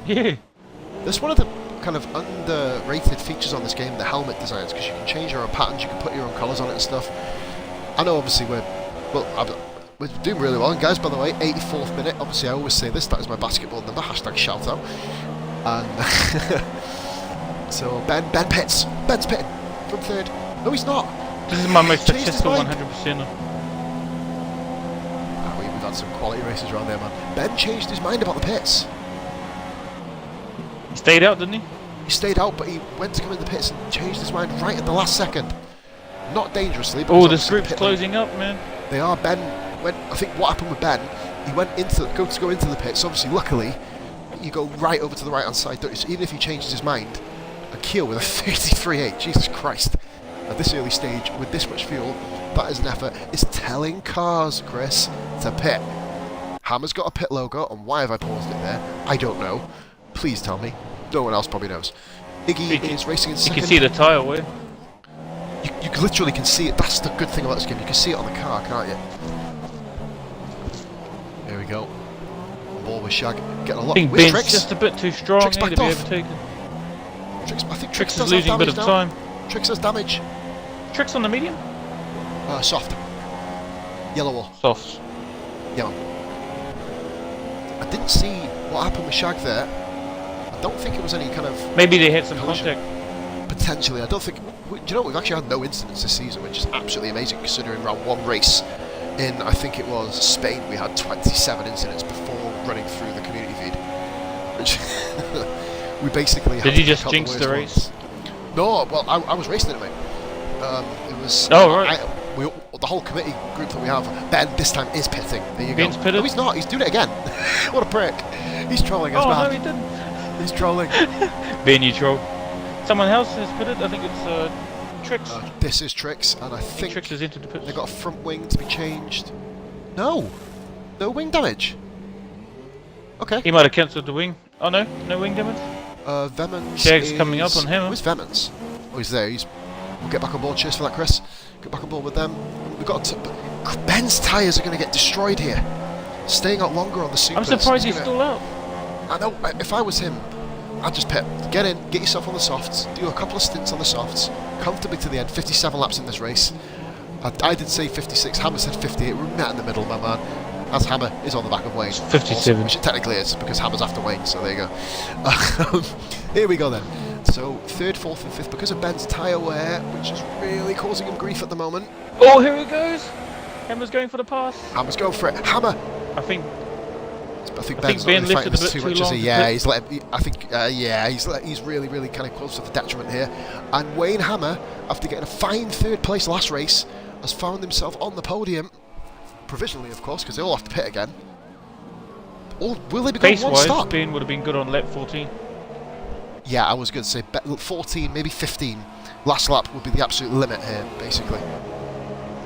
Speaker 2: Yeah.
Speaker 1: That's one of the kind of underrated features on this game, the helmet designs, because you can change your own patterns, you can put your own colours on it and stuff. I know, obviously, we're doing really well. And guys, by the way, 84th minute. Obviously, I always say this. That is my basketball number. Hashtag shout out. And so Ben pits. Ben's pitting from 3rd. No, he's not.
Speaker 2: This is my most
Speaker 1: Changed his
Speaker 2: successful
Speaker 1: mind.
Speaker 2: 100%.
Speaker 1: We've had some quality races around there, man. Ben changed his mind about the pits.
Speaker 2: He stayed out, didn't he?
Speaker 1: He stayed out, but he went to come in the pits and changed his mind right at the last second. Not dangerously, but
Speaker 2: Oh,
Speaker 1: he's
Speaker 2: this
Speaker 1: obviously
Speaker 2: group's
Speaker 1: pit lane.
Speaker 2: closing up, man.
Speaker 1: They are. Ben went. I think what happened with Ben, he went to go into the pits. Obviously, luckily, you go right over to the right hand side. Don't you? So even if he changes his mind, a Keel with a 33.8. Jesus Christ! At this early stage, with this much fuel, That is an effort. It's telling cars, Chris, to pit. Hammer's got a pit logo, and why have I paused it there? I don't know. Please tell me. No one else probably knows. Iggy is racing in second.
Speaker 2: You can see the tyre wear.
Speaker 1: You literally can see it. That's the good thing about this game. You can see it on the car, can't you? There we go. Ball with Shag. Getting a lot.
Speaker 2: I think
Speaker 1: Where's
Speaker 2: Ben's
Speaker 1: Trix?
Speaker 2: just a bit too strong
Speaker 1: Trix
Speaker 2: here to
Speaker 1: backed
Speaker 2: be
Speaker 1: off.
Speaker 2: able to take it.
Speaker 1: I think
Speaker 2: Trix
Speaker 1: does
Speaker 2: is
Speaker 1: have
Speaker 2: losing a bit of
Speaker 1: damage
Speaker 2: time.
Speaker 1: now. Trix has damage.
Speaker 2: Trix on the medium?
Speaker 1: Soft. Yellow wall.
Speaker 2: Soft.
Speaker 1: Yellow. I didn't see what happened with Shag there. I don't think it was any kind of...
Speaker 2: Maybe they had some
Speaker 1: collision.
Speaker 2: contact.
Speaker 1: Potentially. I don't think... Do you know, we've actually had no incidents this season, which is absolutely amazing considering round one race in, I think it was Spain, we had 27 incidents before running through the community feed. Which we basically
Speaker 2: Did you just jinx the race?
Speaker 1: No, well, I was racing it, mate. It was...
Speaker 2: Oh, right.
Speaker 1: The whole committee group that we have, Ben this time is pitting. There you
Speaker 2: Ben's
Speaker 1: go.
Speaker 2: pitted?
Speaker 1: No, he's not. He's doing it again. What a prick. He's trolling us,
Speaker 2: Oh,
Speaker 1: man.
Speaker 2: no, he didn't.
Speaker 1: He's trolling.
Speaker 2: Ben, you troll. Someone else has pitted. I think it's Trix.
Speaker 1: This is Trix, and I think
Speaker 2: Trix is into the pits.
Speaker 1: they've got a front wing to be changed. No. No wing damage. Okay.
Speaker 2: He might have cancelled the wing. Oh no, no wing damage.
Speaker 1: Vemans
Speaker 2: Shag's
Speaker 1: is...
Speaker 2: coming up on him.
Speaker 1: Where's Vemans? Oh, he's there. We'll get back on board. Cheers for that, Chris. Get back on board with them. We've got Ben's tyres are going to get destroyed here. Staying out longer on the super.
Speaker 2: I'm surprised he's still out.
Speaker 1: I know. If I was him, I'd just pit. Get in, get yourself on the softs, do a couple of stints on the softs, comfortably to the end. 57 laps in this race. I did say 56. Hammer said 58. We're met in the middle, my man. As Hammer is on the back of Wayne.
Speaker 2: 57.
Speaker 1: Which it technically is, because Hammer's after Wayne, so there you go. Here we go then. So, 3rd, 4th and 5th, because of Ben's tyre wear, which is really causing him grief at the moment.
Speaker 2: Oh, here he goes! Hammer's going for the pass.
Speaker 1: Hammer's going for it. Hammer!
Speaker 2: I think
Speaker 1: Ben's
Speaker 2: Ben
Speaker 1: not really
Speaker 2: lifted
Speaker 1: fighting
Speaker 2: a
Speaker 1: this
Speaker 2: bit
Speaker 1: too
Speaker 2: too
Speaker 1: much, is
Speaker 2: long
Speaker 1: he?
Speaker 2: to
Speaker 1: Yeah,
Speaker 2: pit.
Speaker 1: he's really, really kind of close to the detriment here. And Wayne Hammer, after getting a fine 3rd place last race, has found himself on the podium. Provisionally, of course, because they all have to pit again. Or will they be going one
Speaker 2: pace-wise,
Speaker 1: stop?
Speaker 2: Ben would have been good on lap 14.
Speaker 1: Yeah, I was going to say 14, maybe 15. Last lap would be the absolute limit here, basically.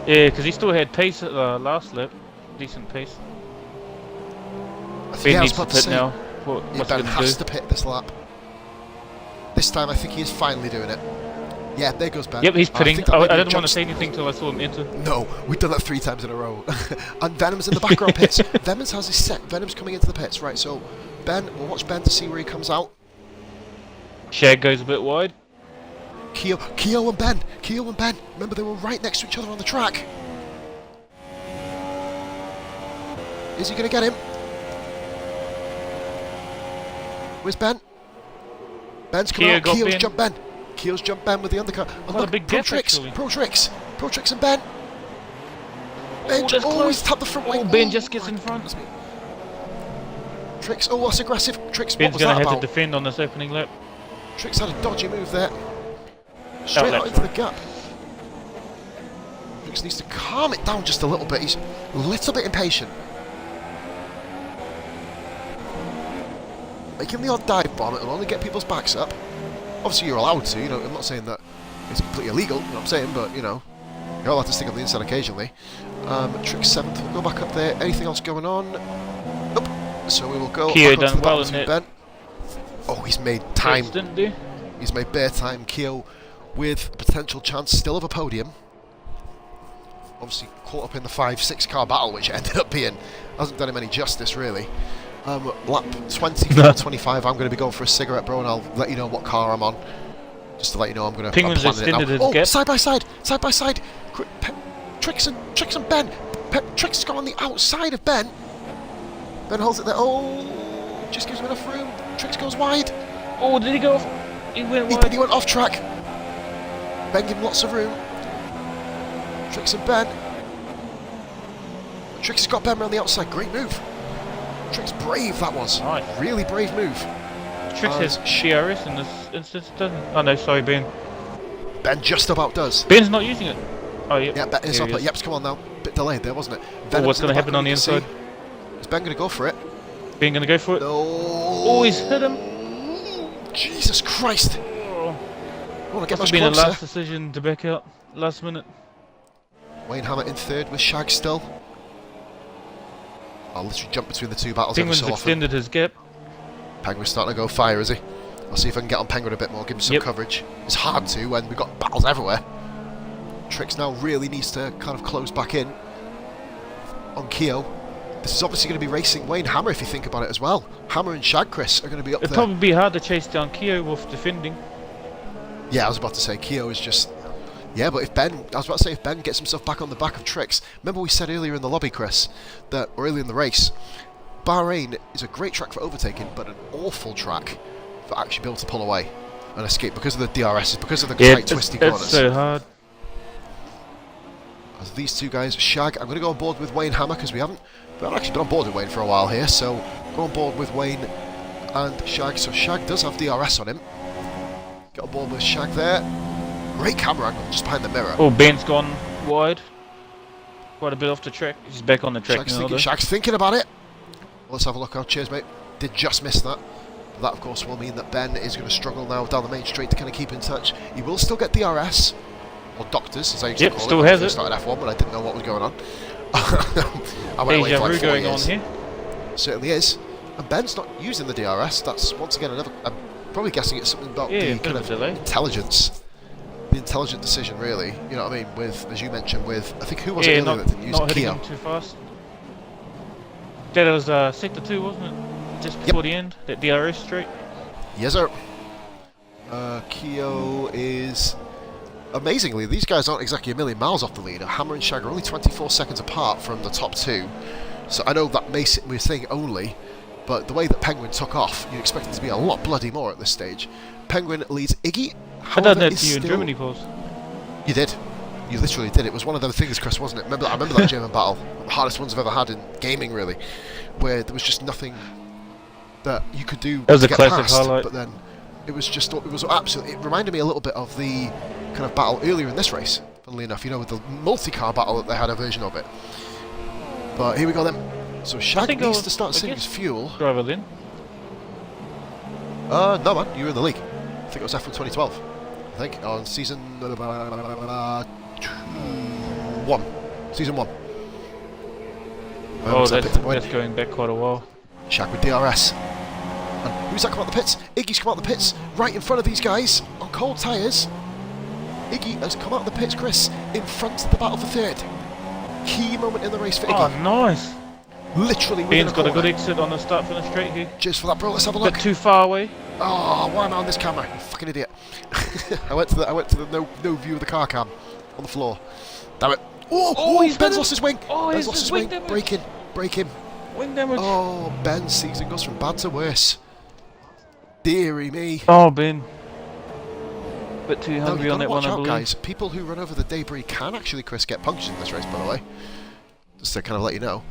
Speaker 2: Yeah, because he still had pace at the last lap. Decent pace. Ben needs to pit now. What's
Speaker 1: Ben
Speaker 2: he going
Speaker 1: has
Speaker 2: to
Speaker 1: to pit this lap. This time I think he is finally doing it. Yeah, there goes Ben.
Speaker 2: Yep, he's pitting. I
Speaker 1: might be a
Speaker 2: didn't want
Speaker 1: jump
Speaker 2: to say anything till I saw him enter.
Speaker 1: No, we've done that 3 times in a row. And Venom's in the background pits. Venom's has his set. Venom's coming into the pits. Right, so Ben, we'll watch Ben to see where he comes out.
Speaker 2: Shag goes a bit wide.
Speaker 1: Keo and Ben. Remember, they were right next to each other on the track. Is he going to get him? Where's Ben? Ben's coming out. Keo's jumped Ben. Keo's jumped Ben with the undercut. And look,
Speaker 2: a big gap, actually.
Speaker 1: Pro Trix and Ben. Ben,
Speaker 2: that's close.
Speaker 1: he's tapped the front wing.
Speaker 2: Ben just gets in front.
Speaker 1: Trix, that's aggressive. Trix,
Speaker 2: Ben's
Speaker 1: what was
Speaker 2: going
Speaker 1: that
Speaker 2: to have
Speaker 1: about?
Speaker 2: to defend on this opening lap.
Speaker 1: Trix had a dodgy move there. Straight out
Speaker 2: left,
Speaker 1: into the gap. Trix needs to calm it down just a little bit. He's a little bit impatient. Making the odd dive bomb, it'll only get people's backs up. Obviously you're allowed to, I'm not saying that it's completely illegal, you know what I'm saying, but, you're allowed to stick up the inside occasionally. Trix 7th, we'll go back up there. Anything else going on? Nope. So we will go
Speaker 2: Keo
Speaker 1: back up to
Speaker 2: done
Speaker 1: the
Speaker 2: well
Speaker 1: bottom
Speaker 2: in
Speaker 1: to
Speaker 2: it.
Speaker 1: Ben. Oh, he's made time.
Speaker 2: Didn't do.
Speaker 1: He's made bare time. Keo with a potential chance still of a podium. Obviously caught up in the 5-6 car battle, which it ended up being. Hasn't done him any justice, really. Lap 24, 25, I'm going to be going for a cigarette, bro, and I'll let you know what car I'm on. Just to let you know I'm going to...
Speaker 2: Penguin's extended his gap.
Speaker 1: Side by side. Trix and Ben. Trix has gone on the outside of Ben. Ben holds it there. Oh, just gives him enough room. Trix goes wide.
Speaker 2: Oh, did he go off? He went
Speaker 1: He
Speaker 2: wide.
Speaker 1: did, he went off track. Ben gave him lots of room. Trix and Ben. Trix has got Ben around the outside. Great move. Trix brave, that was.
Speaker 2: Nice.
Speaker 1: Really brave move.
Speaker 2: Trix has CRS in this instance, doesn't he? Oh no, sorry, Ben.
Speaker 1: Ben just about does.
Speaker 2: Ben's not using it. Oh, yep.
Speaker 1: Yeah, Ben is
Speaker 2: Here
Speaker 1: up.
Speaker 2: he is.
Speaker 1: Yep's come on now. Bit delayed there, wasn't it?
Speaker 2: Oh, what's going to happen on the
Speaker 1: you can
Speaker 2: inside?
Speaker 1: see. Is Ben going to go for it?
Speaker 2: Ben going to go for it?
Speaker 1: No.
Speaker 2: Oh, he's hit him.
Speaker 1: Jesus Christ.
Speaker 2: Oh.
Speaker 1: I want to get
Speaker 2: Must
Speaker 1: much
Speaker 2: have been a
Speaker 1: closer.
Speaker 2: last decision to back out. Last minute.
Speaker 1: Wayne Hammer in third with Shag still. I'll literally jump between the two battles every
Speaker 2: Penguin's
Speaker 1: so often.
Speaker 2: extended his gap.
Speaker 1: Penguin's starting to go fire, is he? I'll see if I can get on Penguin a bit more, give him some
Speaker 2: Yep.
Speaker 1: coverage. It's hard to when we've got battles everywhere. Trix now really needs to kind of close back in on Keo. This is obviously going to be racing Wayne Hammer if you think about it as well. Hammer and Shag Chris are going to be up
Speaker 2: It'd
Speaker 1: there.
Speaker 2: probably be hard to chase down Keo with defending.
Speaker 1: Yeah, I was about to say Keo is just... Yeah, but if Ben... I was about to say if Ben gets himself back on the back of Trix... Remember we said earlier in the lobby, Chris, that, or earlier in the race, Bahrain is a great track for overtaking, but an awful track for actually being able to pull away and escape because of the DRSs, because of the tight, twisty corners.
Speaker 2: It's so hard.
Speaker 1: As these two guys, Shag, I'm going to go on board with Wayne Hammer because we haven't actually been on board with Wayne for a while here, so go on board with Wayne and Shag. So Shag does have DRS on him. Get on board with Shag there. Great camera angle just behind the mirror.
Speaker 2: Oh, Ben's gone wide. Quite a bit off the track. He's back on the track now.
Speaker 1: Shag's thinking about it. Let's have a look. Oh, cheers, mate. Did just miss that. But that, of course, will mean that Ben is going to struggle now down the main straight to kind of keep in touch. He will still get DRS. Or Doctors, as I used to call it.
Speaker 2: Still has
Speaker 1: I
Speaker 2: it.
Speaker 1: started F1, but I didn't know what was going on. I went away for like 4
Speaker 2: going
Speaker 1: years.
Speaker 2: on here.
Speaker 1: Certainly is. And Ben's not using the DRS. That's, once again, another... I'm probably guessing it's something about the kind of intelligence. The intelligent decision, really. You know what I mean? With, as you mentioned, with... I think who was it earlier that didn't use
Speaker 2: not hitting
Speaker 1: Keo?
Speaker 2: him too fast. That was sector 2, wasn't it? Just before the end, that DRS straight.
Speaker 1: Yes, sir. Keo is... Amazingly, these guys aren't exactly a million miles off the lead. Hammer and Shag are only 24 seconds apart from the top two. So I know that we're saying only, but the way that Penguin took off, you'd expect it to be a lot bloody more at this stage. Penguin leads Iggy.
Speaker 2: I done that to you in Germany, Paul.
Speaker 1: You did. You literally did. It was one of those things, Chris, wasn't it? I remember that German battle. The hardest ones I've ever had in gaming, really. Where there was just nothing that you could do
Speaker 2: that was
Speaker 1: to
Speaker 2: a
Speaker 1: get
Speaker 2: classic
Speaker 1: past.
Speaker 2: highlight.
Speaker 1: But then it was just... It was absolutely... It reminded me a little bit of the kind of battle earlier in this race, funnily enough. You know, with the multi-car battle that they had a version of it. But here we go then. So Shag needs to start saving his fuel.
Speaker 2: Driver then?
Speaker 1: No man, you were in the league. I think it was F1 2012. I think on season 1. Season 1.
Speaker 2: Oh, that's going back quite a while.
Speaker 1: Shag with DRS. And who's that come out the pits? Iggy's come out the pits, right in front of these guys on cold tyres. Iggy has come out the pits, Chris, in front of the battle for third. Key moment in the race for Iggy.
Speaker 2: Oh, nice.
Speaker 1: Literally,
Speaker 2: Ben's got a good exit on the start finish straight here.
Speaker 1: Cheers for that, bro. Let's have a look.
Speaker 2: Bit too far away.
Speaker 1: Oh, why am I on this camera? You fucking idiot. I went to the no view of the car cam on the floor. Damn it. Oh, Ben's lost his wing.
Speaker 2: Oh,
Speaker 1: Ben's lost his wing.
Speaker 2: damage.
Speaker 1: Break him.
Speaker 2: Wing damage.
Speaker 1: Oh, Ben's season goes from bad to worse. Deary me.
Speaker 2: Oh, Ben. Bit too hungry
Speaker 1: now,
Speaker 2: on that
Speaker 1: watch
Speaker 2: one, I
Speaker 1: out,
Speaker 2: believe.
Speaker 1: guys. People who run over the debris can actually, Chris, get punctured in this race, by the way. Just to kind of let you know.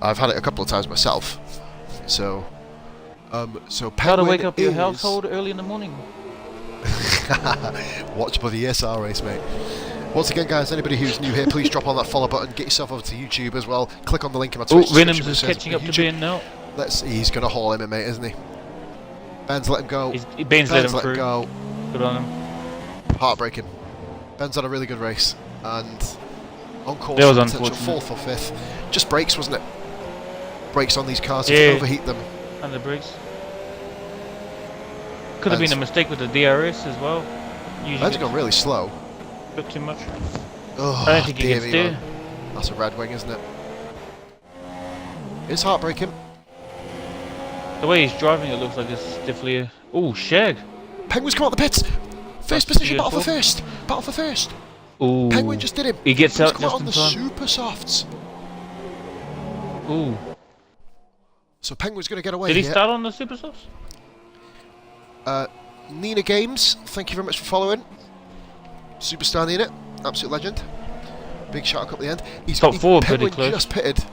Speaker 1: I've had it a couple of times myself. So Penguin
Speaker 2: How to wake up your
Speaker 1: is...
Speaker 2: household early in the morning.
Speaker 1: Watch bloody ESR race, mate. Once again, guys, anybody who's new here, please drop on that follow button. Get yourself over to YouTube as well. Click on the link in my Twitch description.
Speaker 2: Venoms is catching up to Ben now.
Speaker 1: He's going to haul him in, mate, isn't he? Ben's let him go.
Speaker 2: Ben's let him through.
Speaker 1: Go.
Speaker 2: Good on him.
Speaker 1: Heartbreaking. Ben's had a really good race, and on course
Speaker 2: That was
Speaker 1: for potential
Speaker 2: unfortunate.
Speaker 1: 4th or 5th. Just brakes, wasn't it? Brakes on these cars,
Speaker 2: Yeah.
Speaker 1: if you overheat them.
Speaker 2: And the brakes. Could have been a mistake with the DRS as well.
Speaker 1: Ben's gone really slow.
Speaker 2: A bit too much.
Speaker 1: Oh,
Speaker 2: I don't think he
Speaker 1: dear
Speaker 2: can
Speaker 1: me,
Speaker 2: steer.
Speaker 1: man. That's a red wing, isn't it? It's heartbreaking.
Speaker 2: The way he's driving, it looks like it's definitely a... Oh, Shag.
Speaker 1: Penguin's come out the pits. First position, battle for first. Battle for first.
Speaker 2: Ooh.
Speaker 1: Penguin just did him.
Speaker 2: He gets out
Speaker 1: He's come
Speaker 2: just
Speaker 1: out on
Speaker 2: in
Speaker 1: the
Speaker 2: time.
Speaker 1: super softs.
Speaker 2: Ooh.
Speaker 1: So Penguin's going to get away
Speaker 2: Did he
Speaker 1: here.
Speaker 2: start on the super softs?
Speaker 1: Nina Games, thank you very much for following. Superstar Nina, absolute legend. Big shout out at the end.
Speaker 2: Top 4 pretty
Speaker 1: Penguin
Speaker 2: close.
Speaker 1: just pitted.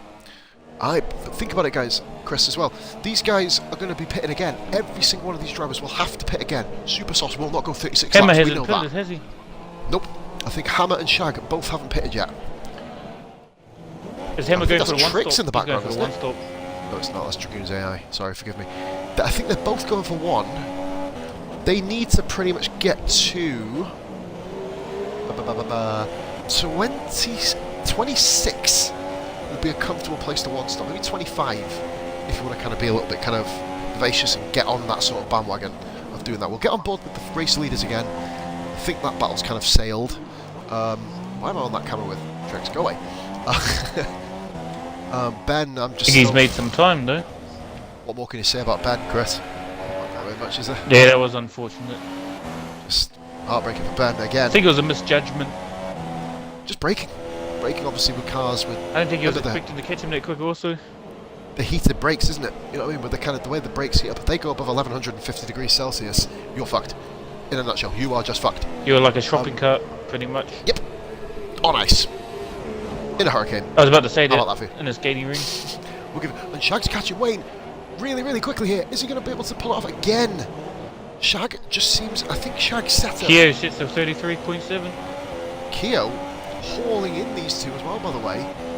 Speaker 1: Think about it, guys, Chris as well. These guys are going to be pitting again. Every single one of these drivers will have to pit again. Super Sauce will not go 36
Speaker 2: Hammer
Speaker 1: laps. We
Speaker 2: hasn't
Speaker 1: know that.
Speaker 2: pitted, has he?
Speaker 1: Nope. I think Hammer and Shag both haven't pitted yet.
Speaker 2: Is Hammer
Speaker 1: I think
Speaker 2: going
Speaker 1: that's
Speaker 2: for the one
Speaker 1: Trix
Speaker 2: stop?
Speaker 1: in the background,
Speaker 2: He's going
Speaker 1: isn't
Speaker 2: for the
Speaker 1: it?
Speaker 2: one stop.
Speaker 1: No, it's not. That's Dragoon's AI. Sorry, forgive me. I think they're both going for one. They need to pretty much get to 20. 26 would be a comfortable place to one stop. Maybe 25 if you want to kind of be a little bit kind of vivacious and get on that sort of bandwagon of doing that. We'll get on board with the race leaders again. I think that battle's kind of sailed. Why am I on that camera with Tricks? Go away. Ben, I'm just.
Speaker 2: I think he's made some time though.
Speaker 1: What more can you say about Ben, Chris? Not very much, is there?
Speaker 2: Yeah, that was unfortunate.
Speaker 1: Just heartbreaking for Ben again.
Speaker 2: I think it was a misjudgment.
Speaker 1: Just braking obviously with cars with.
Speaker 2: I don't think he was expecting to catch him that quick. Also,
Speaker 1: the heated brakes, isn't it? You know what I mean? With the kind of the way the brakes heat up, if they go above 1150 degrees Celsius, you're fucked. In a nutshell, you are just fucked.
Speaker 2: You're like a shopping cart, pretty much.
Speaker 1: Yep. On ice. In a hurricane.
Speaker 2: I was about to say that.
Speaker 1: How about that for you?
Speaker 2: In a skating ring.
Speaker 1: We'll give it. And Shag's catching Wayne really, really quickly here. Is he going to be able to pull it off again? Shag just seems. I think Shag set up.
Speaker 2: Keo sits at 33.7.
Speaker 1: Keo hauling in these two as well, by the way.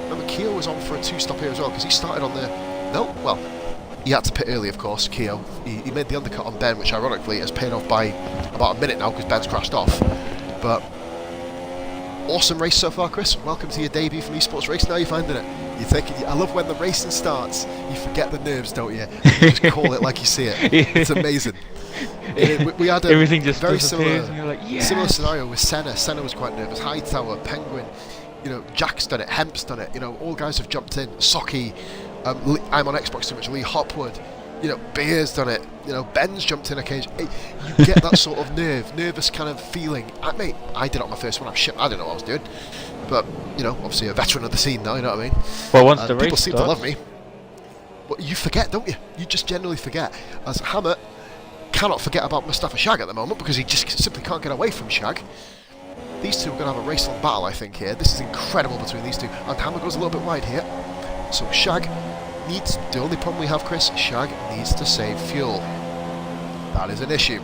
Speaker 1: Remember, Keo was on for a two-stop here as well because he started on the. No, well, he had to pit early, of course. Keo. He made the undercut on Ben, which ironically has paid off by about a minute now because Ben's crashed off. But awesome race so far, Chris. Welcome to your debut from esports racing. How are you finding it? You're thinking. I love when the racing starts. You forget the nerves, don't you? You just call it like you see it. It's amazing. We had a
Speaker 2: everything just
Speaker 1: very
Speaker 2: disappears and you're like, yes.
Speaker 1: similar scenario with Senna. Senna was quite nervous. Hightower, Penguin, you know, Jack's done it, Hemp's done it. You know, all guys have jumped in. Socky, I'm on Xbox too much. Lee Hopwood, you know, Beer's done it. You know, Ben's jumped in occasionally. You get that sort of nervous kind of feeling. I did it on my first one. I didn't know what I was doing, but you know, obviously a veteran of the scene now. You know what I mean?
Speaker 2: Well, once the race
Speaker 1: people seem
Speaker 2: starts.
Speaker 1: to love me, but you forget, don't you? You just generally forget. As Hammer cannot forget about Mustafa Shag at the moment because he just simply can't get away from Shag. These two are going to have a race-long battle, I think, here. This is incredible between these two. And Hammer goes a little bit wide here. So Shag needs... The only problem we have, Chris, Shag needs to save fuel. That is an issue.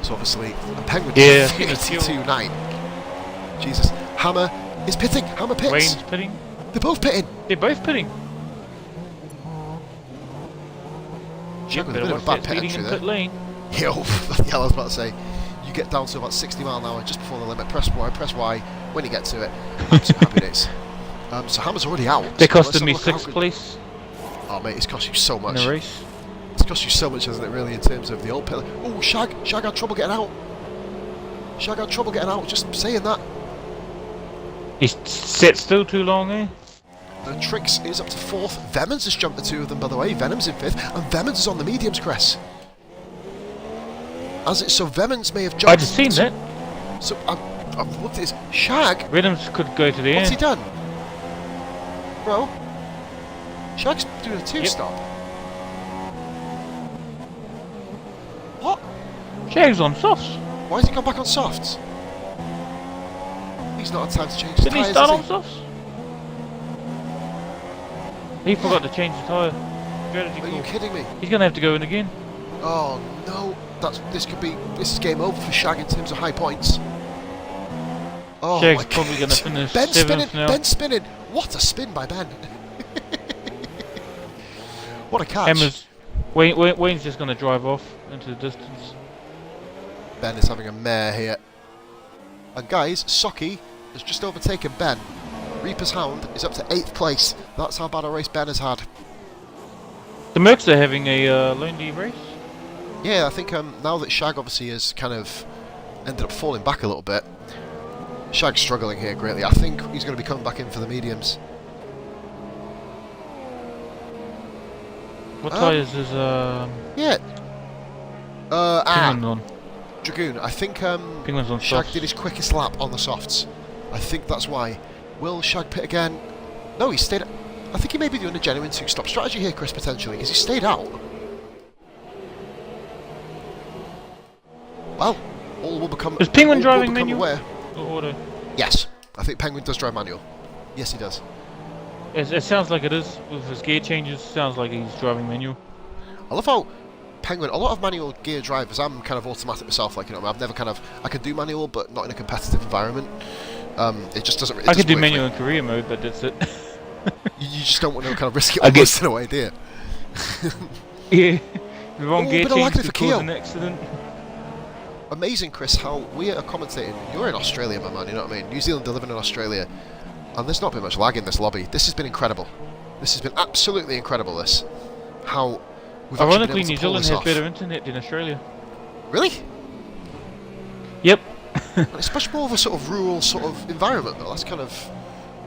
Speaker 1: So obviously, and Penguin 32.9. Jesus. Hammer is pitting. Hammer pits.
Speaker 2: Wayne's pitting.
Speaker 1: They're both pitting.
Speaker 2: They're both pitting.
Speaker 1: Shag with a
Speaker 2: Better
Speaker 1: bit of
Speaker 2: watch
Speaker 1: a bad
Speaker 2: that
Speaker 1: pit
Speaker 2: speeding
Speaker 1: entry
Speaker 2: in
Speaker 1: there.
Speaker 2: pit lane.
Speaker 1: Yo, yeah, I was about to say, you get down to about 60 mile an hour just before the limit, press Y, when you get to it, absolute happy days. So Hammer's already out.
Speaker 2: They
Speaker 1: so
Speaker 2: costed me
Speaker 1: let's have a
Speaker 2: 6th
Speaker 1: look
Speaker 2: place
Speaker 1: Oh mate, it's cost you so
Speaker 2: in
Speaker 1: much.
Speaker 2: the race.
Speaker 1: It's cost you so much, hasn't it, really, in terms of the old pit. Oh, Shag had trouble getting out. Shag had trouble getting out, just saying that.
Speaker 2: He's sit still too long, eh?
Speaker 1: Trix is up to 4th. Vemans has jumped the two of them, by the way. Venom's in 5th, and Vemans is on the mediums, Chris. So Vemans may have jumped.
Speaker 2: I just seen that.
Speaker 1: So I've looked at his Shag.
Speaker 2: Rhythms could go to the
Speaker 1: What's
Speaker 2: end.
Speaker 1: he done? Bro, Shag's doing a two-stop. What?
Speaker 2: Shag's on softs.
Speaker 1: Why has he gone back on softs? He's not had time to change his
Speaker 2: Didn't he
Speaker 1: tyres,
Speaker 2: start
Speaker 1: has
Speaker 2: on softs? He forgot to change the tyre. Strategy
Speaker 1: Are you
Speaker 2: call.
Speaker 1: kidding me?
Speaker 2: He's gonna have to go in again.
Speaker 1: Oh no, this is game over for Shag in terms of high points. Oh
Speaker 2: Shag's
Speaker 1: my
Speaker 2: probably
Speaker 1: God.
Speaker 2: gonna finish
Speaker 1: Ben
Speaker 2: 7th
Speaker 1: spinning,
Speaker 2: now.
Speaker 1: Ben spinning. What a spin by Ben. What a catch.
Speaker 2: Wayne's just gonna drive off into the distance.
Speaker 1: Ben is having a mare here. And guys, Socky has just overtaken Ben. Reaper's Hound is up to 8th place. That's how bad a race Ben has had.
Speaker 2: The Mercs are having a lonely race.
Speaker 1: Yeah, I think now that Shag obviously has kind of ended up falling back a little bit, Shag's struggling here greatly. I think he's going to be coming back in for the mediums.
Speaker 2: What tyres is
Speaker 1: Yeah.
Speaker 2: Penguin on?
Speaker 1: Dragoon. I think
Speaker 2: Penguin's on
Speaker 1: Shag
Speaker 2: softs.
Speaker 1: did his quickest lap on the softs. I think that's why. Will Shag pit again? No, he stayed. I think he may be doing a genuine two-stop strategy here, Chris, potentially, because he stayed out. Well, all will become.
Speaker 2: Is Penguin
Speaker 1: all will
Speaker 2: driving
Speaker 1: become
Speaker 2: manual?
Speaker 1: aware.
Speaker 2: Or auto?
Speaker 1: Yes, I think Penguin does drive manual. Yes, he does.
Speaker 2: It sounds like it is. With his gear changes, sounds like he's driving manual.
Speaker 1: I love how Penguin, a lot of manual gear drivers, I'm kind of automatic myself, like, you know, I've never kind of, I can do manual, but not in a competitive environment. It just doesn't.
Speaker 2: I could do manual in career mode, but that's it.
Speaker 1: You just don't want to kind of risk it
Speaker 2: I
Speaker 1: on
Speaker 2: get-
Speaker 1: once in a way, do you?
Speaker 2: Yeah. The wrong
Speaker 1: Oh,
Speaker 2: gear
Speaker 1: bit of
Speaker 2: change
Speaker 1: luck for
Speaker 2: could cause
Speaker 1: Keo.
Speaker 2: an accident.
Speaker 1: Amazing, Chris, how we are commentating. You're in Australia, my man, you know what I mean? New Zealand living in Australia. And there's not been much lag in this lobby. This has been incredible. This has been absolutely incredible, this. How we've actually
Speaker 2: Ironically,
Speaker 1: been able
Speaker 2: New
Speaker 1: to pull
Speaker 2: Zealand
Speaker 1: this
Speaker 2: has
Speaker 1: off.
Speaker 2: better internet than Australia.
Speaker 1: Really?
Speaker 2: Yep.
Speaker 1: It's much more of a sort of rural sort of environment, though. That's kind of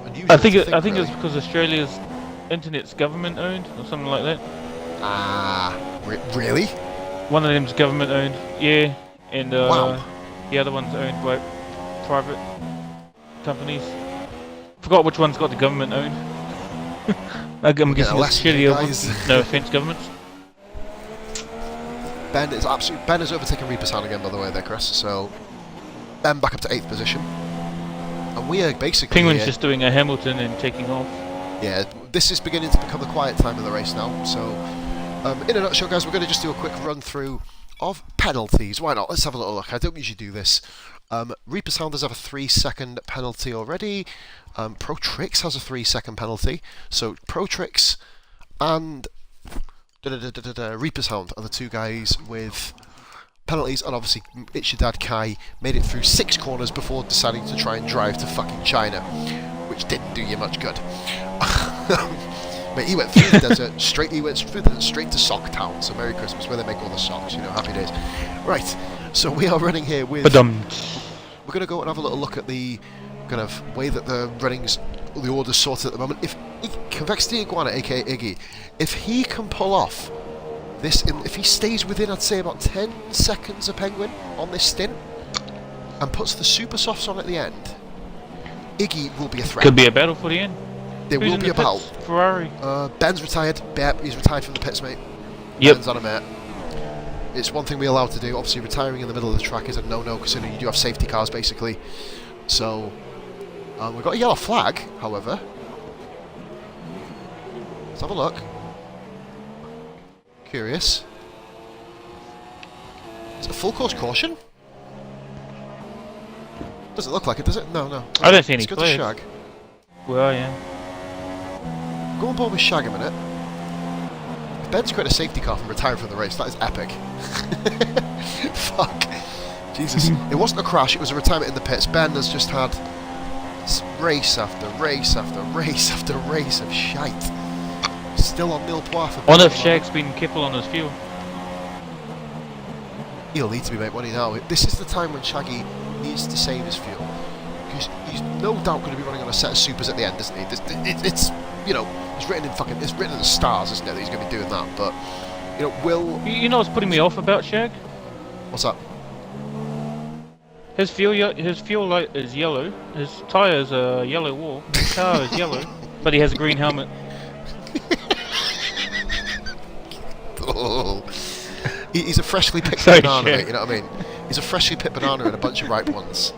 Speaker 1: unusual.
Speaker 2: I think
Speaker 1: really.
Speaker 2: it's because Australia's internet's government owned or something like that.
Speaker 1: Ah, really?
Speaker 2: One of them's government owned, yeah, and
Speaker 1: Wow.
Speaker 2: the other one's owned by private companies. Forgot which one's got the government owned. I'm guessing it's shitty of them. No offense, governments.
Speaker 1: Ben has overtaken Reaper's Hand again, by the way, there, Chris. So Ben back up to 8th position, and we are basically
Speaker 2: Penguin's just doing a Hamilton and taking off.
Speaker 1: Yeah, this is beginning to become the quiet time of the race now. So, in a nutshell, guys, we're going to just do a quick run through of penalties. Why not? Let's have a little look. I don't usually do this. Reaper's Hand does have a 3-second penalty already. Pro Tricks has a 3-second penalty. So Pro Tricks and Reaper's Hound are the two guys with penalties, and obviously It's Your Dad Kai made it through 6 corners before deciding to try and drive to fucking China, which didn't do you much good. But he went through the desert straight. He went through the desert straight to Sock Town. So Merry Christmas, where they make all the socks. You know, happy days. Right. So we are running here with. We're going to go and have a little look at the kind of way that the runnings, the order's sorted at the moment. If Convexity Iguana, aka Iggy, if he can pull off this, if he stays within, I'd say about 10 seconds of Penguin on this stint, and puts the super softs on at the end, Iggy will be a threat.
Speaker 2: Could be a battle for the end.
Speaker 1: There will be a battle.
Speaker 2: Ferrari.
Speaker 1: Ben's retired. Yep, he's retired from the pits, mate.
Speaker 2: Yep.
Speaker 1: Ben's on a mate. It's one thing we're allowed to do. Obviously, retiring in the middle of the track is a no-no, considering you do have safety cars, basically. So, we've got a yellow flag, however. Let's have a look. Curious. Is it a full course caution? Doesn't look like it, does it? No, no.
Speaker 2: I don't see any
Speaker 1: Let's go to
Speaker 2: flags.
Speaker 1: Shag.
Speaker 2: Where are you?
Speaker 1: Go on board with Shag a minute. If Ben's created a safety car from retiring from the race, that is epic. Fuck. Jesus. It wasn't a crash, it was a retirement in the pits. Ben has just had race after race after race after race of shite. Still on nil points.
Speaker 2: Wonder if Shag's been careful on his fuel.
Speaker 1: He'll need to be, mate, won't he now? This is the time when Shaggy needs to save his fuel. Because he's no doubt going to be running on a set of supers at the end, isn't he? It's you know, it's written in the stars, isn't it, that he's going to be doing that. But, you know,
Speaker 2: You know what's putting me off about Shag?
Speaker 1: What's that?
Speaker 2: His fuel light is yellow. His tyres are yellow wall. His car is yellow, but he has a green helmet.
Speaker 1: Oh. He's a freshly picked
Speaker 2: Sorry,
Speaker 1: banana,
Speaker 2: Shag.
Speaker 1: mate, you know what I mean? He's a freshly picked banana and a bunch of ripe ones.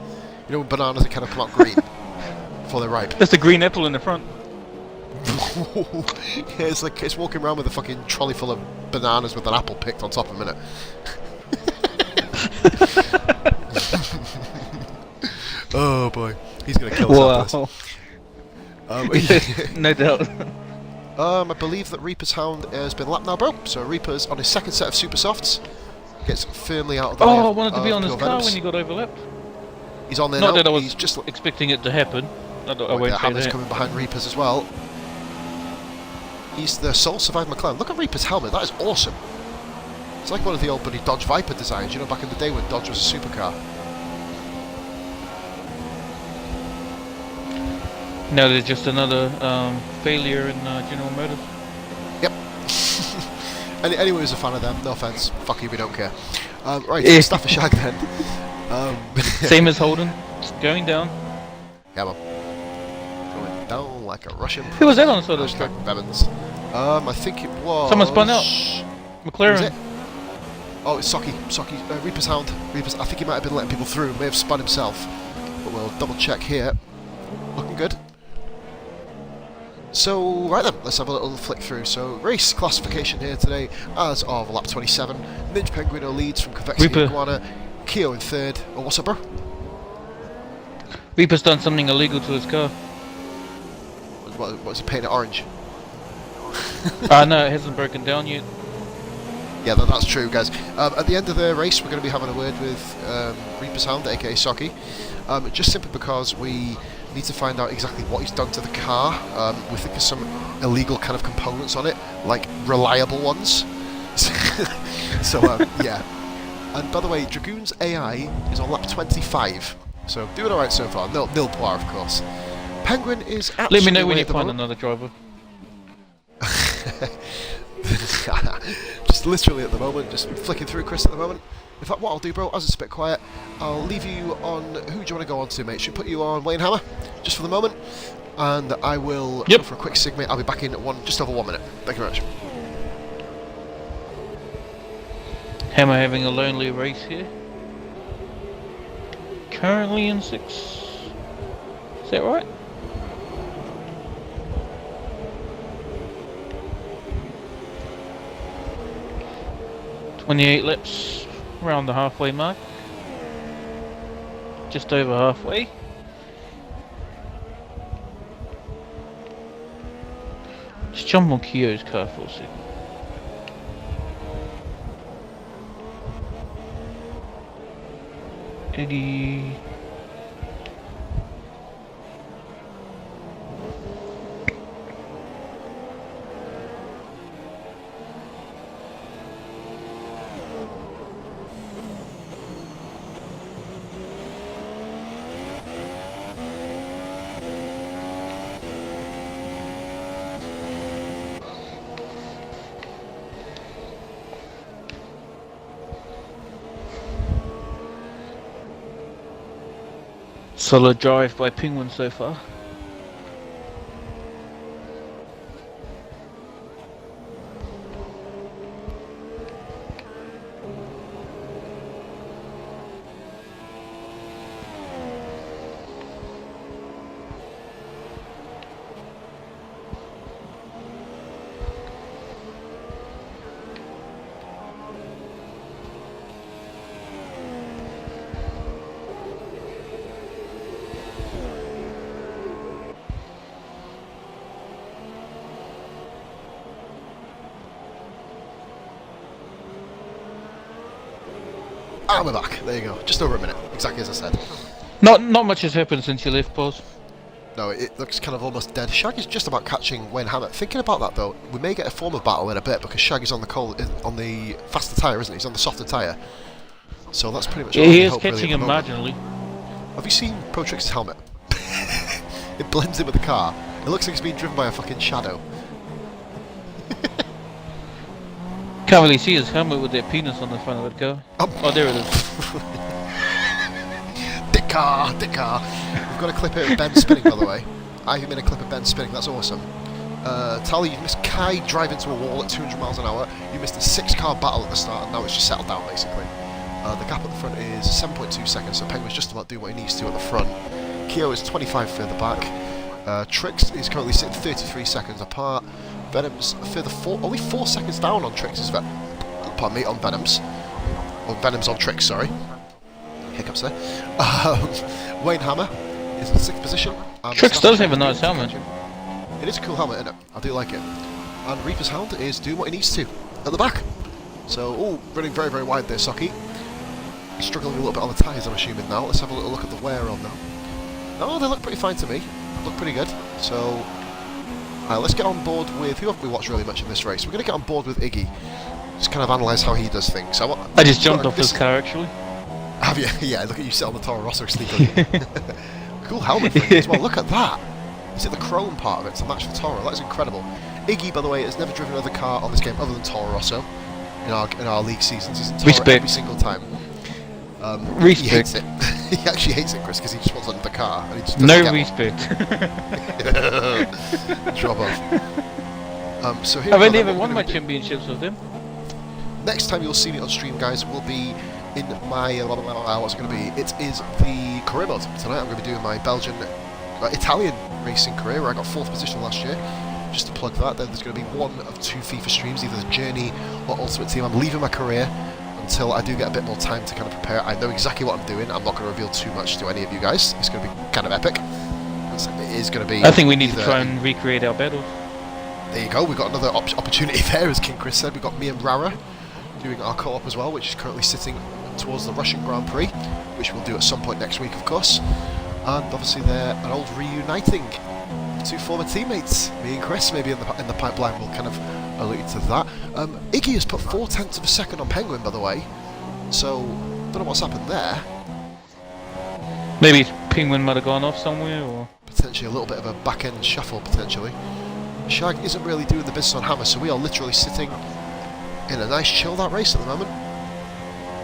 Speaker 1: You know when bananas are kind of come out green before they're ripe?
Speaker 2: There's a green apple in the front.
Speaker 1: Yeah, it's like it's walking around with a fucking trolley full of bananas with an apple picked on top of it. Oh boy, he's gonna kill us after this.
Speaker 2: No doubt.
Speaker 1: I believe that Reaper's Hound has been lapped now, bro. So Reaper's on his second set of super softs, gets firmly out of the way.
Speaker 2: I wanted to be on his
Speaker 1: Pure
Speaker 2: car
Speaker 1: Venoms.
Speaker 2: when he got overlapped.
Speaker 1: He's on there
Speaker 2: Not
Speaker 1: now.
Speaker 2: that I was
Speaker 1: He's just
Speaker 2: expecting it to happen. I won't say
Speaker 1: Hammer's
Speaker 2: that.
Speaker 1: coming behind Reaper's as well. He's the sole surviving McLaren. Look at Reaper's helmet. That is awesome. It's like one of the old buddy Dodge Viper designs, you know, back in the day when Dodge was a supercar.
Speaker 2: No, there's just another failure in General Motors.
Speaker 1: Yep. Anyone who's a fan of them, no offence, fuck you, we don't care. Right,
Speaker 2: Yeah.
Speaker 1: Stafford Shag then.
Speaker 2: Same as Holden. It's going down.
Speaker 1: Yeah, man. Going down like a Russian.
Speaker 2: Who was that on the side of the track?
Speaker 1: Evans. I think it was.
Speaker 2: Someone spun out.
Speaker 1: Was
Speaker 2: McLaren.
Speaker 1: it? Oh, it's Socky. Reaper's Hound. Reaper's. I think he might have been letting people through. May have spun himself. But we'll double check here. Looking good. So, right then, let's have a little flick through. So, race classification here today as of lap 27. Ninja Penguino leads from Convexity
Speaker 2: Reaper.
Speaker 1: Iguana. Keo in third. Oh, what's up, bro?
Speaker 2: Reaper's done something illegal to his car.
Speaker 1: What is he painting it orange?
Speaker 2: No, it hasn't broken down yet.
Speaker 1: Yeah, that's true, guys. At the end of the race, we're going to be having a word with Reaper's Hound, aka Socky. Just simply because we Need to find out exactly what he's done to the car. We think there's some illegal kind of components on it, like reliable ones. So yeah. And by the way, Dragoon's AI is on lap 25, so doing alright so far. Nil poir, of course. Penguin is absolutely.
Speaker 2: Let me know when you find another driver.
Speaker 1: Just literally at the moment, just flicking through Chris at the moment. In fact, what I'll do, bro, as it's a bit quiet, I'll leave you on. Who do you want to go on to, mate? Should we put you on Wayne Hammer, just for the moment? And I will go for a quick sig, mate. I'll be back in at just over 1 minute. Thank you very much.
Speaker 2: Hammer having a lonely race here. Currently in 6th. Is that right? "28 laps, around the halfway mark. Just over halfway. Just jump on Kyo's car for a second. Iggy. Solid drive by Penguin so far.
Speaker 1: And we're back. There you go. Just over a minute, exactly as I said.
Speaker 2: Not much has happened since you left, pause.
Speaker 1: No, it looks kind of almost dead. Shaggy's just about catching Wayne Hammer. Thinking about that though, we may get a form of battle in a bit because Shaggy's on the faster tyre, isn't he? He's on the softer tyre. So that's pretty much.
Speaker 2: Yeah, he is catching him marginally.
Speaker 1: Have you seen Protrix's helmet? It blends in with the car. It looks like it's being driven by a fucking shadow.
Speaker 2: Can't really see his helmet with that penis on the front of it, go. Oh, there it is.
Speaker 1: Dick car. We've got a clip here of Ben spinning, by the way. I've made a clip of Ben spinning, that's awesome. Tally, you've missed Kai drive into a wall at 200 miles an hour. You missed a 6-car battle at the start, and now it's just settled down, basically. The gap at the front is 7.2 seconds, so Penguin's just about doing what he needs to at the front. Kyo is 25 further back. Trix is currently sitting 33 seconds apart. Venom's further only 4 seconds down on Trix's pardon me, on Venom's. Or Venom's on Trix, sorry. Hiccups there. Wayne Hammer is in 6th position.
Speaker 2: Trix does have a nice helmet.
Speaker 1: It is a cool helmet, isn't it? I do like it. And Reaper's Hound is doing what he needs to at the back. So, running very, very wide there, Socky. Struggling a little bit on the tyres, I'm assuming now. Let's have a little look at the wear on them. Oh, they look pretty fine to me. Look pretty good. So, let's get on board with... Who haven't we watched really much in this race? We're going to get on board with Iggy. Just kind of analyse how he does things.
Speaker 2: I just jumped off his car, actually.
Speaker 1: Have you? Yeah, look at you sit on the Toro Rosso sneakily. Cool helmet for him as well. Look at that. Is it the chrome part of it to match the Toro? That is incredible. Iggy, by the way, has never driven another car on this game other than Toro Rosso in our league seasons. He's in Toro every single time. He hates it. He actually hates it, Chris, because he just wants another car. And he just
Speaker 2: no respect.
Speaker 1: Drop off. So here
Speaker 2: I've only ever won my championships with him.
Speaker 1: Next time you'll see me on stream, guys, will be in my what's it going to be? It is the career mode tonight. I'm going to be doing my Belgian, Italian racing career where I got 4th position last year. Just to plug that, then there's going to be one of 2 FIFA streams, either the Journey or Ultimate Team. I'm leaving my career until I do get a bit more time to kind of prepare. I know exactly what I'm doing. I'm not going to reveal too much to any of you guys. It's going to be kind of epic. It is going to be.
Speaker 2: I think we need to try and recreate our battle.
Speaker 1: There you go. We've got another opportunity there, as King Chris said. We've got me and Rara doing our co-op as well, which is currently sitting towards the Russian Grand Prix, which we'll do at some point next week, of course. and obviously they're an old reuniting. Two former teammates, me and Chris, maybe in the pipeline will kind of allude to that. Iggy has put 0.4 of a second on Penguin, by the way, so don't know what's happened there.
Speaker 2: Maybe Penguin might have gone off somewhere, or
Speaker 1: Potentially a little bit of a back-end shuffle, potentially. Shag isn't really doing the business on Hammer, so we are literally sitting in a nice chilled out race at the moment.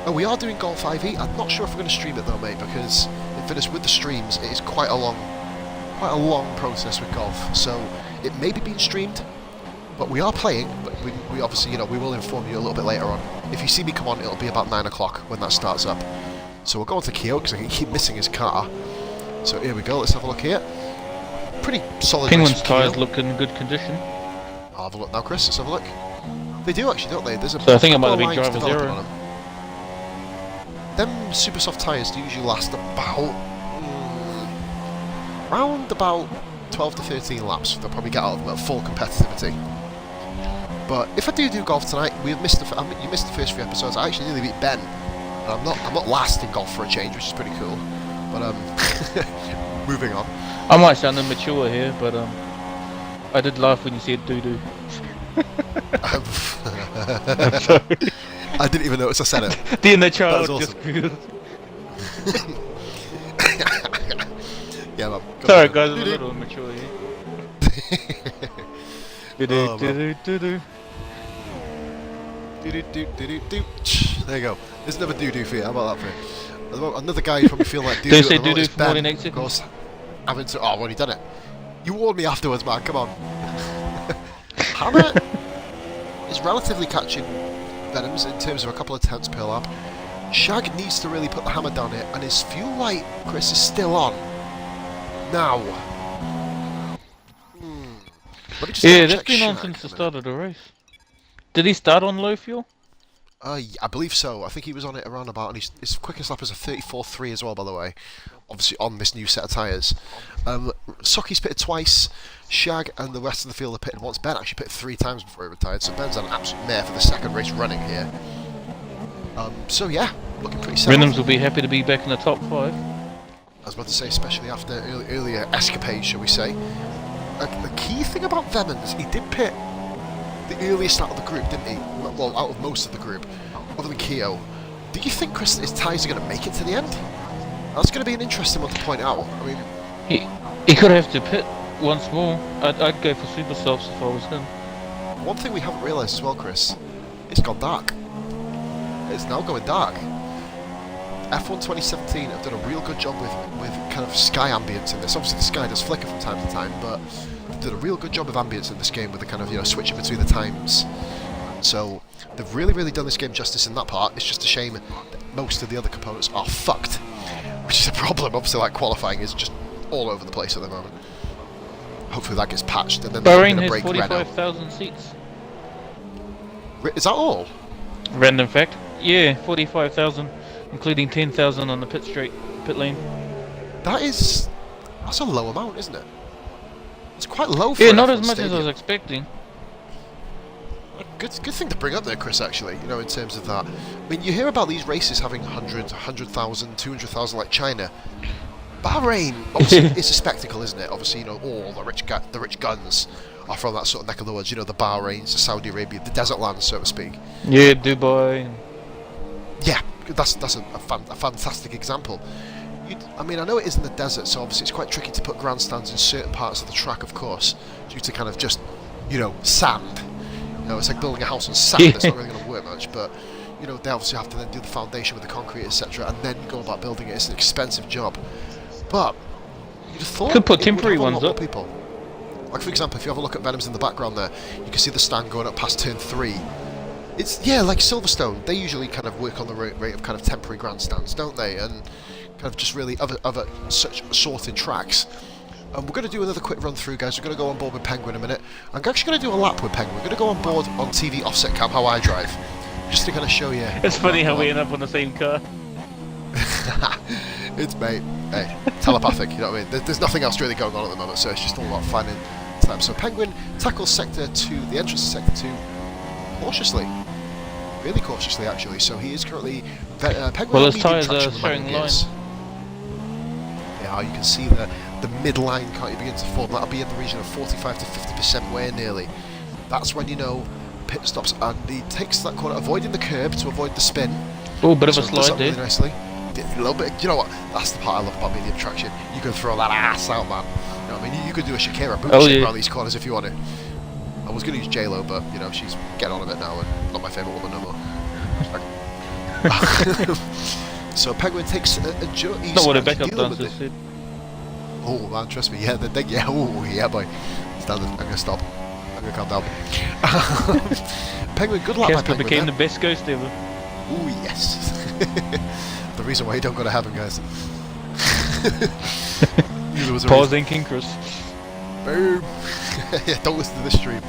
Speaker 1: Oh, we are doing Golf 5e. I'm not sure if we're going to stream it though, mate, because in fairness with the streams, it is quite a long process with golf. So it may be being streamed, but we are playing. But we obviously, we will inform you a little bit later on. If you see me come on, it'll be about 9 o'clock when that starts up. So we'll go on to Keo because I keep missing his car. So here we go. Let's have a look here. Pretty solid.
Speaker 2: Penguin's tyres look in good condition.
Speaker 1: I'll have a look now, Chris. Let's have a look. They do actually, don't they? There's a
Speaker 2: So I think it might have
Speaker 1: couple
Speaker 2: been
Speaker 1: of lines
Speaker 2: driver
Speaker 1: developing
Speaker 2: zero.
Speaker 1: on them super soft tyres do usually last about round about 12 to 13 laps. They'll probably get out of them at full competitivity. But if I do golf tonight, you missed the first few episodes. I actually nearly beat Ben, and I'm not last in golf for a change, which is pretty cool. But moving on.
Speaker 2: I might sound immature here, but I did laugh when you said doo-doo.
Speaker 1: I'm
Speaker 2: I'm sorry.
Speaker 1: I didn't even notice I said it.
Speaker 2: The inner child
Speaker 1: That was
Speaker 2: just
Speaker 1: awesome.
Speaker 2: grew.
Speaker 1: Yeah, man.
Speaker 2: Sorry guys, I'm a little immature here.
Speaker 1: Oh,
Speaker 2: Do-do-do-do-do-do.
Speaker 1: There you go. There's another doo-doo for you. How about that for you? Another guy you probably feel like doo-doo.
Speaker 2: Don't say
Speaker 1: at the moment
Speaker 2: doo-doo
Speaker 1: is
Speaker 2: for more
Speaker 1: Ben,
Speaker 2: than 8
Speaker 1: of
Speaker 2: seconds.
Speaker 1: course. Having to. Oh, I've already done it. You warned me afterwards, man. Come on. Hammer is relatively catching Venoms in terms of a couple of tenths per lap. Shag needs to really put the hammer down here, and his fuel light, Chris, is still on. Now. Let me just
Speaker 2: Yeah,
Speaker 1: double
Speaker 2: that's
Speaker 1: check
Speaker 2: been on
Speaker 1: Shag
Speaker 2: since
Speaker 1: a
Speaker 2: the
Speaker 1: minute.
Speaker 2: start of the race. Did he start on low fuel?
Speaker 1: I believe so. I think he was on it around about, and his quickest lap is a 34.3 as well, by the way. Obviously on this new set of tyres. Soki's pitted twice. Shag and the rest of the field are pitted once. Ben actually pitted 3 times before he retired, so Ben's an absolute mare for the second race running here. So yeah, looking pretty set.
Speaker 2: Reynolds will be happy to be back in the top 5.
Speaker 1: I was about to say, especially after earlier escapades, shall we say. The key thing about Vemons, he did pit the earliest out of the group, didn't he? Well, out of most of the group, other than Keo. Do you think, Chris, that his tyres are going to make it to the end? That's going to be an interesting one to point out. I mean,
Speaker 2: He could have to pit once more. I'd go for super softs if I was him.
Speaker 1: one thing we haven't realised as well, Chris, it's gone dark. It's now going dark. F1 2017 have done a real good job with kind of sky ambience in this. Obviously the sky does flicker from time to time, but they've done a real good job of ambience in this game with the kind of, switching between the times. So they've really done this game justice in that part. It's just a shame that most of the other components are fucked, which is a problem. Obviously, like qualifying is just all over the place at the moment. Hopefully that gets patched, and then they're
Speaker 2: Bahrain
Speaker 1: going to
Speaker 2: has
Speaker 1: break Renault.
Speaker 2: 45,000 seats.
Speaker 1: Is that all?
Speaker 2: Random fact. Yeah, 45,000, including 10,000 on the pit lane.
Speaker 1: That's a low amount, isn't it? It's quite low for
Speaker 2: Yeah,
Speaker 1: an
Speaker 2: not
Speaker 1: F1
Speaker 2: as much as I was
Speaker 1: stadium.
Speaker 2: expecting.
Speaker 1: Good thing to bring up there, Chris, actually, in terms of that. I mean, you hear about these races having 100,000, 200,000 like China. Bahrain, obviously, it's a spectacle, isn't it? Obviously, all the rich guns are from that sort of neck of the woods. The Bahrains, the Saudi Arabia, the desert lands, so to speak.
Speaker 2: Yeah, Dubai.
Speaker 1: Yeah, that's a fantastic example. I mean, I know it is in the desert, so obviously it's quite tricky to put grandstands in certain parts of the track, of course, due to kind of just, sand. It's like building a house on sand. It's not really going to work much, but they obviously have to then do the foundation with the concrete, etc., and then go about building it. It's an expensive job, but you'd have thought
Speaker 2: Could put
Speaker 1: it would
Speaker 2: temporary
Speaker 1: have a lot
Speaker 2: ones
Speaker 1: more
Speaker 2: up.
Speaker 1: people. Like, for example, if you have a look at Venoms in the background there, you can see the stand going up past turn 3. It's like Silverstone. They usually kind of work on the rate of kind of temporary grandstands, don't they? And kind of just really other such sorted tracks. And we're going to do another quick run through, guys. We're going to go on board with Penguin in a minute. I'm actually going to do a lap with Penguin. We're going to go on board on TV offset cam how I drive, just to kind of show you.
Speaker 2: It's funny how we end up on the same car.
Speaker 1: It's mate, hey, telepathic. You know what I mean? There's nothing else really going on at the moment, so it's just all about finding time. So Penguin tackles sector 2, the entrance to sector 2, cautiously. Really cautiously, actually. So he is currently Penguin.
Speaker 2: Well, his
Speaker 1: medium
Speaker 2: tyres
Speaker 1: traction
Speaker 2: are
Speaker 1: with
Speaker 2: showing
Speaker 1: manual
Speaker 2: lines.
Speaker 1: gears. They are, you can see the midline can't you begin to form. That'll be in the region of 45 to 50% wear nearly. That's when you know pit stops, and he takes that corner, avoiding the curb to avoid the spin.
Speaker 2: Oh, bit of a
Speaker 1: So does
Speaker 2: slide
Speaker 1: that
Speaker 2: there.
Speaker 1: really nicely. A little bit. You know what? That's the part I love about medium traction. You can throw that ass out, man. You know what I mean? You could do a Shakira boot shape around these corners if you want to. I was going to use J-Lo, but you know she's getting on a bit now, and not my favourite woman no more. So Penguin takes a jump.
Speaker 2: Not what a backup dancer said.
Speaker 1: Oh man, trust me. Yeah, oh yeah, boy. Stand I'm gonna stop. I'm gonna calm down. Penguin, good luck.
Speaker 2: Casper became the best ghost ever.
Speaker 1: Oh yes. The reason why you don't go to heaven, guys.
Speaker 2: Pausing King Chris.
Speaker 1: Boom. Yeah, don't listen to this stream.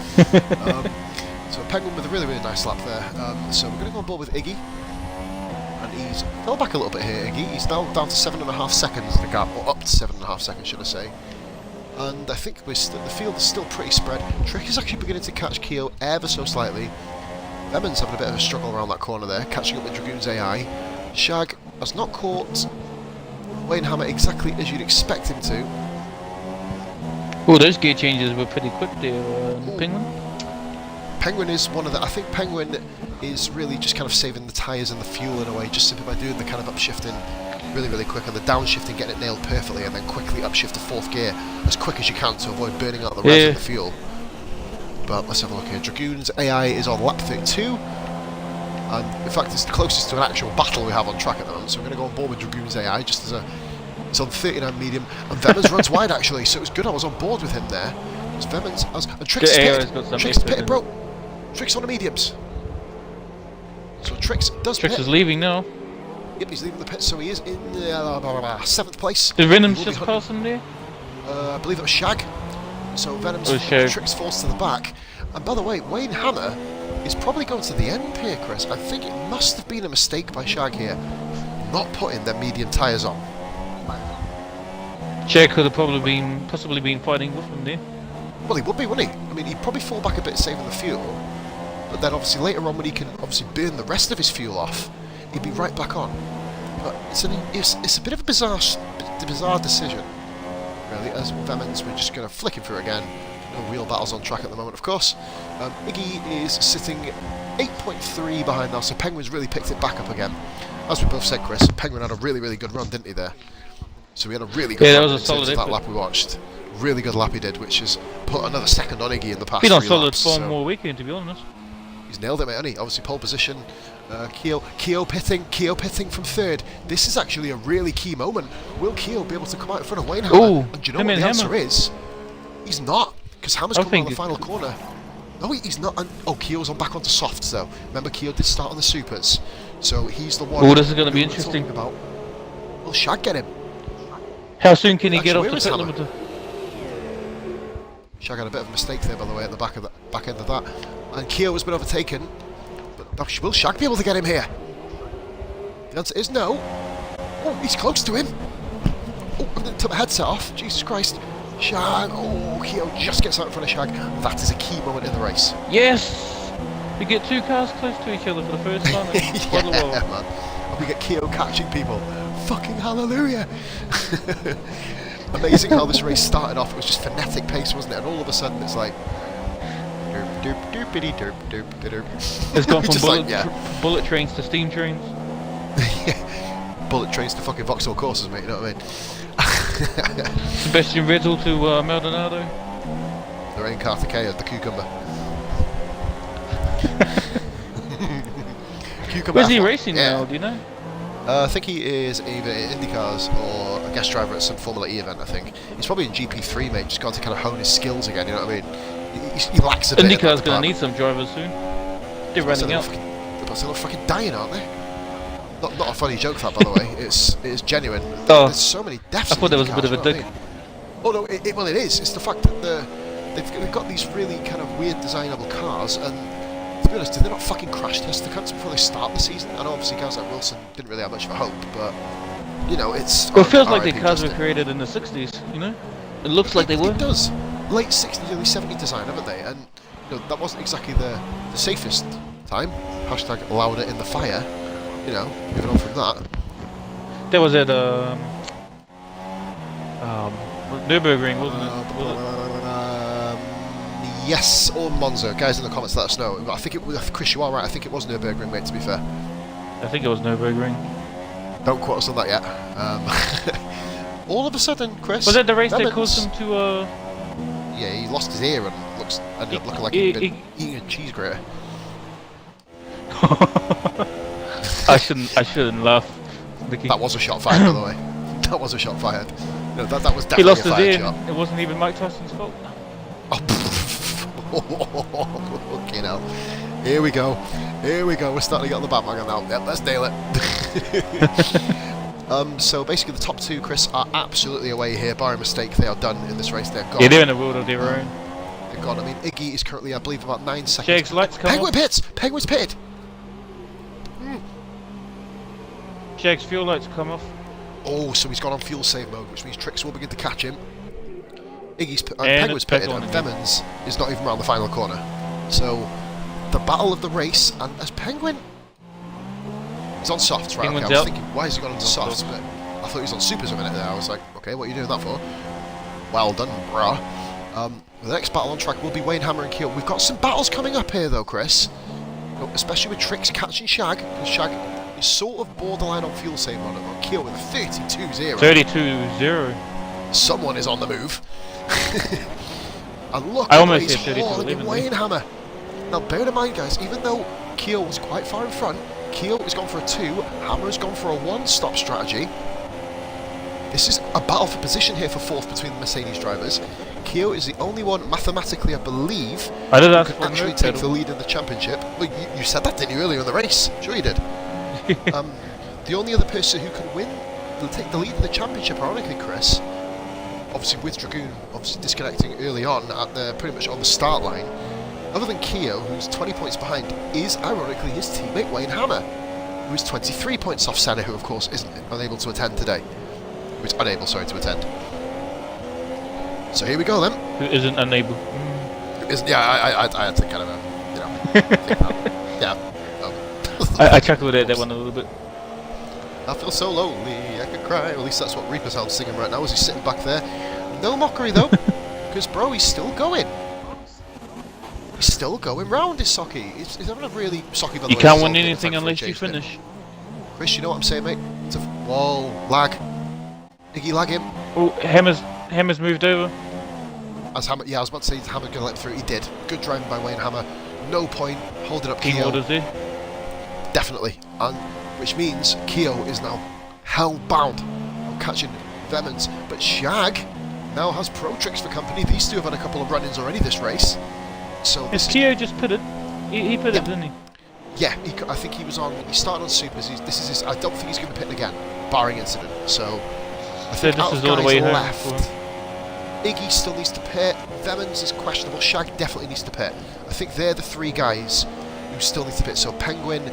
Speaker 1: So Penguin with a really nice lap there. So we're going to go on board with Iggy, and he's fell back a little bit here. Iggy, he's now down to 7.5 seconds the gap, or up to 7.5 seconds, should I say? And I think the field is still pretty spread. Trick is actually beginning to catch Keo ever so slightly. Lemons having a bit of a struggle around that corner there, catching up with Dragoon's AI. Shag has not caught Wayne Hammer exactly as you'd expect him to.
Speaker 2: Oh, those gear changes were pretty quick there, Penguin.
Speaker 1: Penguin is one of the... I think Penguin is really just kind of saving the tyres and the fuel in a way, just simply by doing the kind of upshifting really quick, and the downshifting, getting it nailed perfectly, and then quickly upshift to 4th gear as quick as you can to avoid burning out the res and the fuel. But let's have a look here. Dragoon's AI is on lap 32. And in fact, it's the closest to an actual battle we have on track at the moment, so we're going to go on board with Dragoon's AI just as a... It's on 39 medium, and Vemans runs wide actually, so it was good I was on board with him there. Because Vemans has... And Trix is pitted! Trix is pitted, bro! Trix on the mediums. So Trix does
Speaker 2: Trix
Speaker 1: pit.
Speaker 2: is leaving now.
Speaker 1: Yep, he's leaving the pit, so he is in 7th place.
Speaker 2: Did Venom just pass him there?
Speaker 1: I believe it was Shag. So Venom's Trix falls to the back. And by the way, Wayne Hammer is probably going to the end here, Chris. I think it must have been a mistake by Shag here, not putting their medium tyres on.
Speaker 2: Shag could have possibly been fighting with him there.
Speaker 1: Well, he would be, wouldn't he? I mean, he'd probably fall back a bit saving the fuel, but then obviously later on when he can obviously burn the rest of his fuel off, he'd be right back on. But it's a bit of a bizarre decision, really, as Vemans, we're just going to flick him through again. No real battles on track at the moment, of course. Iggy is sitting 8.3 behind now, so Penguin's really picked it back up again. As we both said, Chris, Penguin had a really good run, didn't he, there? So we had a really good run
Speaker 2: that was a solid
Speaker 1: that lap we watched. Really good lap he did, which has put another second on Iggy in the past 3
Speaker 2: laps.
Speaker 1: Been on solid form
Speaker 2: more weekend, to be honest.
Speaker 1: He's nailed it, mate, hasn't he? Obviously pole position. Keo pitting from 3rd. This is actually a really key moment. Will Keo be able to come out in front of Wayne Hammer?
Speaker 2: Ooh,
Speaker 1: and do you know what the answer is? He's not, because Hammer's coming on the final corner. No, he's not. And, Keo's back onto softs though. Remember, Keo did start on the supers, so he's the one.
Speaker 2: Oh, this is going to be interesting.
Speaker 1: About. Will Shag get him?
Speaker 2: How soon can he get off the pit limiter?
Speaker 1: Shag had a bit of a mistake there, by the way, at the back end of that. And Keo has been overtaken. But will Shag be able to get him here? The answer is no. Oh, he's close to him. Oh, and then took the headset off. Jesus Christ. Shag. Oh, Keo just gets out in front of Shag. That is a key moment in the race.
Speaker 2: Yes! We get 2 cars close to each other for the first time in quite a while.
Speaker 1: Man. And we get Keo catching people. Fucking hallelujah! Amazing how this race started off. It was just frenetic pace, wasn't it? And all of a sudden it's like derp derp derpity derp derp derp.
Speaker 2: It's gone from bullet trains to steam trains.
Speaker 1: Bullet trains to fucking Vauxhall courses, mate. You know what I mean?
Speaker 2: Sebastian Vettel to Maldonado.
Speaker 1: Lorraine Carter the cucumber.
Speaker 2: Where's he racing now? Do you know?
Speaker 1: I think he is either in IndyCars or a guest driver at some Formula E event, I think. He's probably in GP3, mate, just got to kind of hone his skills again, you know what I mean? He lacks a bit.
Speaker 2: IndyCar's going to need some drivers soon. They're running out.
Speaker 1: They're fucking dying, aren't they? Not a funny joke, that, by the way. It's genuine.
Speaker 2: Oh,
Speaker 1: there's so many deaths.
Speaker 2: I thought there was a bit of a dig.
Speaker 1: Oh, no, well, it is. It's the fact that they've got these really kind of weird designable cars, and to be honest, did they not fucking crash test the cars before they start the season? I know obviously guys like Wilson didn't really have much of a hope, but you know, it's...
Speaker 2: Well, it feels like the cars were created in the 60s, you know? It looks like they were.
Speaker 1: It does. Late 60s, early 70s design, haven't they? And you know, that wasn't exactly the safest time. Hashtag allowed it in the fire. You know, moving on from that.
Speaker 2: There was at Nürburgring, wasn't it? Was
Speaker 1: Yes, or Monza. Guys in the comments let us know. I think it was, Chris, you are right. I think it was Nürburgring, mate, to be fair.
Speaker 2: I think it was Nürburgring.
Speaker 1: Don't quote us on that yet. All of a sudden, Chris...
Speaker 2: Was that the race that caused him to,
Speaker 1: Yeah, he lost his ear and ended up looking like he'd been eating a cheese grater.
Speaker 2: I shouldn't laugh. Mickey.
Speaker 1: That was a shot fired, by the way. That was a shot fired. No, that was definitely
Speaker 2: He lost
Speaker 1: a
Speaker 2: his
Speaker 1: fired
Speaker 2: ear.
Speaker 1: shot.
Speaker 2: It wasn't even Mike Tyson's fault.
Speaker 1: Oh, okay, now. Here we go. Here we go. We're starting to get on the bandwagon now. Yep, let's nail it. So basically, the top two, Chris, are absolutely away here. Bar a mistake, they are done in this race. They're gone.
Speaker 2: Yeah, they're in a world of their own.
Speaker 1: They're gone. I mean, Iggy is currently, I believe, about 9 seconds.
Speaker 2: Jake's lights come
Speaker 1: Penguin
Speaker 2: off.
Speaker 1: pits! Penguin's pitted!
Speaker 2: Jake's fuel lights come off.
Speaker 1: Oh, so he's gone on fuel save mode, which means Trix will begin to catch him. Iggy's
Speaker 2: And
Speaker 1: Penguin's
Speaker 2: it's
Speaker 1: pitted,
Speaker 2: back on
Speaker 1: and
Speaker 2: again.
Speaker 1: Vemmans is not even around the final corner. So, the battle of the race, and as Penguin... He's on softs, right? Okay,
Speaker 2: Penguin's
Speaker 1: I was
Speaker 2: out.
Speaker 1: thinking, why has he gone onto softs? But I thought he was on supers a minute there. I was like, okay, what are you doing that for? Well done, brah. The next battle on track will be Wayne Hammer and Keel. We've got some battles coming up here, though, Chris. Especially with Trix catching Shag, because Shag is sort of borderline on fuel save on it. But Keel with a 32-0.
Speaker 2: 32-0.
Speaker 1: Someone is on the move. And look
Speaker 2: I
Speaker 1: at
Speaker 2: almost
Speaker 1: he's
Speaker 2: hit 32
Speaker 1: hauling in
Speaker 2: even
Speaker 1: Wayne Hammer. Now bear in mind, guys, even though Keel was quite far in front, Keel has gone for a 2, Hammer has gone for a 1-stop strategy. This is a battle for position here for 4th between the Mercedes drivers. Keel is the only one, mathematically I believe,
Speaker 2: I did
Speaker 1: who
Speaker 2: ask
Speaker 1: can
Speaker 2: for a
Speaker 1: actually
Speaker 2: move
Speaker 1: take the
Speaker 2: pedal.
Speaker 1: lead in the championship. Well, you said that, didn't you, earlier in the race? Sure you did. The only other person who can take the lead in the championship, ironically, Chris, obviously with Dragoon obviously disconnecting early on at pretty much on the start line, other than Keo, who's 20 points behind, is ironically his teammate Wayne Hammer, who is 23 points off Senna, who of course isn't unable to attend today. Who is unable, sorry, to attend. So here we go then.
Speaker 2: Who isn't unable.
Speaker 1: Yeah, I had to kind of, think that. Yeah.
Speaker 2: I chuckled at that one a little bit.
Speaker 1: I feel so lonely, I could cry. At least that's what Reaper sounds singing right now as he's sitting back there. No mockery though, because bro, he's still going. He's still going round his Socky. He's having a really Socky.
Speaker 2: You can't win anything unless you finish.
Speaker 1: Chris, you know what I'm saying, mate? Whoa, lag. Iggy, lag him.
Speaker 2: Oh, Hammer's moved over.
Speaker 1: As Hammer, yeah, I was about to say Hammer gonna let him through. He did. Good driving by Wayne Hammer. No point holding up
Speaker 2: King
Speaker 1: Keo.
Speaker 2: orders there.
Speaker 1: Definitely, and which means Keo is now hell-bound on catching Vemmans. But Shag now has Pro Tricks for company. These two have had a couple of run-ins already this race. So
Speaker 2: Is Keo just pitted? He pitted, didn't he?
Speaker 1: Yeah, I think he was on. He started on supers. This is his. I don't think he's going to pit again, barring incident. So I think
Speaker 2: this
Speaker 1: out
Speaker 2: is
Speaker 1: of
Speaker 2: all the
Speaker 1: guys
Speaker 2: way home
Speaker 1: left, Iggy still needs to pit. Vemmans is questionable. Shag definitely needs to pit. I think they're the 3 guys who still need to pit. So Penguin,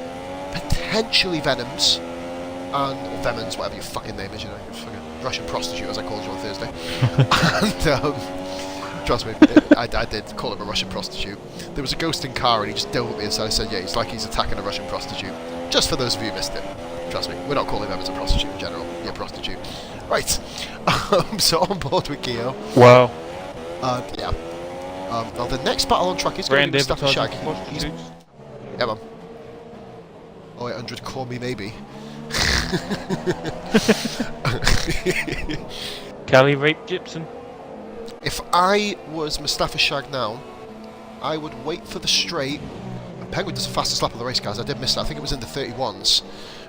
Speaker 1: potentially Venoms, and or Vemmans, whatever your fucking name is, you know, fucking Russian prostitute as I called you on Thursday. And trust me, I did call him a Russian prostitute. There was a ghosting car and he just dove at me and I said, yeah, he's like he's attacking a Russian prostitute. Just for those of you who missed it. Trust me, we're not calling them as a prostitute in general. Yeah, prostitute. Right. So on board with Keo.
Speaker 2: Wow.
Speaker 1: Yeah. Now the next battle on track is going to be Mustafa Shag. Yeah, man. Oh, 800, call me maybe.
Speaker 2: Cali raped Gibson.
Speaker 1: If I was Mustafa Shag now, I would wait for the straight. Penguin does the fastest lap of the race, guys. I did miss that. I think it was in the 31s.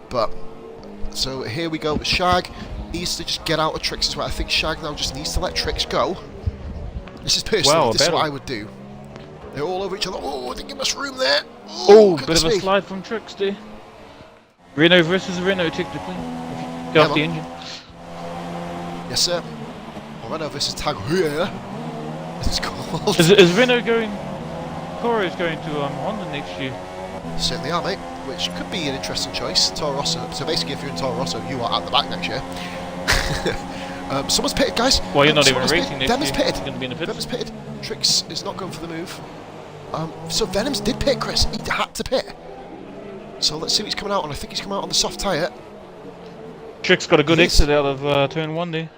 Speaker 1: But, so here we go. Shag needs to just get out of Trix as well. I think Shag now just needs to let Trix go. This is personally,
Speaker 2: Wow,
Speaker 1: this is what I would do. They're all over each other. Oh, I didn't give us room there.
Speaker 2: Oh, bit
Speaker 1: goodness
Speaker 2: of a
Speaker 1: me.
Speaker 2: slide from Trixty. Renault versus Renault, technically. If you go off the engine.
Speaker 1: Yes, sir. Renault versus Tag Heuer. This is called.
Speaker 2: Is Renault going... Toro's going to Honda next year.
Speaker 1: Certainly are, mate. Which could be an interesting choice. Toro Rosso. So basically, if you're in Toro Rosso, you are at the back next year. Someone's pitted, guys.
Speaker 2: Well, you're not even
Speaker 1: Someone's
Speaker 2: racing
Speaker 1: pitted.
Speaker 2: next
Speaker 1: Venom's
Speaker 2: year.
Speaker 1: pitted.
Speaker 2: He's going to be in the pits.
Speaker 1: Venom's pitted. Trix is not going for the move. So Venom's did pit, Chris. He had to pit. So let's see what he's coming out on. I think he's coming out on the soft tyre.
Speaker 2: Trix got a good
Speaker 1: Yes.
Speaker 2: exit out of turn 1 there.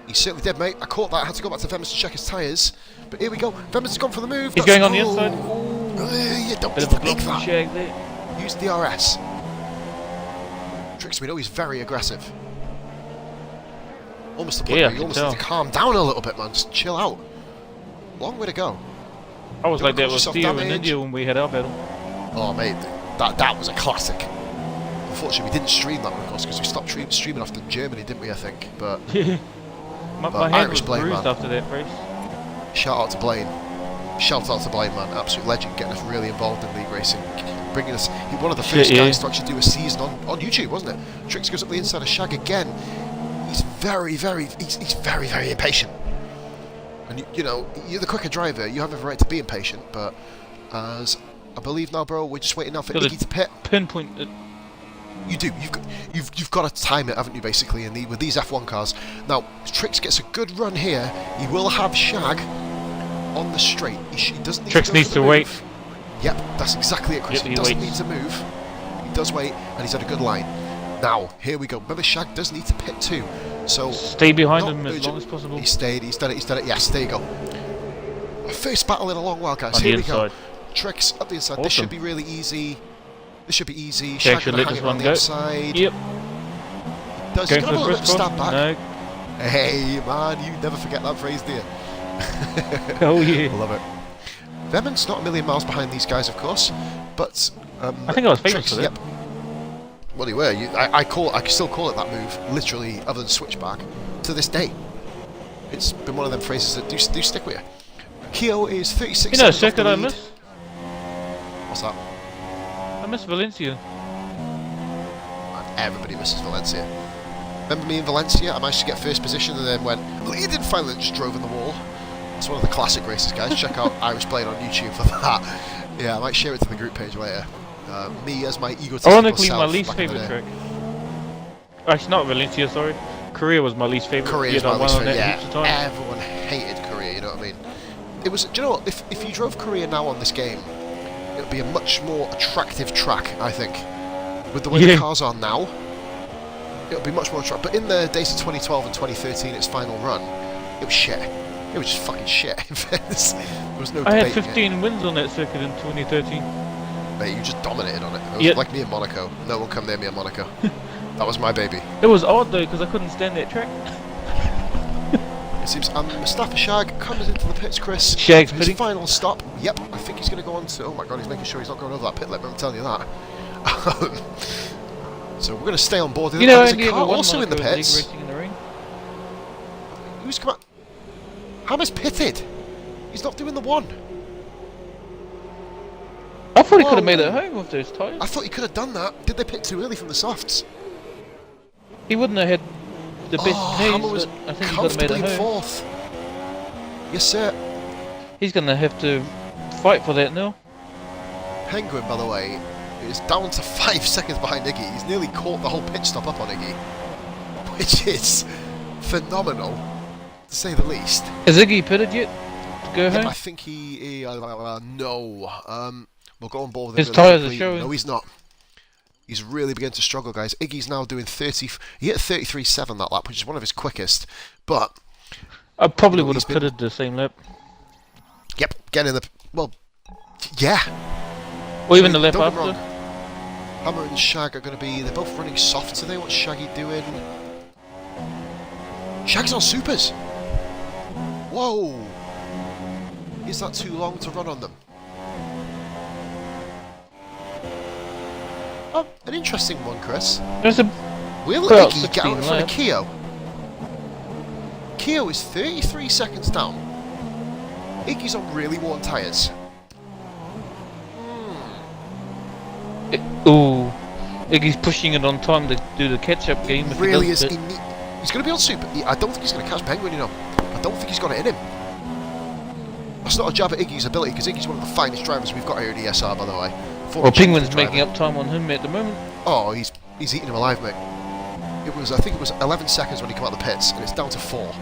Speaker 1: He certainly did, mate. I caught that. I had to go back to Vemmers to check his tyres. But here we go. Vemmers has gone for the move.
Speaker 2: He's going on the inside.
Speaker 1: You don't
Speaker 2: Bit
Speaker 1: need
Speaker 2: of
Speaker 1: to
Speaker 2: a
Speaker 1: make
Speaker 2: block
Speaker 1: that.
Speaker 2: shag there.
Speaker 1: Use the DRS. Tricks, we know he's very aggressive. Almost the point
Speaker 2: Yeah,
Speaker 1: where you almost need to calm down a little bit, man. Just chill out. Long way to go.
Speaker 2: I was
Speaker 1: Don't
Speaker 2: like that
Speaker 1: cause
Speaker 2: with
Speaker 1: yourself
Speaker 2: Theo in
Speaker 1: damage.
Speaker 2: India when we had our battle.
Speaker 1: Oh, mate, that was a classic. Unfortunately, we didn't stream that one, of course, because we stopped streaming after Germany, didn't we, I think? But
Speaker 2: my hand
Speaker 1: Irish
Speaker 2: was
Speaker 1: Blaine,
Speaker 2: bruised
Speaker 1: man.
Speaker 2: after that race.
Speaker 1: Shout out to Blaine. Shout out to Blaine, man. Absolute legend, getting us really involved in league racing. Bringing us... He one of the first guys to actually do a season on YouTube, wasn't it? Trix goes up the inside of Shag again. He's very, very impatient. And you know, you're the quicker driver. You have every right to be impatient. But as I believe now, bro, we're just waiting now for Iggy to pit.
Speaker 2: Pinpoint it.
Speaker 1: You do. You've got to time it, haven't you? Basically, with these F1 cars. Now, Trix gets a good run here. He will have Shag on the straight. He doesn't need
Speaker 2: Trix
Speaker 1: to go
Speaker 2: needs
Speaker 1: for the
Speaker 2: to
Speaker 1: move.
Speaker 2: wait.
Speaker 1: Yep, that's exactly it, Chris.
Speaker 2: Yep,
Speaker 1: he
Speaker 2: he
Speaker 1: doesn't
Speaker 2: waits.
Speaker 1: need to move. He does wait, and he's had a good line. Now, here we go. Remember, Shag does need to pit too. So
Speaker 2: Stay behind
Speaker 1: not
Speaker 2: him as
Speaker 1: urgent.
Speaker 2: long as possible.
Speaker 1: He stayed. He's done it. Yes, there you go. First battle in a long while, guys.
Speaker 2: On the
Speaker 1: Here we go.
Speaker 2: inside.
Speaker 1: Tricks up the inside.
Speaker 2: Awesome.
Speaker 1: This should be really easy. This should be easy.
Speaker 2: Okay,
Speaker 1: Shag
Speaker 2: should
Speaker 1: gonna
Speaker 2: let
Speaker 1: hang
Speaker 2: this
Speaker 1: it around
Speaker 2: one
Speaker 1: the
Speaker 2: go.
Speaker 1: outside.
Speaker 2: Yep.
Speaker 1: Does
Speaker 2: Going
Speaker 1: he
Speaker 2: for
Speaker 1: have a
Speaker 2: the
Speaker 1: little bit
Speaker 2: first
Speaker 1: of
Speaker 2: cross?
Speaker 1: stab back?
Speaker 2: No.
Speaker 1: Hey, man, you never forget that phrase, do you?
Speaker 2: Oh yeah.
Speaker 1: Love it. Vemon's not a million miles behind these guys, of course, but
Speaker 2: I think I was famous
Speaker 1: Tricks,
Speaker 2: for that.
Speaker 1: yep. Well, you were. I can still call it that move, literally, other than switchback, to this day. It's been one of them phrases that do stick with you. Keo is 36
Speaker 2: You know, a
Speaker 1: seconds off the
Speaker 2: circuit I
Speaker 1: lead.
Speaker 2: miss?
Speaker 1: What's that?
Speaker 2: I miss Valencia.
Speaker 1: Everybody misses Valencia. Remember me in Valencia? I managed to get first position and then went leading finally and just drove in the wall. It's one of the classic races, guys. Check out Irish Blaine on YouTube for that. Yeah, I might share it to the group page later. Me as my egotistical
Speaker 2: Ironically,
Speaker 1: self
Speaker 2: my least
Speaker 1: back in the
Speaker 2: favourite
Speaker 1: day.
Speaker 2: track. Actually, not Valencia, sorry. Korea was my least favourite.
Speaker 1: Korea is
Speaker 2: Yeah,
Speaker 1: my
Speaker 2: I won
Speaker 1: least
Speaker 2: on that
Speaker 1: favourite.
Speaker 2: heaps of times.
Speaker 1: Yeah, everyone hated Korea, you know what I mean? It was, do you know what, if you drove Korea now on this game, it would be a much more attractive track, I think. With the way the cars are now, it would be much more attractive. But in the days of 2012 and 2013, its final run, it was shit. It was just fucking shit. there was no
Speaker 2: I had
Speaker 1: debating
Speaker 2: 15 wins on that circuit in 2013.
Speaker 1: it. Mate, you just dominated on it. It was
Speaker 2: Yep.
Speaker 1: like me in Monaco. No one come near me in Monaco. That was my baby.
Speaker 2: It was odd though, because I couldn't stand that track.
Speaker 1: It seems Mustafa Shag comes into the pits, Chris.
Speaker 2: Shag's
Speaker 1: His
Speaker 2: pitting.
Speaker 1: final stop. Yep, I think he's going to go on to... Oh my god, he's making sure he's not going over that pit lip, I'm telling you that. So we're going to stay on board with
Speaker 2: You
Speaker 1: it.
Speaker 2: know,
Speaker 1: There's a
Speaker 2: India
Speaker 1: car
Speaker 2: won
Speaker 1: also in the
Speaker 2: Monaco league
Speaker 1: pits.
Speaker 2: racing in the ring.
Speaker 1: Who's come out? Hammer's pitted. He's not doing the one.
Speaker 2: I thought he could have made
Speaker 1: Whoa.
Speaker 2: it home with those tyres.
Speaker 1: I thought he could have done that. Did they pit too early from the softs?
Speaker 2: He wouldn't have had the best
Speaker 1: Hammer
Speaker 2: pace,
Speaker 1: was
Speaker 2: but I think he could have made
Speaker 1: comfortably
Speaker 2: it
Speaker 1: in
Speaker 2: home.
Speaker 1: fourth. Yes, sir.
Speaker 2: He's going to have to fight for that now.
Speaker 1: Penguin, by the way, is down to 5 seconds behind Iggy. He's nearly caught the whole pit stop up on Iggy, which is phenomenal, to say the least.
Speaker 2: Is Iggy pitted yet? To go
Speaker 1: Yep,
Speaker 2: home?
Speaker 1: I think no. We'll go on board with
Speaker 2: His
Speaker 1: him really
Speaker 2: tyres are
Speaker 1: quickly.
Speaker 2: showing.
Speaker 1: No, he's not. He's really beginning to struggle, guys. Iggy's now doing 30... He hit 33.7 that lap, which is one of his quickest. But,
Speaker 2: I probably would
Speaker 1: he's
Speaker 2: have
Speaker 1: been-
Speaker 2: pitted the same lap.
Speaker 1: yep, getting in the... Well, yeah.
Speaker 2: Or even the lap
Speaker 1: Don't get me
Speaker 2: after.
Speaker 1: wrong. Hammer and Shag are going to be... They're both running soft today. What's Shaggy doing? Shag's on supers. Whoa. Is that too long to run on them? Oh, an interesting one, Chris.
Speaker 2: There's a
Speaker 1: Will
Speaker 2: About
Speaker 1: Iggy get out in
Speaker 2: 16
Speaker 1: front of
Speaker 2: laps.
Speaker 1: Keo? Keo is 33 seconds down. Iggy's on really worn tyres.
Speaker 2: ooh, Iggy's pushing it on time to do the catch-up game. If
Speaker 1: Really
Speaker 2: he
Speaker 1: is.
Speaker 2: does pit.
Speaker 1: He's going to be on super. I don't think he's going to catch Penguin, you know. I don't think he's got it in him. That's not a jab at Iggy's ability, because Iggy's one of the finest drivers we've got here at ESR, by the way.
Speaker 2: Well, Penguin's making up time on him at the moment.
Speaker 1: Oh, he's eating him alive, mate. I think it was 11 seconds when he came out of the pits, and it's down to 4.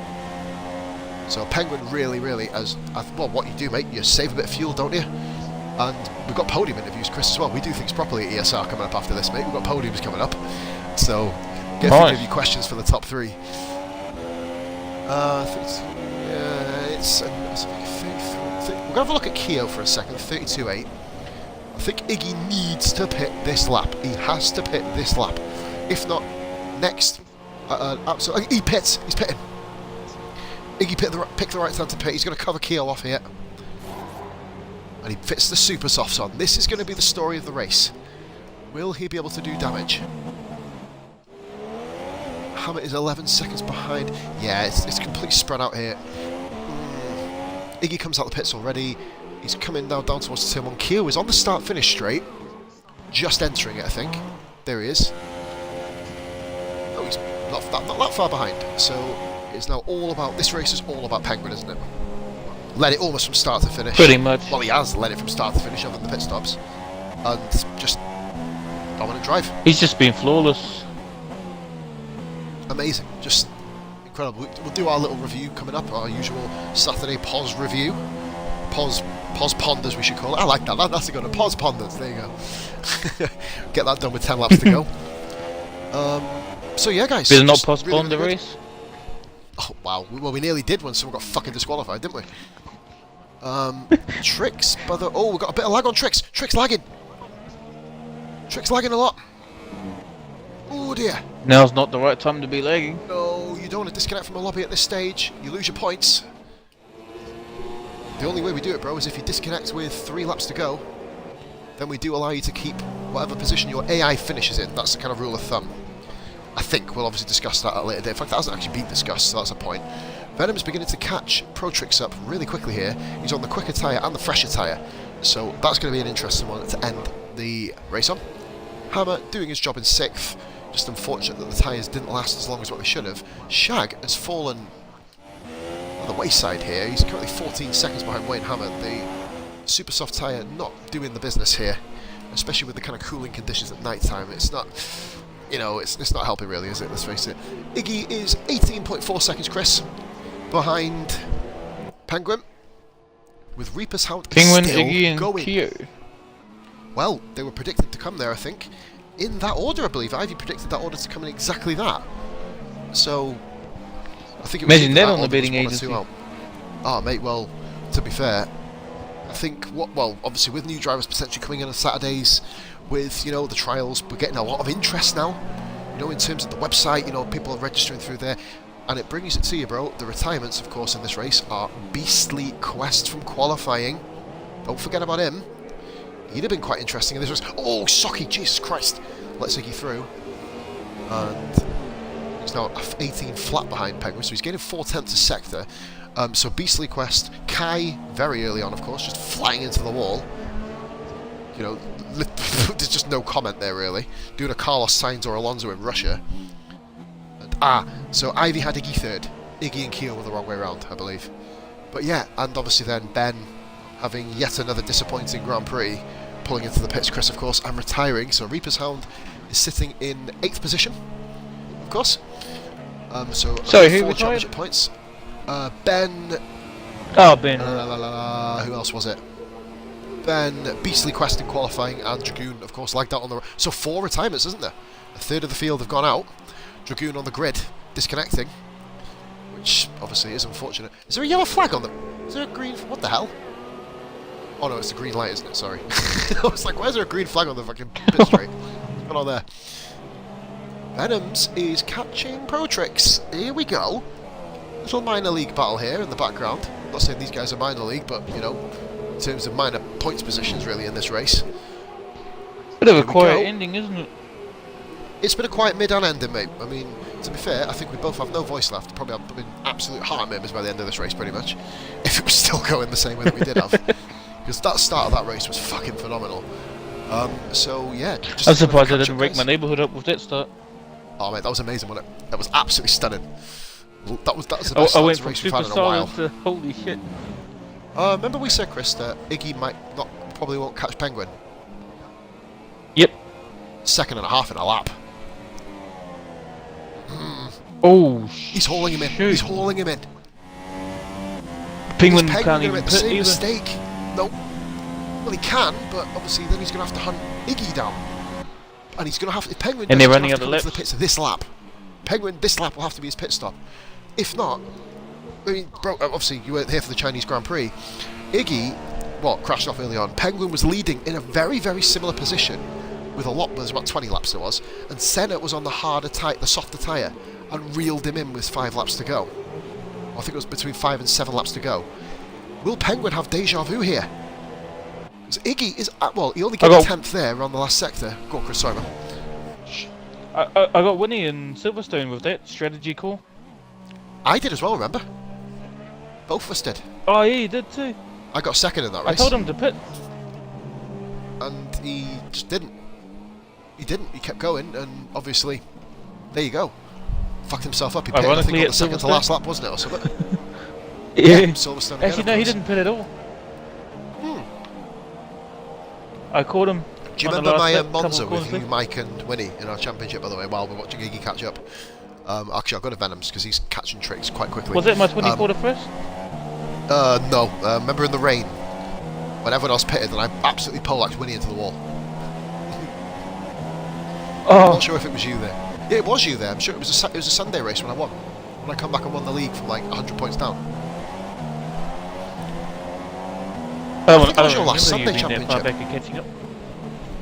Speaker 1: So Penguin really, well, what you do, mate, you save a bit of fuel, don't you? And we've got podium interviews, Chris, as well. We do things properly at ESR coming up after this, mate. We've got podiums coming up. So, get a few of you questions for the top 3. It's like 33. We're going to have a look at Keo for a second. 32.8. I think Iggy needs to pit this lap. He has to pit this lap. If not, next. He pits. He's pitting. Iggy picked the right time to pit. He's going to cover Keo off here. And he fits the super softs on. This is going to be the story of the race. Will he be able to do damage? Hammett is 11 seconds behind. Yeah, it's completely spread out here. Iggy comes out the pits already. He's coming now down towards turn 1. Keo is on the start-finish straight. Just entering it, I think. There he is. Oh, he's not that far behind. So it's now all about... This race is all about Penguin, isn't it? Led it almost from start to finish.
Speaker 2: Pretty much.
Speaker 1: Well, he has led it from start to finish, other than the pit stops. And just dominant drive.
Speaker 2: He's just been flawless.
Speaker 1: Amazing. Just incredible. We'll do our little review coming up, our usual Saturday POS review. POS Ponders, we should call it. I like that. That's a good one. POS Ponders. There you go. Get that done with 10 laps to go. So yeah, guys.
Speaker 2: Did it not postpone the race?
Speaker 1: Oh, wow. Well, we nearly did when someone got fucking disqualified, didn't we? Tricks, by the... Oh, we've got a bit of lag on Tricks. Tricks lagging. Tricks lagging a lot. Oh, dear.
Speaker 2: Now's not the right time to be lagging.
Speaker 1: No, you don't want to disconnect from a lobby at this stage. You lose your points. The only way we do it, bro, is if you disconnect with 3 laps to go, then we do allow you to keep whatever position your AI finishes in. That's the kind of rule of thumb. I think we'll obviously discuss that at a later date. In fact, that hasn't actually been discussed, so that's a point. Venom's beginning to catch Pro Tricks up really quickly here. He's on the quicker tyre and the fresher tyre, so that's going to be an interesting one to end the race on. Hammer doing his job in 6th. Just unfortunate that the tyres didn't last as long as what they should have. Shag has fallen on the wayside here. He's currently 14 seconds behind Wayne Hammer. The super soft tyre not doing the business here, especially with the kind of cooling conditions at night time. It's not, you know, it's not helping really, is it? Let's face it. Iggy is 18.4 seconds, Chris, behind Penguin, with Reaper's Hound
Speaker 2: Penguin,
Speaker 1: still
Speaker 2: Iggy, and
Speaker 1: going.
Speaker 2: Keo.
Speaker 1: Well, they were predicted to come there, I think. In that order, I believe. Ivy predicted that order to come in exactly that. So, I think it was
Speaker 2: Imagine that on the
Speaker 1: order
Speaker 2: betting
Speaker 1: was 1 or
Speaker 2: agency.
Speaker 1: 2 out. Oh, mate, well, to be fair, I think, well, obviously with new drivers potentially coming in on Saturdays, with, you know, the trials, we're getting a lot of interest now. You know, in terms of the website, you know, people are registering through there. And it brings it to you, bro. The retirements, of course, in this race are Beastly Quest from qualifying. Don't forget about him. He'd have been quite interesting in this race. Oh, Socky, Jesus Christ. Let's Iggy through. And he's now 18 flat behind Penguin, so he's getting 4/10 a sector. So Beastly Quest, Kai, very early on, of course, just flying into the wall. You know, there's just no comment there, really. Doing a Carlos Sainz or Alonso in Russia. And, so Ivy had Iggy 3rd. Iggy and Keo were the wrong way around, I believe. But yeah, and obviously then Ben having yet another disappointing Grand Prix, pulling into the pits, Chris, of course, and retiring. So Reaper's Hound is sitting in 8th position, of course. So
Speaker 2: Sorry, who
Speaker 1: 4
Speaker 2: retired?
Speaker 1: championship points. Ben.
Speaker 2: Oh, Ben.
Speaker 1: Who else was it? Ben, Beastly Quest in qualifying, and Dragoon, of course, lagged out on the... So 4 retirements, isn't there? A third of the field have gone out. Dragoon on the grid, disconnecting, which obviously is unfortunate. Is there a yellow flag on the... Is there a green... What the hell? Oh no, it's a green light, isn't it? Sorry. I was like, why is there a green flag on the fucking pit straight? What's going on there? Venoms is catching Pro Tricks. Here we go. Little minor league battle here in the background. I'm not saying these guys are minor league, but, you know, in terms of minor points positions, really, in this race.
Speaker 2: Bit of a quiet ending, isn't it?
Speaker 1: It's been a quiet mid and ending, mate. I mean, to be fair, I think we both have no voice left. Probably have been absolute heart members by the end of this race, pretty much. If it was still going the same way that we did have. Because that start of that race was fucking phenomenal. So, yeah. Just
Speaker 2: I'm surprised I didn't rake my neighbourhood up with that start.
Speaker 1: Oh, mate, that was amazing, wasn't it? That was absolutely stunning. That was the best
Speaker 2: I
Speaker 1: start
Speaker 2: went
Speaker 1: to
Speaker 2: from
Speaker 1: race we've had in a while.
Speaker 2: superstars to holy shit.
Speaker 1: Remember we said, Chris, that Iggy probably won't catch Penguin?
Speaker 2: Yep.
Speaker 1: 2.5 seconds in a lap.
Speaker 2: Oh,
Speaker 1: He's hauling him in. He's hauling him in.
Speaker 2: Penguin
Speaker 1: Is
Speaker 2: can't
Speaker 1: Penguin
Speaker 2: even
Speaker 1: make the
Speaker 2: pit
Speaker 1: same
Speaker 2: either.
Speaker 1: mistake? No. Well, he can, but obviously then he's going to have to hunt Iggy down. And he's going to have to... If Penguin
Speaker 2: And they're
Speaker 1: does, he's
Speaker 2: running
Speaker 1: gonna
Speaker 2: out
Speaker 1: have
Speaker 2: of
Speaker 1: to come to the
Speaker 2: laps.
Speaker 1: pits this lap. Penguin, this lap will have to be his pit stop. If not, I mean, bro, obviously you weren't here for the Chinese Grand Prix. Iggy, crashed off early on. Penguin was leading in a very, very similar position with there's about 20 laps there was, and Senna was on the softer tyre, and reeled him in with 5 laps to go. I think it was between 5 and 7 laps to go. Will Penguin have deja vu here? Because Iggy is he only got 10th there on the last sector. Go on, Chris, sorry, man.
Speaker 2: I got Winnie in Silverstone with that strategy call.
Speaker 1: I did as well, remember? Both of us did.
Speaker 2: Oh yeah, you did too.
Speaker 1: I got second in that race.
Speaker 2: I told him to pit.
Speaker 1: And he just didn't. He didn't. He kept going, and obviously, there you go. Fucked himself up. He pitted, I think, on the second to last lap, wasn't it, or something?
Speaker 2: Yeah.
Speaker 1: Silverstone
Speaker 2: Actually,
Speaker 1: again,
Speaker 2: no, he didn't pit at all. I caught him.
Speaker 1: Do you remember my Monza with you, Mike, and Winnie in our championship, by the way, while we're watching Iggy catch up? Actually, I've got a Venoms because he's catching tricks quite quickly.
Speaker 2: Was it my 24 first?
Speaker 1: No. Remember in the rain when everyone else pitted and I absolutely poleaxed Winnie into the wall. I'm not sure if it was you there. Yeah, it was you there. I'm sure it was a Sunday race when I won. When I come back and won the league from like 100 points down. I think it was your last Sunday championship.
Speaker 2: Back and catching up.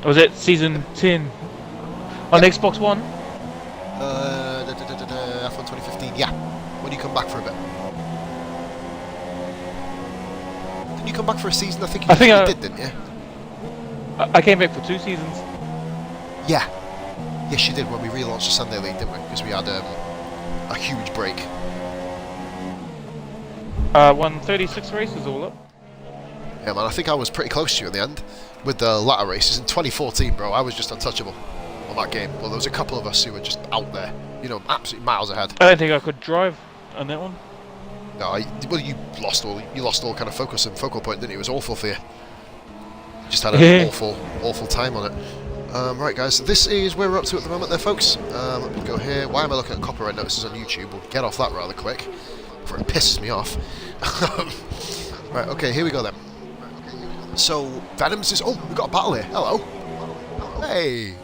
Speaker 2: Or was it season 10 on Xbox One?
Speaker 1: F1 2015. Yeah. When you come back for a bit. Didn't you come back for a season? I think you did, didn't you?
Speaker 2: I came back for 2 seasons.
Speaker 1: Yeah. Yes, you did when we relaunched the Sunday League, didn't we? Because we had a huge break.
Speaker 2: Won 36 races all up.
Speaker 1: Yeah, man, I think I was pretty close to you in the end with the latter races. In 2014, bro, I was just untouchable on that game. Well, there was a couple of us who were just out there, absolutely miles ahead.
Speaker 2: I don't think I could drive on that one.
Speaker 1: No, you lost all kind of focus and focal point, didn't you? It was awful for you. Just had an awful time on it. Right, guys, this is where we're up to at the moment there, folks. Let me go here. Why am I looking at copyright notices on YouTube? We'll get off that rather quick, before it pisses me off. Right, okay, here we go then. So, Venoms is... Oh, we've got a battle here. Hello. Hey.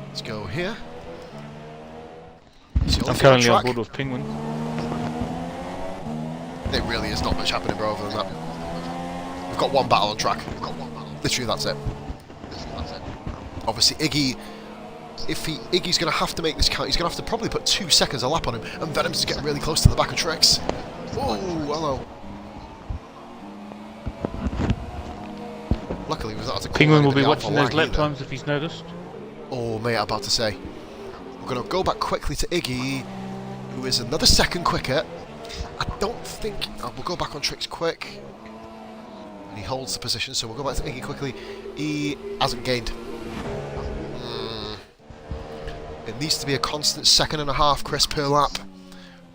Speaker 1: Let's go here.
Speaker 2: I'm currently on board with Penguin.
Speaker 1: There really is not much happening, bro, other than that. We've got one battle on track. Literally, that's it. Obviously, Iggy's going to have to make this count. He's going to have to probably put 2 seconds a lap on him, and Venoms is getting really close to the back of Trix. Oh, hello. Luckily, we was not to call
Speaker 2: Penguin will be watching those lap times if he's noticed.
Speaker 1: Oh, mate, I'm about to say. We're going to go back quickly to Iggy, who is another second quicker. I don't think... we'll go back on Trix quick. And he holds the position, so we'll go back to Iggy quickly. He hasn't gained. It needs to be a constant 1.5 seconds, Chris, per lap.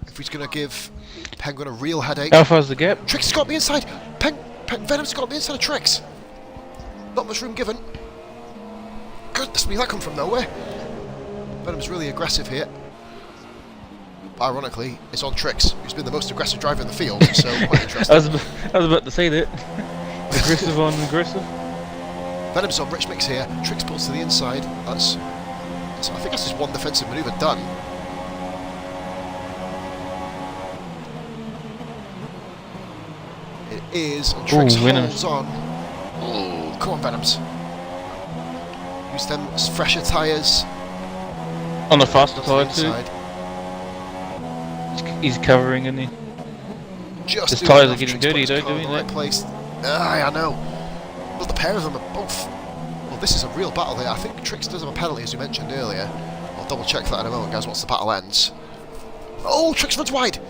Speaker 1: If he's going to give Penguin a real headache.
Speaker 2: How far's the gap?
Speaker 1: Trix has got me inside. Venom's got me inside of Trix. Not much room given. Goodness me, that come from nowhere. Venom's really aggressive here. But ironically, it's on Trix, who's been the most aggressive driver in the field, so quite interesting.
Speaker 2: I was about to say that. Aggressive on aggressive.
Speaker 1: Venom's on Rich Mix here. Trix pulls to the inside. So I think that's just one defensive manoeuvre done. It is, and Trix holds on. Oh, come on, Venoms. Use them fresher tyres.
Speaker 2: On the faster tyre too. He's covering, isn't he?
Speaker 1: His
Speaker 2: tyres are getting dirty, though, doing that.
Speaker 1: Place. I know. But the pair of them are both... Well, this is a real battle here. I think Trix does have a penalty, as you mentioned earlier. I'll double check that in a moment, guys, once the battle ends. Oh, Trix runs wide!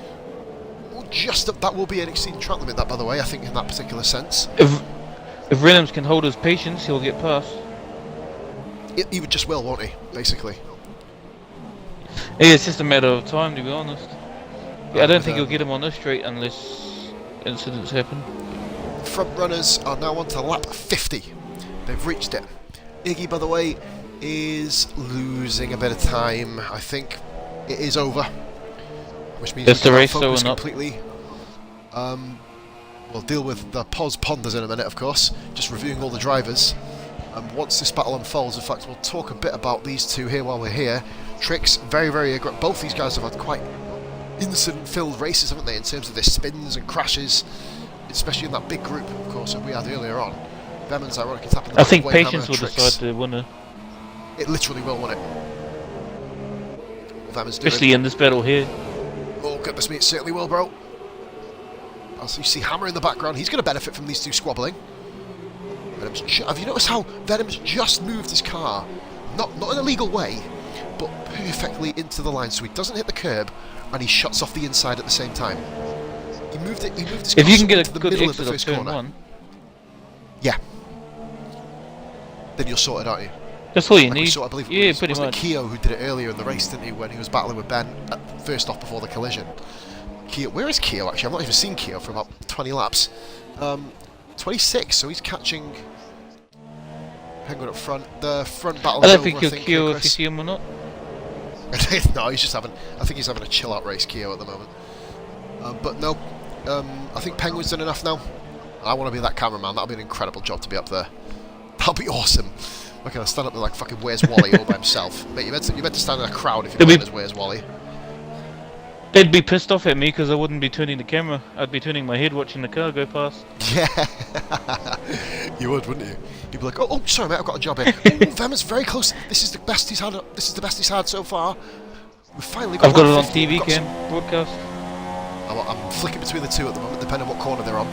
Speaker 1: Oh, that will be an exceeding track limit, that, by the way, I think, in that particular sense.
Speaker 2: If Reynolds can hold his patience, he'll get past.
Speaker 1: He would just will, won't he, basically?
Speaker 2: Yeah, it's just a matter of time, to be honest. Yeah, I don't think he'll get him on this straight unless incidents happen.
Speaker 1: Front runners are now on to lap 50. They've reached it. Iggy, by the way, is losing a bit of time. I think it is over, which means
Speaker 2: the race
Speaker 1: focus completely. We'll deal with the ponders in a minute, of course. Just reviewing all the drivers. And once this battle unfolds, in fact, we'll talk a bit about these two here while we're here. Tricks, very, very aggressive. Both these guys have had quite incident-filled races, haven't they, in terms of their spins and crashes, especially in that big group, of course, that we had earlier on. Vemon's ironically tapping the
Speaker 2: I think
Speaker 1: Wayne
Speaker 2: patience
Speaker 1: Hammer,
Speaker 2: will decide the winner.
Speaker 1: It literally will, won't it? Vemon's
Speaker 2: Especially
Speaker 1: doing.
Speaker 2: in this battle here.
Speaker 1: Oh, goodness me, it certainly will, bro. As you see Hammer in the background, he's going to benefit from these two squabbling. Have you noticed how Venom's just moved his car? Not in a legal way, but perfectly into the line, so he doesn't hit the curb, and he shuts off the inside at the same time. He moved his car
Speaker 2: If you can get
Speaker 1: into
Speaker 2: a
Speaker 1: the
Speaker 2: good
Speaker 1: middle of the
Speaker 2: exit of
Speaker 1: first
Speaker 2: turn
Speaker 1: corner.
Speaker 2: 1,
Speaker 1: Yeah. Then you're sorted, aren't you?
Speaker 2: that's all you
Speaker 1: Like we
Speaker 2: need.
Speaker 1: saw, I believe,
Speaker 2: Yeah, pretty
Speaker 1: wasn't it
Speaker 2: much.
Speaker 1: Keogh who did it earlier in the race, didn't he, when he was battling with Ben first off before the collision. Keogh, where is Keogh actually? I've not even seen Keogh for about 20 laps. 26, so he's catching Penguin up front. The front battle.
Speaker 2: I don't think you'll kill if you see him or not.
Speaker 1: No, he's just having. I think he's having a chill out race, Keogh, at the moment. But no, I think Penguin's done enough now. I want to be that cameraman. That'll be an incredible job to be up there. That'll be awesome. Okay, I'll stand up there like fucking Where's Wally all by himself. Mate, you meant to stand in a crowd if you're playing as Where's Wally.
Speaker 2: They'd be pissed off at me because I wouldn't be turning the camera. I'd be turning my head watching the car go past.
Speaker 1: Yeah, you would, wouldn't you? You'd be like, oh, sorry, mate, I've got a job here. Vemon's very close. This is the best he's had. This is the best he's had so far. We've finally got.
Speaker 2: I've got it on
Speaker 1: 50.
Speaker 2: TV cam broadcast.
Speaker 1: I'm flicking between the two at the moment, depending on what corner they're on.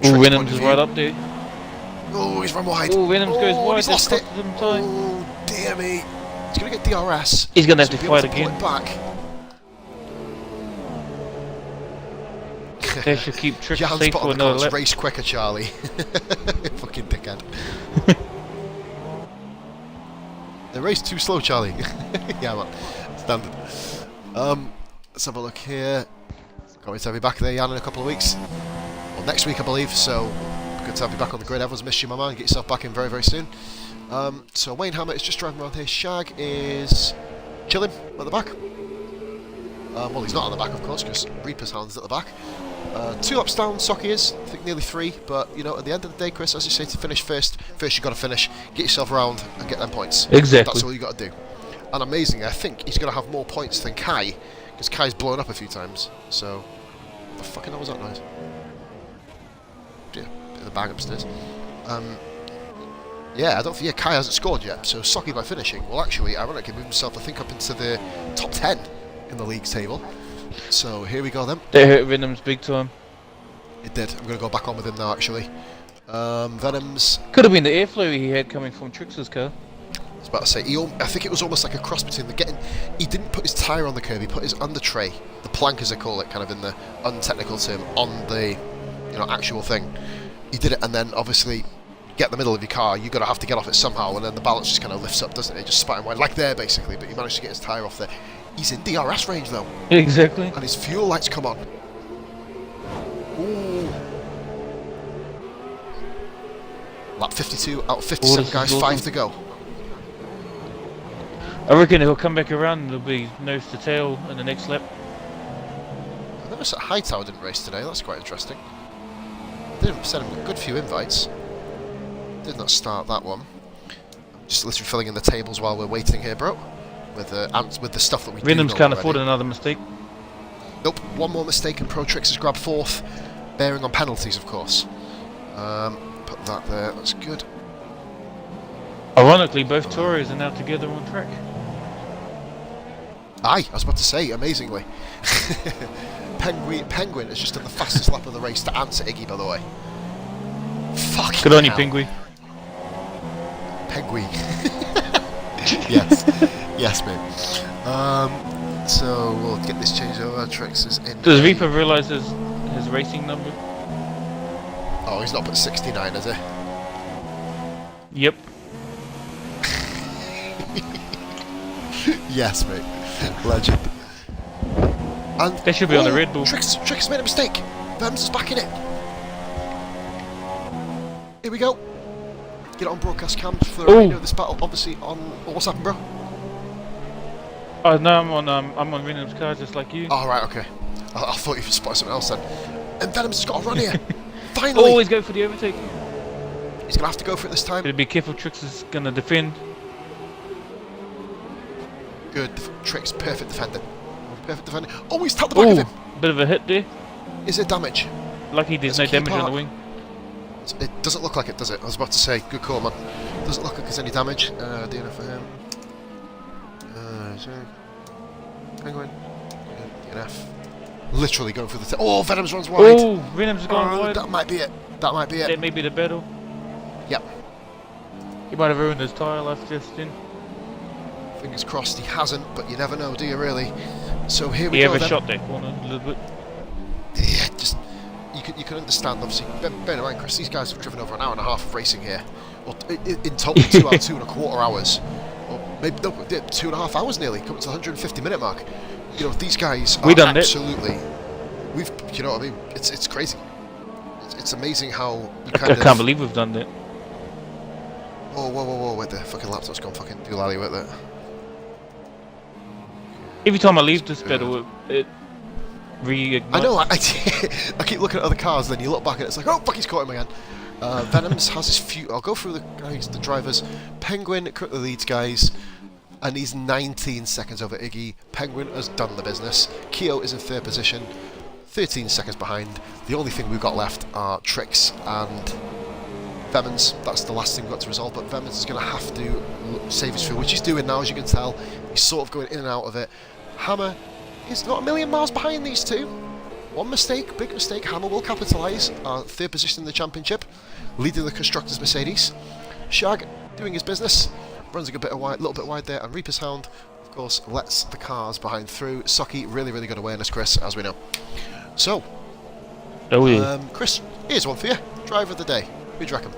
Speaker 2: Oh, Venom's is right up there.
Speaker 1: Oh, he's run wide.
Speaker 2: Oh, Venom's goes wide.
Speaker 1: He's lost it.
Speaker 2: Him time.
Speaker 1: Oh, dear me. He's going to get DRS.
Speaker 2: He's going to have
Speaker 1: so
Speaker 2: to
Speaker 1: be able
Speaker 2: fight
Speaker 1: pull
Speaker 2: again.
Speaker 1: it back.
Speaker 2: They should keep Trick
Speaker 1: Jan's
Speaker 2: safe
Speaker 1: put
Speaker 2: for
Speaker 1: on the
Speaker 2: another
Speaker 1: comments,
Speaker 2: lap.
Speaker 1: race quicker, Charlie. Fucking dickhead. The race too slow, Charlie. Yeah, man. Standard. Let's have a look here. Can't wait to have you back there, Jan, in a couple of weeks. Well, next week, I believe, so good to have you back on the grid. Everyone's missed you, my man. Get yourself back in very, very soon. So Wayne Hammer is just driving around here. Shag is chilling at the back. Well, he's not at the back, of course, because Reaper's Hound's at the back. 2 laps down, Socky is. I think nearly 3. But, you know, at the end of the day, Chris, as you say, to finish first you've got to finish, get yourself around and get them points.
Speaker 2: Exactly.
Speaker 1: That's all you got to do. And amazingly, I think he's going to have more points than Kai, because Kai's blown up a few times. So, what the fucking hell was that noise? Yeah, bit of a bang upstairs. Yeah, I don't think Kai hasn't scored yet. So Socky, by finishing, will actually, ironically, move himself, I think, up into the top 10 in the league's table. So here we go then.
Speaker 2: They hurt Venom's big time.
Speaker 1: It did. I'm going to go back on with him now, actually. Venom's.
Speaker 2: Could have been the airflow he had coming from Trix's car.
Speaker 1: I was about to say, I think it was almost like a cross between the getting. He didn't put his tyre on the curb. He put his under tray, the plank as they call it, kind of in the untechnical term, on the actual thing. He did it, and then obviously get in the middle of your car. You're gonna have to get off it somehow, and then the balance just kind of lifts up, doesn't it? Just spatting wide, like there basically. But he managed to get his tyre off there. He's in DRS range though.
Speaker 2: Exactly.
Speaker 1: And his fuel lights come on. Ooh. Lap 52 out of 57, guys.
Speaker 2: awesome.
Speaker 1: 5 to go.
Speaker 2: I reckon he'll come back around and it'll be nose to tail in the next lap.
Speaker 1: I noticed that Hightower didn't race today. That's quite interesting. They didn't send him a good few invites. Did not start that one. Just literally filling in the tables while we're waiting here, bro. With the stuff that we
Speaker 2: Venom's
Speaker 1: do know
Speaker 2: can't
Speaker 1: already.
Speaker 2: afford another mistake.
Speaker 1: Nope, one more mistake and Pro Tricks has grabbed 4th, bearing on penalties, of course. Put that there, that's good.
Speaker 2: Ironically, both Tories are now together on track.
Speaker 1: Aye, I was about to say, amazingly. Penguin has just done the fastest lap of the race to answer Iggy, by the way. Fucking
Speaker 2: Good on you,
Speaker 1: hell.
Speaker 2: Pinguy.
Speaker 1: Penguin. Yes. Yes, mate. So we'll get this changed over. Trix is in.
Speaker 2: Does Reaper realise his racing number?
Speaker 1: Oh, he's not put 69, has he?
Speaker 2: Yep.
Speaker 1: Yes, mate. Legend. And
Speaker 2: They should be on the Red Bull.
Speaker 1: Trix made a mistake. Vems is back in it. Here we go. Get it on broadcast cam for the arena of this battle. Obviously on. What's happened, bro?
Speaker 2: Oh no, I'm on Venom's car just like you.
Speaker 1: Oh, right, okay. I thought you spotted something else then. And Venom's just got a run here. Finally.
Speaker 2: Always go for the overtake.
Speaker 1: He's going to have to go for it this time.
Speaker 2: Gotta be careful, Trix is gonna defend.
Speaker 1: Good. Tricks, perfect defending. Perfect defending. Oh, he's tapped the back of him.
Speaker 2: Bit of a hit there.
Speaker 1: Is there damage?
Speaker 2: Lucky there's no damage on the wing.
Speaker 1: It doesn't look like it, does it? I was about to say, good call, man. Doesn't look like there's any damage. DNF for him. Penguin. DNF. Literally going through the... Oh, Venoms runs wide.
Speaker 2: Oh, Venom's gone wide.
Speaker 1: That might be it. That might be it.
Speaker 2: That may be the battle.
Speaker 1: Yep.
Speaker 2: He might have ruined his tyre left just in.
Speaker 1: Fingers crossed he hasn't, but you never know, do you really? So here we
Speaker 2: He
Speaker 1: go
Speaker 2: ever
Speaker 1: then.
Speaker 2: shot that corner a little bit.
Speaker 1: Yeah, just... You can understand, obviously, bear in mind, Chris, these guys have driven over an hour and a half of racing here. Or in total, 2 hours, 2.25 hours. Or maybe, no, 2.5 hours nearly, coming to the 150 minute mark. You know, these guys are absolutely... you know what I mean? It's crazy. It's amazing how you kind of...
Speaker 2: I can't believe we've done that.
Speaker 1: Oh, whoa, wait, the fucking laptop's gone fucking doolally with it.
Speaker 2: Every time I leave this battle, it reignites.
Speaker 1: I know, I keep looking at other cars, then you look back and it's like, oh fuck, he's caught him again. Venoms has his few... I'll go through the guys, the drivers. Penguin currently leads, guys, and he's 19 seconds over Iggy. Penguin has done the business. Keo is in 3rd position, 13 seconds behind. The only thing we've got left are Trix and Vemans. That's the last thing we've got to resolve, but Vemans is going to have to save his fuel, which he's doing now, as you can tell. He's sort of going in and out of it. Hammer is not a million miles behind these two. One mistake, big mistake, Hammer will capitalise. 3rd position in the championship, leading the Constructors Mercedes. Shag doing his business, runs a little bit wide there, and Reaper's Hound, of course, lets the cars behind through. Socky, really good awareness, Chris, as we know. So, Chris, here's one for you. Driver of the day. Who do you reckon?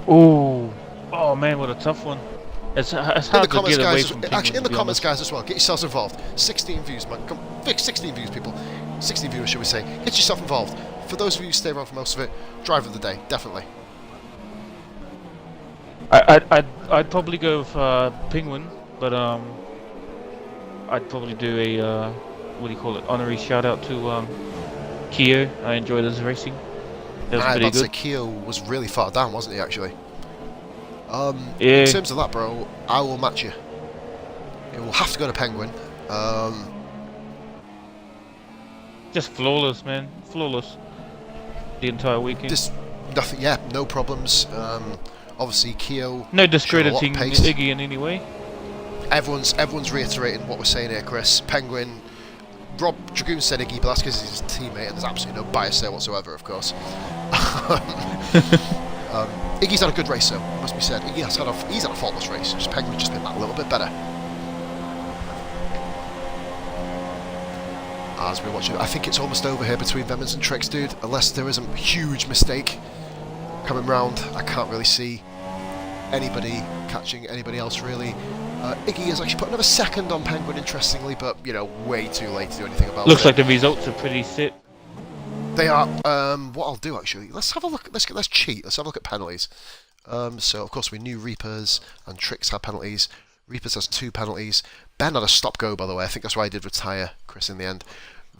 Speaker 2: Oh man, what a tough one. It's hard to get away from Penguin,
Speaker 1: actually, in the comments, guys, as well, get yourselves involved. 16 views, man. Come, 16 views, people. 16 viewers, should we say. Get yourself involved. For those of you who stay around for most of it, driver of the day, definitely.
Speaker 2: I'd probably go with Penguin, but I'd probably do a what do you call it? Honorary shout out to Keo. I enjoyed his racing. That was pretty good.
Speaker 1: Keo was really far down, wasn't he? Actually.
Speaker 2: Yeah.
Speaker 1: In terms of that, bro, I will match you. It will have to go to Penguin.
Speaker 2: Just flawless, man. Flawless. The entire weekend.
Speaker 1: Just nothing. Yeah, no problems. Obviously, Keo.
Speaker 2: No discrediting Iggy in any way.
Speaker 1: Everyone's reiterating what we're saying here, Chris. Penguin. Rob Dragoon said Iggy, but that's because he's his teammate, and there's absolutely no bias there whatsoever, of course. Iggy's had a good race, though, must be said. Iggy he's had a faultless race. Just Penguin's just been that little bit better. As we're watching, I think it's almost over here between Vemans and Trix, dude. Unless there is a huge mistake coming round, I can't really see anybody catching anybody else, really. Iggy has actually put another second on Penguin, interestingly, but, you know, way too late to do anything about it.
Speaker 2: Looks like the results are pretty set.
Speaker 1: They are. What I'll do, actually, let's have a look. Let's cheat. Let's have a look at penalties. So, of course, we knew Reapers and Trix had penalties. Reapers has 2 penalties. Ben had a stop-go, by the way. I think that's why he did retire Chris in the end.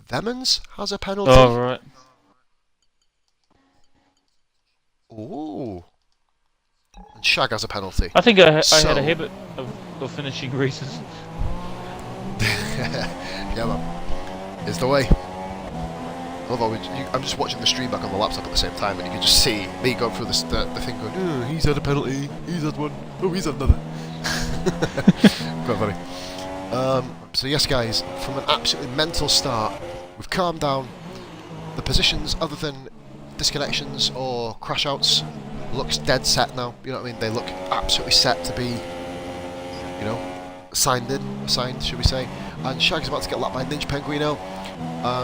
Speaker 1: Vemans has a penalty.
Speaker 2: Oh, right.
Speaker 1: Ooh. And Shag has a penalty.
Speaker 2: I think I had a habit of finishing races.
Speaker 1: Yeah, man. It's the way. Although I'm just watching the stream back on the laptop at the same time, and you can just see me going through the thing going, oh, he's had a penalty, he's had one, oh, he's had another. Quite funny. So yes, guys, from an absolutely mental start, we've calmed down. The positions, other than disconnections or crash outs, looks dead set now. You know what I mean? They look absolutely set to be, you know, assigned, should we say. And Shag's about to get lapped by Ninja Penguino.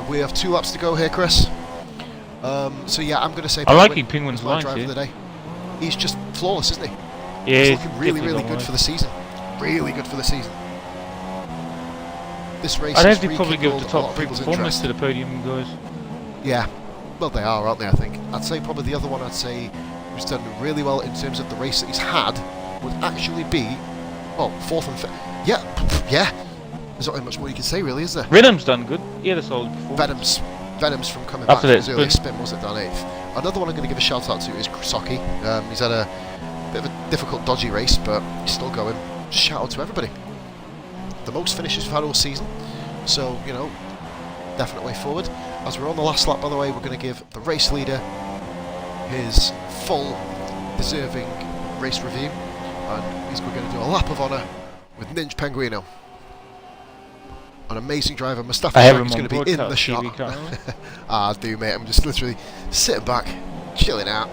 Speaker 1: We have 2 laps to go here, Chris. So yeah, I'm going to say
Speaker 2: Penguin. I like Penguin's line
Speaker 1: driver of the day. He's just flawless, isn't he?
Speaker 2: Yeah,
Speaker 1: he's looking really good for the season. Really good for the season. This race
Speaker 2: I'd
Speaker 1: has
Speaker 2: have to probably give the top 3 performers
Speaker 1: interest
Speaker 2: to the podium guys.
Speaker 1: Yeah, well they are, aren't they? I think. I'd say probably the other one. I'd say who's done really well in terms of the race that he's had would actually be, well, 4th and 5th. Yeah. There's not much more you can say, really, is there?
Speaker 2: Venom's done good. He had a solid performance.
Speaker 1: Venom's from coming back from his early spin, was it, down 8th? Another one I'm going to give a shout out to is Krasocki. He's had a bit of a difficult, dodgy race, but he's still going. Just shout out to everybody. The most finishes we've had all season, so, you know, definite way forward. As we're on the last lap, by the way, we're going to give the race leader his full, deserving race review, and we're going to do a lap of honour with Ninja Penguino. An amazing driver, Mustafa Shag is going to be in the shot. I do, mate. I'm just literally sitting back, chilling out,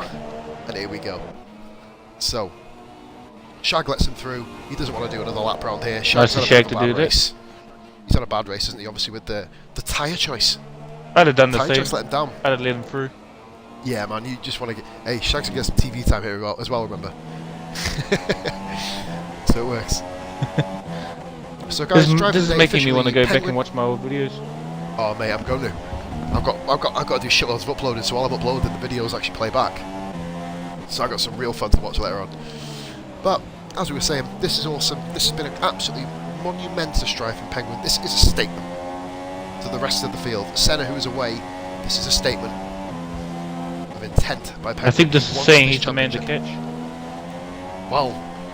Speaker 1: and here we go. So, Shag lets him through. He doesn't want to do another lap round here.
Speaker 2: Nice of Shag to do
Speaker 1: this. He's had a bad race, isn't he? Obviously with the tyre choice.
Speaker 2: I'd have done the
Speaker 1: tyre
Speaker 2: same.
Speaker 1: choice let him down.
Speaker 2: I'd have let him through.
Speaker 1: Yeah, man. You just want to get. Hey, Shag's gonna get some TV time here as well. Remember. So it works. So guys,
Speaker 2: this is making me want to go back and watch my old videos.
Speaker 1: Oh mate, I'm going to. I've got to do shitloads of uploading, so while I'm uploading, the videos actually play back. So I got some real fun to watch later on. But as we were saying, this is awesome. This has been an absolutely monumentous drive from Penguin. This is a statement to the rest of the field. Senna, who is away, this is a statement of intent by Penguin.
Speaker 2: I think this is saying he's the man to catch.
Speaker 1: Well,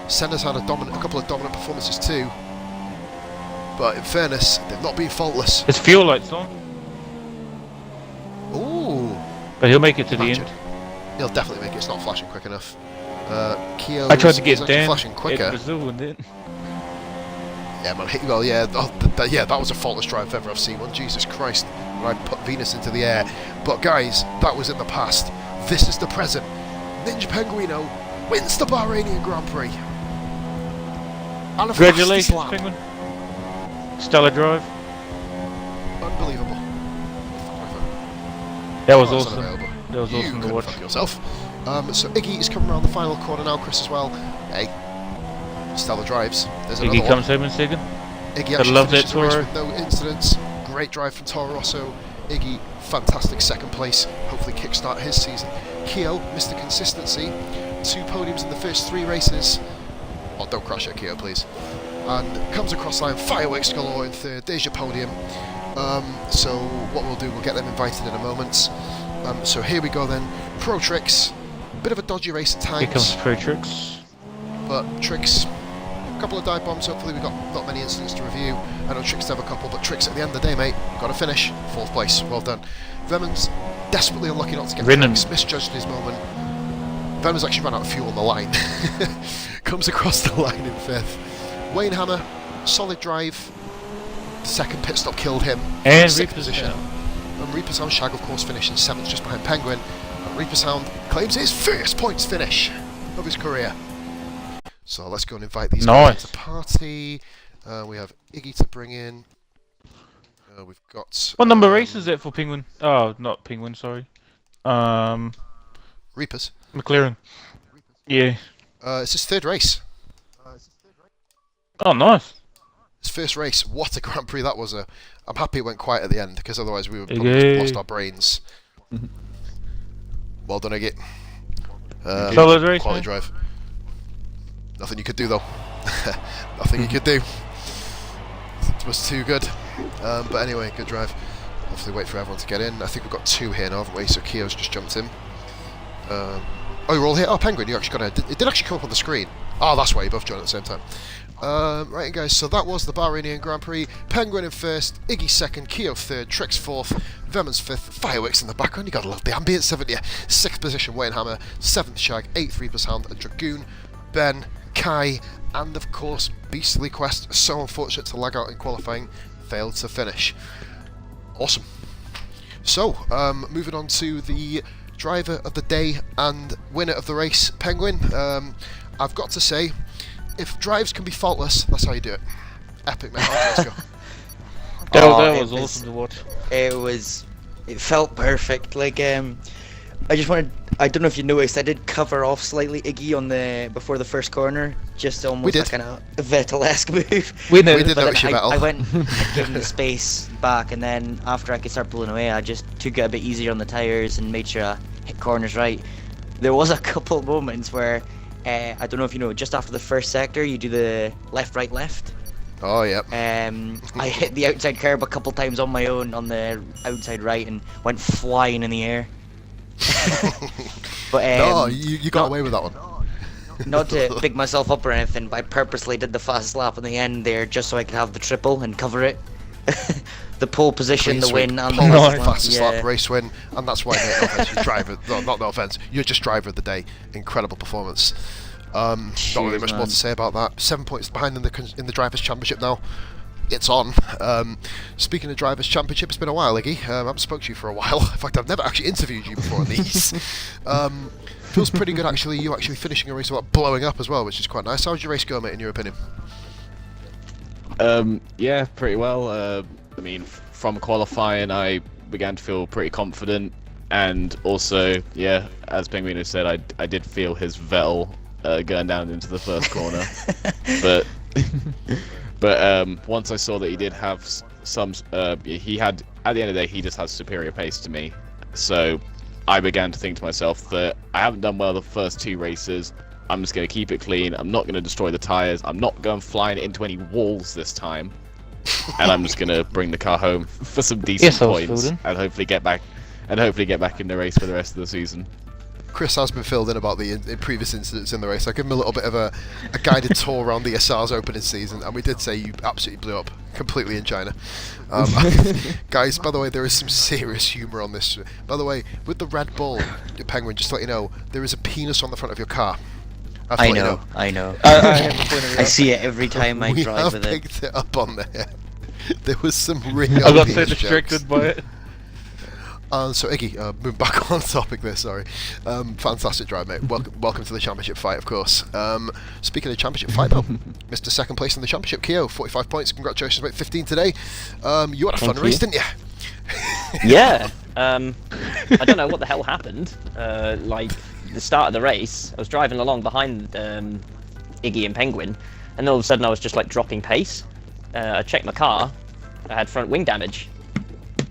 Speaker 1: Senna's had a couple of dominant performances too. But in fairness, they've not been faultless.
Speaker 2: His fuel light's on.
Speaker 1: Ooh.
Speaker 2: But he'll make it to the end.
Speaker 1: He'll definitely make it. It's not flashing quick enough.
Speaker 2: I tried to get Dan
Speaker 1: flashing quicker.
Speaker 2: Brazil and didn't.
Speaker 1: Yeah, man. Well, yeah. Yeah, that was a faultless drive if ever I've seen one. Jesus Christ. When I put Venus into the air. But guys, that was in the past. This is the present. Ninja Penguino wins the Bahrainian Grand Prix. And
Speaker 2: congratulations, Penguin. Stellar drive.
Speaker 1: Unbelievable.
Speaker 2: That was awesome. That was awesome to watch.
Speaker 1: Fuck yourself. So Iggy is coming around the final corner now, Chris, as well. Hey, stellar drives. There's
Speaker 2: Iggy comes home in second.
Speaker 1: Iggy actually finishes the race with no incidents. Great drive from Toro Rosso. Iggy, fantastic second place. Hopefully kickstart his season. Keo, Mr. Consistency. 2 podiums in the first 3 races. Oh, don't crash it, Keo, please. And comes across line, fireworks galore in third. There's your podium. So what we'll do, we'll get them invited in a moment. So here we go then. Pro Tricks, bit of a dodgy race at times.
Speaker 2: Here comes Pro Tricks.
Speaker 1: But Tricks, a couple of dive bombs. Hopefully we've got not many incidents to review. I know Tricks have a couple, but Tricks at the end of the day, mate, got to finish 4th place. Well done. Vemon's desperately unlucky not to get Tricks. Misjudged his moment. Vemon's actually run out of fuel on the line. Comes across the line in 5th. Wayne Hammer, solid drive. Second pit stop killed him.
Speaker 2: And
Speaker 1: 6th position. And Reaper's Hound Shag, of course, finished in 7th, just behind Penguin. And Reaper's Hound claims his first points finish of his career. So let's go and invite these guys to party. We have Iggy to bring in. We've got.
Speaker 2: What number race is it for Penguin? Oh, not Penguin, sorry.
Speaker 1: Reapers.
Speaker 2: McLaren. Yeah.
Speaker 1: It's his 3rd race.
Speaker 2: Oh, nice.
Speaker 1: His first race. What a Grand Prix that was. I'm happy it went quiet at the end, because otherwise we would probably lost our brains. Well done, Iggy.
Speaker 2: Solid race,
Speaker 1: quality drive. Nothing you could do, though. Nothing you could do. It was too good. But anyway, good drive. Hopefully wait for everyone to get in. I think we've got 2 here now, haven't we? So Keo's just jumped in. Oh, you're all here? Oh, Penguin, you actually got it. It did actually come up on the screen. Oh, that's why you both joined at the same time. Right, guys, so that was the Bahrainian Grand Prix. Penguin in 1st, Iggy 2nd, Keo 3rd, Tricks 4th, Vemon's 5th, fireworks in the background, you gotta love the ambience, haven't you? 6th position, Wayne Hammer, 7th, Shag, 8th, Reaper's Hound, and Dragoon, Ben, Kai, and of course, Beastly Quest, so unfortunate to lag out in qualifying, failed to finish. Awesome. So, moving on to the driver of the day and winner of the race, Penguin. I've got to say, if drives can be faultless, that's how you do it. Epic, mate. Let's go.
Speaker 2: That was awesome to watch.
Speaker 3: It felt perfect. Like, I just wanted. I don't know if you noticed, I did cover off slightly Iggy on before the first corner, just almost a kind of Vettel-esque move.
Speaker 2: We
Speaker 1: did notice you, Vettel.
Speaker 3: I went and gave him the space back, and then after I could start pulling away, I just took it a bit easier on the tyres and made sure I hit corners right. There was a couple moments where, I don't know if you know, just after the first sector, you do the left, right, left.
Speaker 1: Oh, yep.
Speaker 3: I hit the outside curb a couple times on my own on the outside right and went flying in the air. But
Speaker 1: No, you got away with that one.
Speaker 3: not to big myself up or anything, but I purposely did the fastest lap in the end there just so I could have the triple and cover it. The pole position,
Speaker 1: Clean
Speaker 3: the
Speaker 1: sweep,
Speaker 3: win, and the
Speaker 1: pole,
Speaker 3: fastest lap.
Speaker 1: fastest
Speaker 3: Yeah.
Speaker 1: lap, race win, and that's why, mate, no offense, you're driver. No, not no offense. You're just driver of the day. Incredible performance. Not really
Speaker 3: Cheers,
Speaker 1: much more
Speaker 3: man.
Speaker 1: to say about that. 7 points behind in the drivers' championship now. It's on. Speaking of drivers' championship, it's been a while, Iggy. I haven't spoke to you for a while. In fact, I've never actually interviewed you before on these. Feels pretty good actually. You actually finishing a race without blowing up as well, which is quite nice. How did your race go, mate? In your opinion?
Speaker 4: Yeah, pretty well. I mean, from qualifying, I began to feel pretty confident, and also, yeah, as Penguino said, I did feel his Vettel going down into the first corner, but once I saw that he did have some, he had at the end of the day, he just has superior pace to me, so I began to think to myself that I haven't done well the first 2 races. I'm just going to keep it clean. I'm not going to destroy the tyres. I'm not going flying into any walls this time. And I'm just going to bring the car home for some decent
Speaker 2: Yes, I was
Speaker 4: points
Speaker 2: filled in.
Speaker 4: and hopefully get back in the race for the rest of the season.
Speaker 1: Chris has been filled in about the previous incidents in the race. I give him a little bit of a guided tour around the ESR's opening season, and we did say you absolutely blew up completely in China. Guys, by the way, there is some serious humour on this. By the way, with the Red Bull Penguin, just to let you know, there is a penis on the front of your car.
Speaker 3: I know. I see it every time I
Speaker 1: we
Speaker 3: drive
Speaker 1: have
Speaker 3: with it.
Speaker 1: picked it up on there. There was some real
Speaker 2: I got so
Speaker 1: penis
Speaker 2: distracted
Speaker 1: jokes.
Speaker 2: by it.
Speaker 1: So Iggy, move back on topic there, sorry. Fantastic drive, mate. Welcome to the championship fight, of course. Speaking of championship fight, though, Mr. Second place in the championship, Keo, 45 points. Congratulations, mate. 15 today. You had a fun
Speaker 5: Thank
Speaker 1: race,
Speaker 5: you.
Speaker 1: didn't you?
Speaker 5: Yeah. I don't know what the hell happened. Like the start of the race, I was driving along behind Iggy and Penguin, and all of a sudden I was just like dropping pace. I checked my car. I had front wing damage.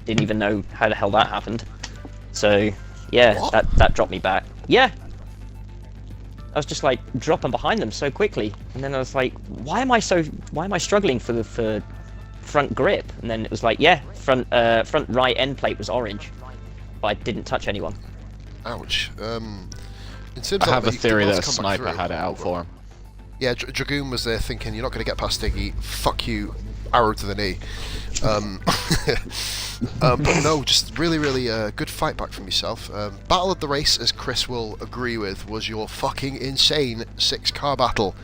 Speaker 5: Didn't even know how the hell that happened. So yeah,
Speaker 1: What?
Speaker 5: that dropped me back. Yeah. I was just like dropping behind them so quickly, and then I was like, why am I struggling for the front grip? And then it was like, yeah, front right end plate was orange, but I didn't touch anyone.
Speaker 1: Ouch. In terms
Speaker 4: I
Speaker 1: of
Speaker 4: have a
Speaker 1: the
Speaker 4: theory
Speaker 1: balls
Speaker 4: that a
Speaker 1: come back
Speaker 4: sniper
Speaker 1: through.
Speaker 4: had it out for him.
Speaker 1: Yeah, Dragoon was there thinking, you're not going to get past Iggy, fuck you, arrow to the knee. But no, just really, really good fight back from yourself. Battle of the race, as Chris will agree with, was your fucking insane 6-car battle.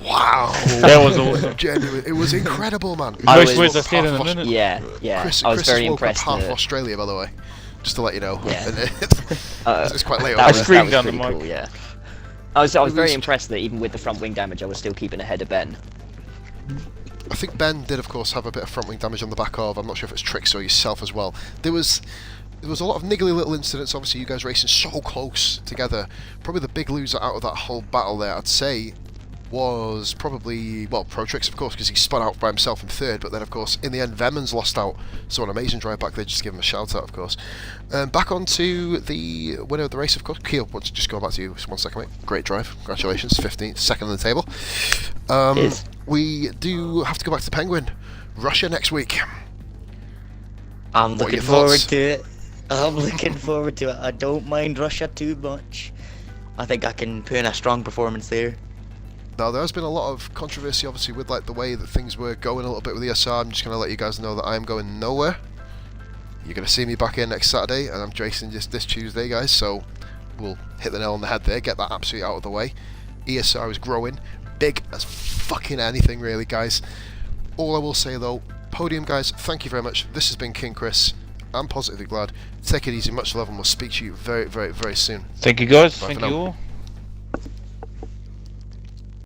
Speaker 1: Wow.
Speaker 2: That was awesome.
Speaker 1: Genuine. It was incredible, man.
Speaker 5: I
Speaker 2: Most
Speaker 5: was-
Speaker 2: words I said in a
Speaker 1: Half
Speaker 2: minute.
Speaker 5: Yeah,
Speaker 1: Chris,
Speaker 5: I was
Speaker 1: Chris
Speaker 5: very
Speaker 1: has woke
Speaker 5: impressed.
Speaker 1: up half
Speaker 5: that-
Speaker 1: Australia, by the way, just to let you know.
Speaker 5: Yeah.
Speaker 1: And
Speaker 5: uh,
Speaker 1: it's quite late
Speaker 5: that
Speaker 1: over
Speaker 5: was,
Speaker 1: there.
Speaker 2: screamed
Speaker 5: that was
Speaker 2: down the
Speaker 5: pretty
Speaker 2: mic.
Speaker 5: cool, yeah. I was very
Speaker 1: was-
Speaker 5: impressed that even with the front wing damage, I was still keeping ahead of Ben.
Speaker 1: I think Ben did, of course, have a bit of front wing damage on the back of. I'm not sure if it's Trix or yourself as well. There was a lot of niggly little incidents. Obviously, you guys racing so close together. Probably the big loser out of that whole battle there, I'd say, was probably, well, Protrix, of course, because he spun out by himself in third. But then, of course, in the end, Vemans lost out. So an amazing drive back there. Just give him a shout out, of course. Back on to the winner of the race, of course. Keel, let's just go back to you for 1 second, mate. Great drive. Congratulations. 15th, second on the table.
Speaker 5: Cheers.
Speaker 1: We do have to go back to the Penguin. Russia next week.
Speaker 3: I'm
Speaker 1: What are
Speaker 3: looking
Speaker 1: your
Speaker 3: forward
Speaker 1: thoughts?
Speaker 3: to it. I'm looking forward to it. I don't mind Russia too much. I think I can put in a strong performance there.
Speaker 1: Now, there has been a lot of controversy, obviously, with like the way that things were going a little bit with ESR. I'm just going to let you guys know that I am going nowhere. You're going to see me back here next Saturday, and I'm racing just this Tuesday, guys. So we'll hit the nail on the head there, get that absolutely out of the way. ESR is growing, big as fucking anything, really, guys. All I will say, though, podium, guys, thank you very much. This has been King Chris. I'm positively glad. Take it easy, much love, and we'll speak to you very, very, very soon.
Speaker 2: Thank you guys.
Speaker 1: Bye
Speaker 2: Thank
Speaker 1: for
Speaker 2: you
Speaker 1: now.
Speaker 2: all.